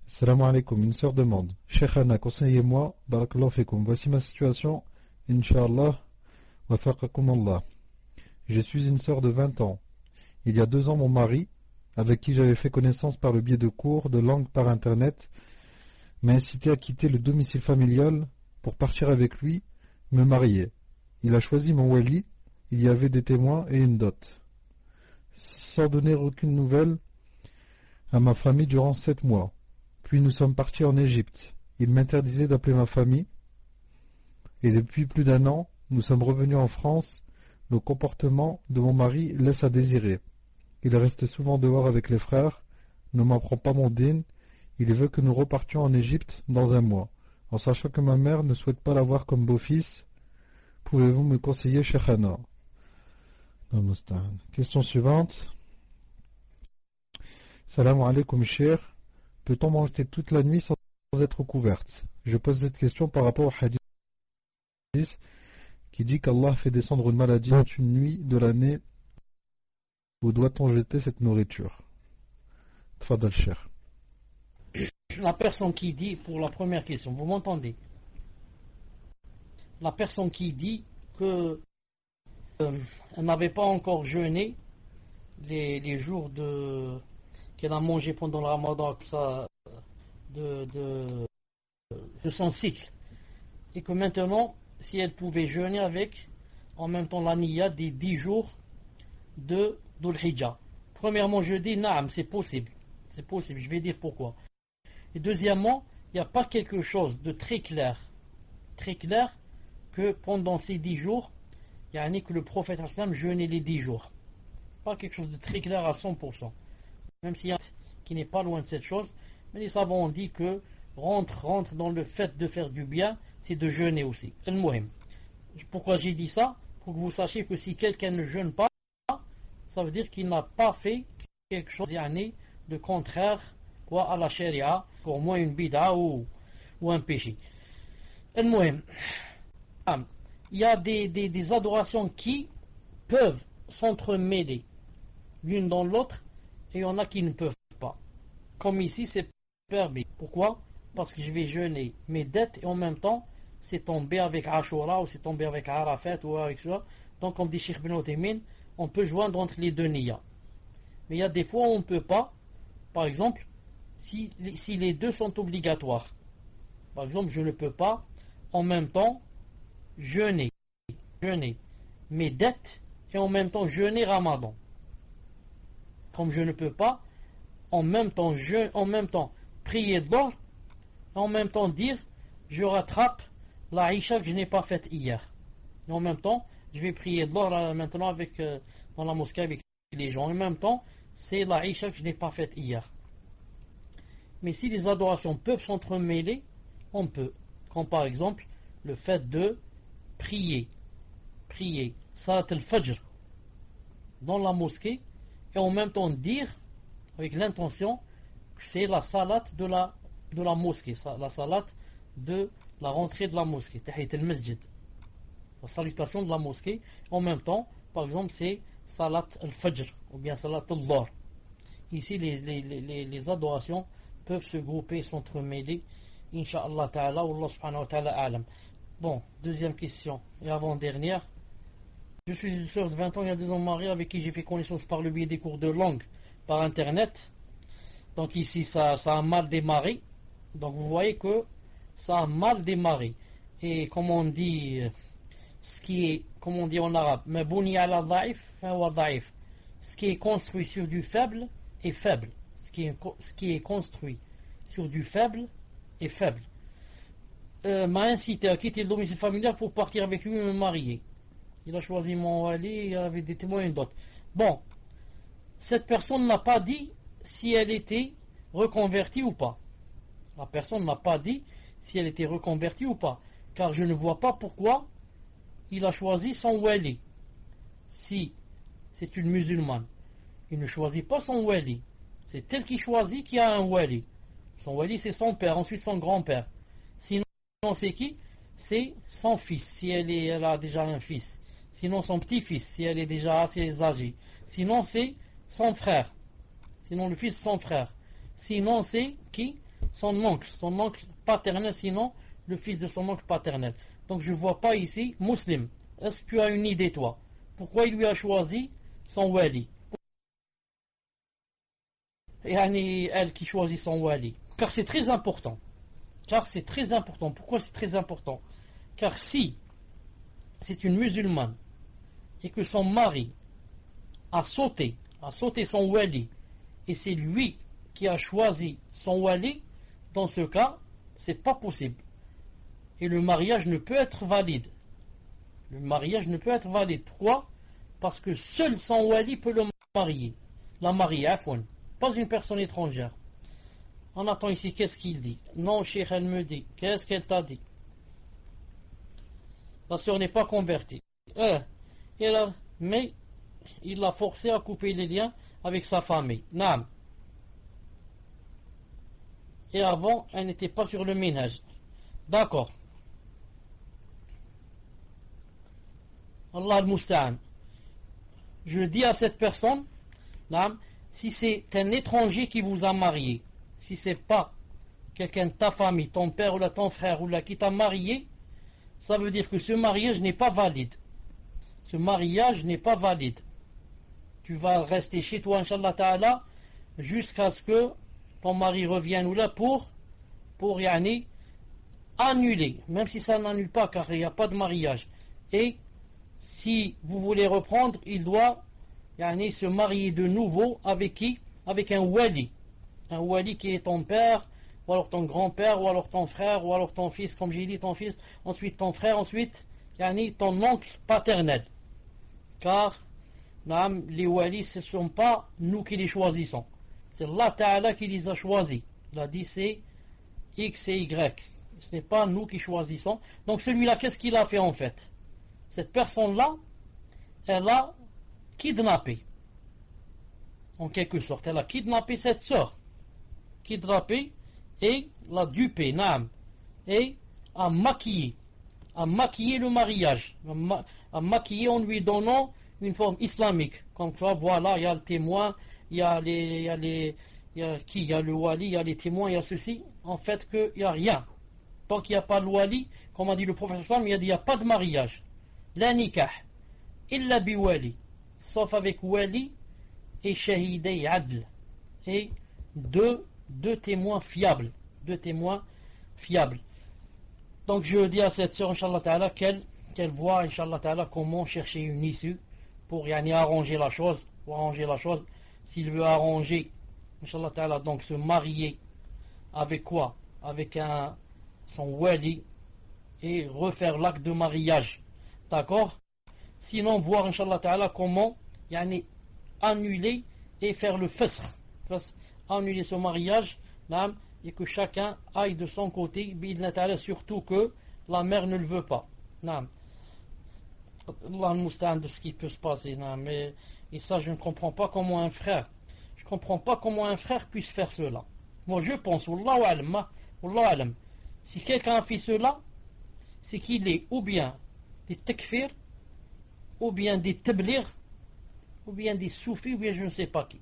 Assalamu alaikum, une sœur demande. Cheikhana, conseillez-moi, barakallahu fikum. Voici ma situation, Inch'Allah, wa faqakum Allah. Je suis une sœur de 20 ans. Il y a 2 ans, mon mari, avec qui j'avais fait connaissance par le biais de cours de langue par internet, m'a incité à quitter le domicile familial pour partir avec lui, me marier. Il a choisi mon wali, il y avait des témoins et une dot. Sans donner aucune nouvelle à ma famille durant 7 mois. Puis nous sommes partis en Égypte. Il m'interdisait d'appeler ma famille. Et depuis plus d'un an, nous sommes revenus en France. Le comportement de mon mari laisse à désirer. Il reste souvent dehors avec les frères, ne m'apprend pas mon din. Il veut que nous repartions en Égypte dans un mois, en sachant que ma mère ne souhaite pas l'avoir comme beau-fils. Pouvez-vous me conseiller, Cheikhana? Question suivante. Salam alaikum, cher. Peut-on rester toute la nuit sans être couverte? Je pose cette question par rapport au hadith qui dit qu'Allah fait descendre une maladie une nuit de l'année. Où doit-on jeter cette nourriture? Tfadal, cher. La personne qui dit, pour la première question, vous m'entendez? La personne qui dit que elle n'avait pas encore jeûné les jours qu'elle a mangé pendant le ramadan de son cycle, et que maintenant, si elle pouvait jeûner avec en même temps la niya des 10 jours de Dhul Hijjah. Premièrement, je dis naam, c'est possible, je vais dire pourquoi. Et deuxièmement, il n'y a pas quelque chose de très clair que pendant ces 10 jours, que le prophète sallam jeûnait les 10 jours. Pas quelque chose de très clair à 100%. Même s'il y a qui n'est pas loin de cette chose, mais les savants ont dit que rentre dans le fait de faire du bien, c'est de jeûner aussi. Al-Muhim. Pourquoi j'ai dit ça? Pour que vous sachiez que si quelqu'un ne jeûne pas, ça veut dire qu'il n'a pas fait quelque chose de contraire à la sharia, pour moi une bid'a ou un péché. Al-Muhim. Il y a des adorations qui peuvent s'entremêler l'une dans l'autre, et il y en a qui ne peuvent pas. Comme ici, c'est permis. Pourquoi? Parce que je vais jeûner mes dettes et en même temps, c'est tombé avec Ashura ou c'est tombé avec Arafat ou avec ça. Donc, comme dit Cheikh Ibn Uthaymin, on peut joindre entre les deux niyas. Mais il y a des fois où on ne peut pas. Par exemple, si les deux sont obligatoires. Par exemple, je ne peux pas en même temps jeûner mes dettes et en même temps jeûner Ramadan. Comme je ne peux pas en même temps prier Dhuhr et en même temps dire je rattrape la Isha que je n'ai pas faite hier. Et en même temps, je vais prier Dhuhr maintenant dans la mosquée avec les gens. En même temps, c'est la Isha que je n'ai pas faite hier. Mais si les adorations peuvent s'entremêler, on peut. Comme par exemple le fait de prier Salat al-Fajr dans la mosquée et en même temps dire avec l'intention que c'est la salat de la mosquée, la salat de la rentrée de la mosquée, Tahiyat al-Masjid, la salutation de la mosquée. En même temps, par exemple, c'est Salat al-Fajr ou bien Salat al-Dhuhr. Ici, les adorations peuvent se grouper, s'entremêler. Inch'Allah ta'ala, Allah subhanahu wa ta'ala a'lam. Bon, deuxième question et avant-dernière. Je suis une sœur de 20 ans, il y a 2 ans mariée, avec qui j'ai fait connaissance par le biais des cours de langue par internet. Donc ici ça a mal démarré. Donc vous voyez que ça a mal démarré. Et comme on dit, comme on dit en arabe, ce qui est construit sur du faible est faible. Ce qui est construit sur du faible est faible. M'a incité à quitter le domicile familial pour partir avec lui et me marier. Il a choisi mon wali, il y avait des témoins et d'autres. Bon, cette personne n'a pas dit si elle était reconvertie ou pas. La personne n'a pas dit si elle était reconvertie ou pas. Car je ne vois pas pourquoi il a choisi son wali. Si c'est une musulmane, il ne choisit pas son wali. C'est elle qui choisit qui a un wali. Son wali, c'est son père, ensuite son grand-père. Sinon, c'est qui? C'est son fils, si elle a déjà un fils. Sinon, son petit-fils, si elle est déjà assez âgée. Sinon, c'est son frère. Sinon, le fils de son frère. Sinon, c'est qui? Son oncle paternel, sinon, le fils de son oncle paternel. Donc, je ne vois pas ici, musulman. Est-ce que tu as une idée, toi? Pourquoi il lui a choisi son wali? Et elle qui choisit son wali. Car c'est très important. Pourquoi c'est très important? Car si c'est une musulmane et que son mari a sauté son wali et c'est lui qui a choisi son wali, dans ce cas, c'est pas possible. Et le mariage ne peut être valide. Le mariage ne peut être valide. Pourquoi? Parce que seul son wali peut le marier. La marier, afwan. Pas une personne étrangère. On attend ici, qu'est-ce qu'il dit? Non, cheikh, elle me dit. Qu'est-ce qu'elle t'a dit? La sœur n'est pas convertie. Mais il l'a forcé à couper les liens avec sa famille. Naam. Et avant, elle n'était pas sur le minhaj. D'accord. Allah al-Musta'an. Je dis à cette personne, naam, si c'est un étranger qui vous a marié, si c'est pas quelqu'un de ta famille, ton père ou ton frère ou là qui t'a marié, ça veut dire que ce mariage n'est pas valide. Ce mariage n'est pas valide. Tu vas rester chez toi, Inch'Allah Ta'ala, jusqu'à ce que ton mari revienne ou là pour yani, annuler, même si ça n'annule pas car il n'y a pas de mariage. Et si vous voulez reprendre, il doit yani, se marier de nouveau avec qui? Avec un wali. Un wali qui est ton père, ou alors ton grand-père, ou alors ton frère, ou alors ton fils, comme j'ai dit, ton fils, ensuite ton frère, ensuite yani, ton oncle paternel. Car les walis, ce ne sont pas nous qui les choisissons. C'est Allah Ta'ala qui les a choisis. Il a dit c'est X et Y. Ce n'est pas nous qui choisissons. Donc celui-là, qu'est-ce qu'il a fait en fait? Cette personne-là, elle a kidnappé. En quelque sorte, elle a kidnappé cette sœur. Kidnappé et l'a dupé, naam. Et a maquillé. A maquillé le mariage. A maquillé en lui donnant une forme islamique. Comme ça, voilà, il y a le témoin, il y a le wali, il y a les témoins, il y a ceci. En fait, qu'il n'y a rien. Tant qu'il n'y a pas le wali, comme a dit le professeur, il a dit il n'y a pas de mariage. La nikah, illa bi wali. Sauf avec wali et shahidei adl. Et deux témoins fiables. Deux témoins fiables. Donc je dis à cette sœur, Inch'Allah Ta'ala, qu'elle voit, Inch'Allah Ta'ala, comment chercher une issue pour yani, arranger la chose. S'il veut arranger, Inch'Allah Ta'ala, donc se marier avec quoi? Avec son wali et refaire l'acte de mariage. D'accord? Sinon, voir, Inch'Allah Ta'ala, comment yani, annuler et faire le fasr. Annuler ce mariage, et que chacun aille de son côté, surtout que la mère ne le veut pas. Allah al-Musta'an de ce qui peut se passer. Et ça, je ne comprends pas comment un frère puisse faire cela. Moi, je pense, Wallahu alam, si quelqu'un a fait cela, c'est qu'il est ou bien des takfir, ou bien des tablir, ou bien des soufis, ou bien je ne sais pas qui.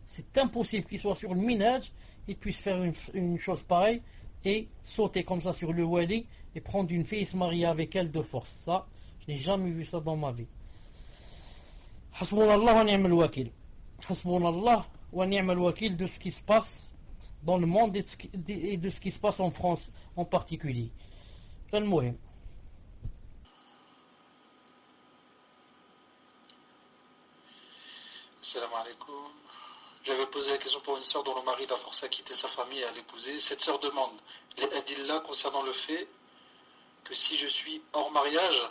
C'est impossible qu'il soit sur le minhaj et puisse faire une chose pareille et sauter comme ça sur le wali et prendre une fille et se marier avec elle de force. Ça, je n'ai jamais vu ça dans ma vie. Hasbunallah wa ni'mal wakil. Hasbunallah wa ni'mal wakil de ce qui se passe dans le monde et de ce qui se passe en France en particulier. Al-Muhim. Salam alaikum. J'avais posé la question pour une sœur dont le mari l'a forcé à quitter sa famille et à l'épouser. Cette sœur demande les adillas concernant le fait que si je suis hors mariage,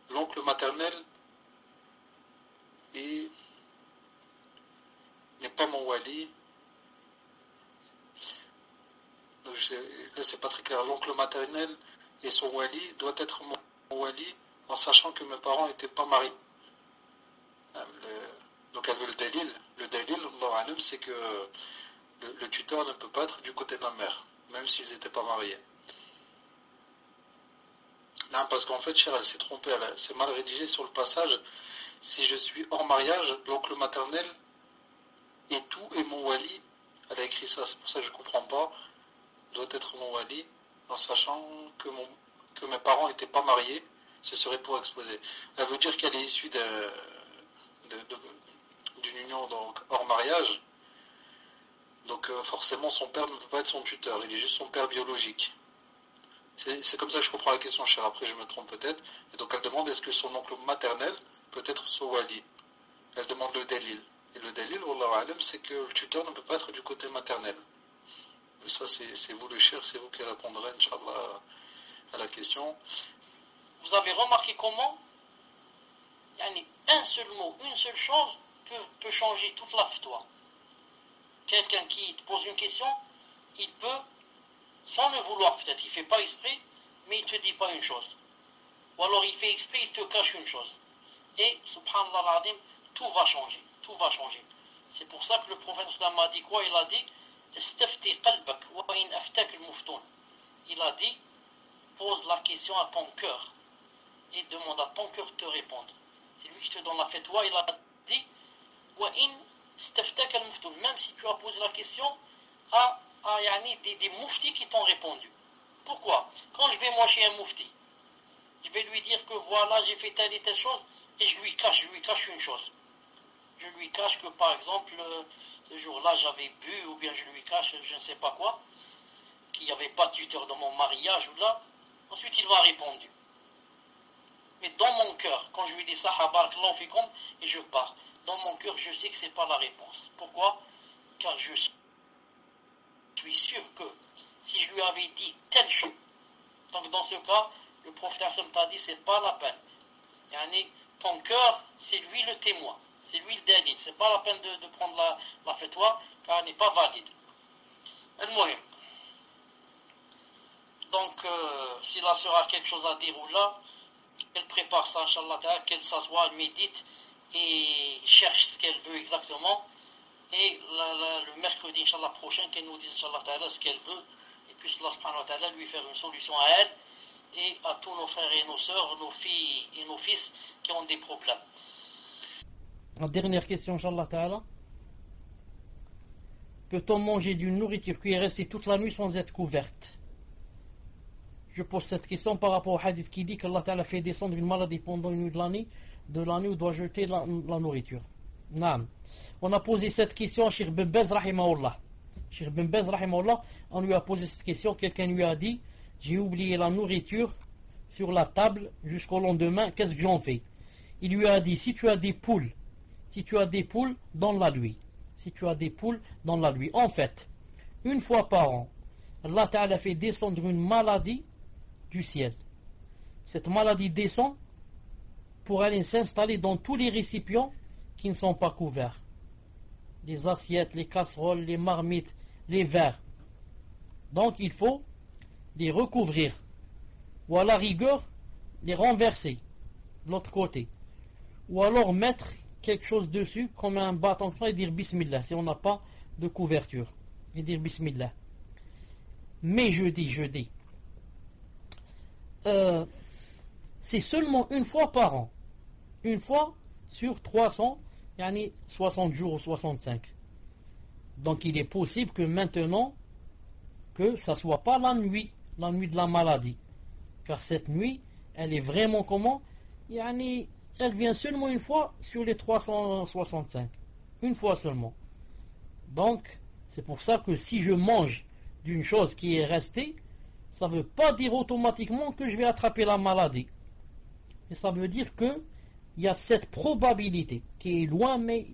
l'oncle maternel n'est pas mon wali. Donc là c'est pas très clair. L'oncle maternel et son wali doit être mon wali en sachant que mes parents n'étaient pas mariés. Donc elle veut le dalil. Le dalil, Allah alam, c'est que le tuteur ne peut pas être du côté de la mère, même s'ils n'étaient pas mariés. Non, parce qu'en fait, Cher, elle s'est trompée, elle s'est mal rédigée sur le passage. Si je suis hors mariage, l'oncle maternel et tout est mon wali. Elle a écrit ça, c'est pour ça que je ne comprends pas. Doit être mon wali, en sachant que mes parents n'étaient pas mariés, ce serait pour exposer. Elle veut dire qu'elle est issue d'une union donc hors mariage, donc forcément son père ne peut pas être son tuteur, il est juste son père biologique. C'est comme ça que je comprends la question, cher. Après je me trompe peut-être. Et donc elle demande est-ce que son oncle maternel peut être son wali. Elle demande le dalil. Et le dalil, wallahu alam, c'est que le tuteur ne peut pas être du côté maternel. ça c'est vous le cher, c'est vous qui répondrez, Inch'Allah, à la question. Vous avez remarqué comment un seul mot, une seule chose peut changer toute la fatwa. Quelqu'un qui te pose une question, il peut, sans le vouloir peut-être, il ne fait pas exprès, mais il ne te dit pas une chose. Ou alors il fait exprès, il te cache une chose. Et, subhanallah al-azim, tout va changer. Tout va changer. C'est pour ça que le prophète a dit quoi? Il a dit Istafti qalbak wa in aftak al-muftoun. Il a dit pose la question à ton cœur et demande à ton cœur de te répondre. C'est lui qui te donne la fatwa. Il a dit wa in istaftak al-muftoun. Même si tu as posé la question à des mouftis qui t'ont répondu. Pourquoi? Quand je vais moi chez un moufti, je vais lui dire que voilà, j'ai fait telle et telle chose, et je lui cache une chose. Je lui cache que par exemple, ce jour-là j'avais bu, ou bien je lui cache je ne sais pas quoi, qu'il n'y avait pas de tuteur dans mon mariage, ou là, ensuite il m'a répondu. Mais dans mon cœur, quand je lui dis ça, barakallahu fikum, et je pars, dans mon cœur je sais que ce n'est pas la réponse. Pourquoi? Car je suis sûr que si je lui avais dit telle chose, donc dans ce cas, le prophète t'a dit c'est pas la peine. Ton cœur, c'est lui le témoin, c'est lui le dalil, c'est pas la peine de prendre la fatwa, car elle n'est pas valide. Al-Muhim. Donc, s'il a sera quelque chose à dire ou là, qu'elle prépare ça, Inch'Allah, qu'elle s'assoit, elle médite et cherche ce qu'elle veut exactement. Et le mercredi, Inch'Allah, prochain, qu'elle nous dise, Inch'Allah, ce qu'elle veut, et puis Allah subhanahu wa ta'ala lui faire une solution à elle et à tous nos frères et nos sœurs, nos filles et nos fils qui ont des problèmes. La dernière question, Inch'Allah ta'ala. Peut-on manger d'une nourriture qui est restée toute la nuit sans être couverte? Je pose cette question par rapport au hadith qui dit qu'Allah ta'ala fait descendre une maladie pendant une nuit de l'année où doit jeter la nourriture. Naam. On a posé cette question à Cheikh Ben Baz rahimahullah. Cheikh Ben Baz rahimahullah, on lui a posé cette question, quelqu'un lui a dit j'ai oublié la nourriture sur la table jusqu'au lendemain, qu'est-ce que j'en fais? Il lui a dit si tu as des poules dans la nuit, en fait, une fois par an, Allah Ta'ala fait descendre une maladie du ciel. Cette maladie descend pour aller s'installer dans tous les récipients qui ne sont pas couverts. Les assiettes, les casseroles, les marmites, les verres. Donc il faut les recouvrir. Ou à la rigueur, les renverser de l'autre côté. Ou alors mettre quelque chose dessus comme un bâton et dire Bismillah si on n'a pas de couverture. Et dire Bismillah. Mais je dis, c'est seulement une fois par an. Une fois sur 300, 60 jours ou 65. Donc il est possible que maintenant, que ça ne soit pas la nuit de la maladie. Car cette nuit, elle est vraiment comment? Elle vient seulement une fois sur les 365. Une fois seulement. Donc, c'est pour ça que si je mange d'une chose qui est restée, ça ne veut pas dire automatiquement que je vais attraper la maladie. Et ça veut dire que il y a cette probabilité qui est loin mais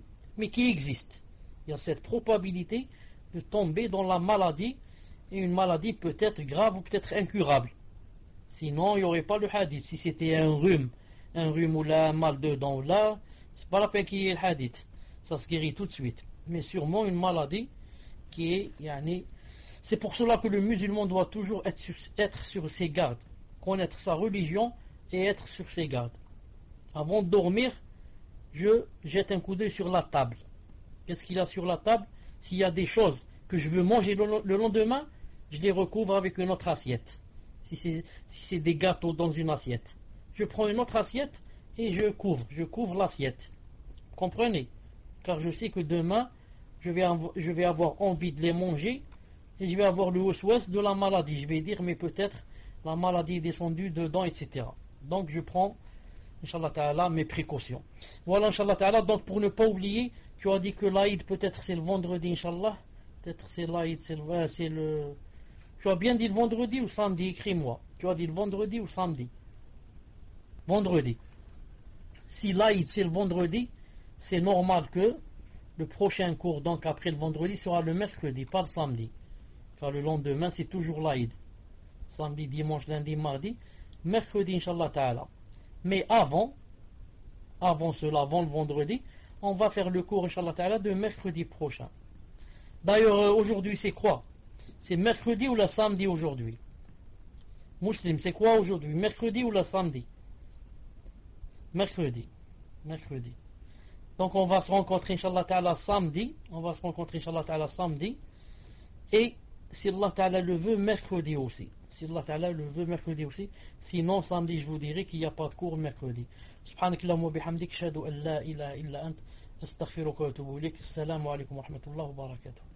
qui existe. Il y a cette probabilité de tomber dans la maladie, et une maladie peut-être grave ou peut-être incurable. Sinon, il n'y aurait pas le hadith. Si c'était un rhume ou là, un mal de dents, là, c'est pas la peine qu'il y ait le hadith. Ça se guérit tout de suite. Mais sûrement une maladie qui est, c'est pour cela que le musulman doit toujours être sur ses gardes, connaître sa religion et être sur ses gardes. Avant de dormir, je jette un coup d'œil sur la table. Qu'est-ce qu'il y a sur la table? S'il y a des choses que je veux manger le lendemain, je les recouvre avec une autre assiette. Si c'est des gâteaux dans une assiette, je prends une autre assiette et je couvre l'assiette. Comprenez? Car je sais que demain, je vais avoir envie de les manger et je vais avoir le waswas de la maladie. Je vais dire, mais peut-être la maladie est descendue dedans, etc. Donc je prends, Inch'Allah Ta'ala, mes précautions. Voilà, Inch'Allah Ta'ala. Donc pour ne pas oublier, tu as dit que l'Aïd peut-être c'est le vendredi, Inch'Allah. Peut-être c'est l'Aïd, c'est le... Tu as bien dit le vendredi ou samedi? Écris-moi. Tu as dit le vendredi ou samedi? Vendredi. Si l'Aïd c'est le vendredi, c'est normal que le prochain cours, donc après le vendredi, sera le mercredi, pas le samedi. car le lendemain c'est toujours l'Aïd. Samedi, dimanche, lundi, mardi, mercredi, Inch'Allah Ta'ala. Mais avant cela, avant le vendredi, on va faire le cours, Inch'Allah Ta'ala, de mercredi prochain. D'ailleurs, aujourd'hui, c'est quoi? C'est mercredi ou le samedi aujourd'hui? Muslim, c'est quoi aujourd'hui? Mercredi ou le samedi? Mercredi. Donc, on va se rencontrer, Inch'Allah Ta'ala, samedi. Et, si Allah Ta'ala le veut, mercredi aussi. Sinon, samedi, je vous dirai qu'il n'y a pas de cours mercredi. Subhanakallahumma wa bihamdik, ashhadu an la ilaha illa ant, astaghfiruka wa atubu ilayk. Assalamu alaikum wa rahmatullahi wa barakatuh.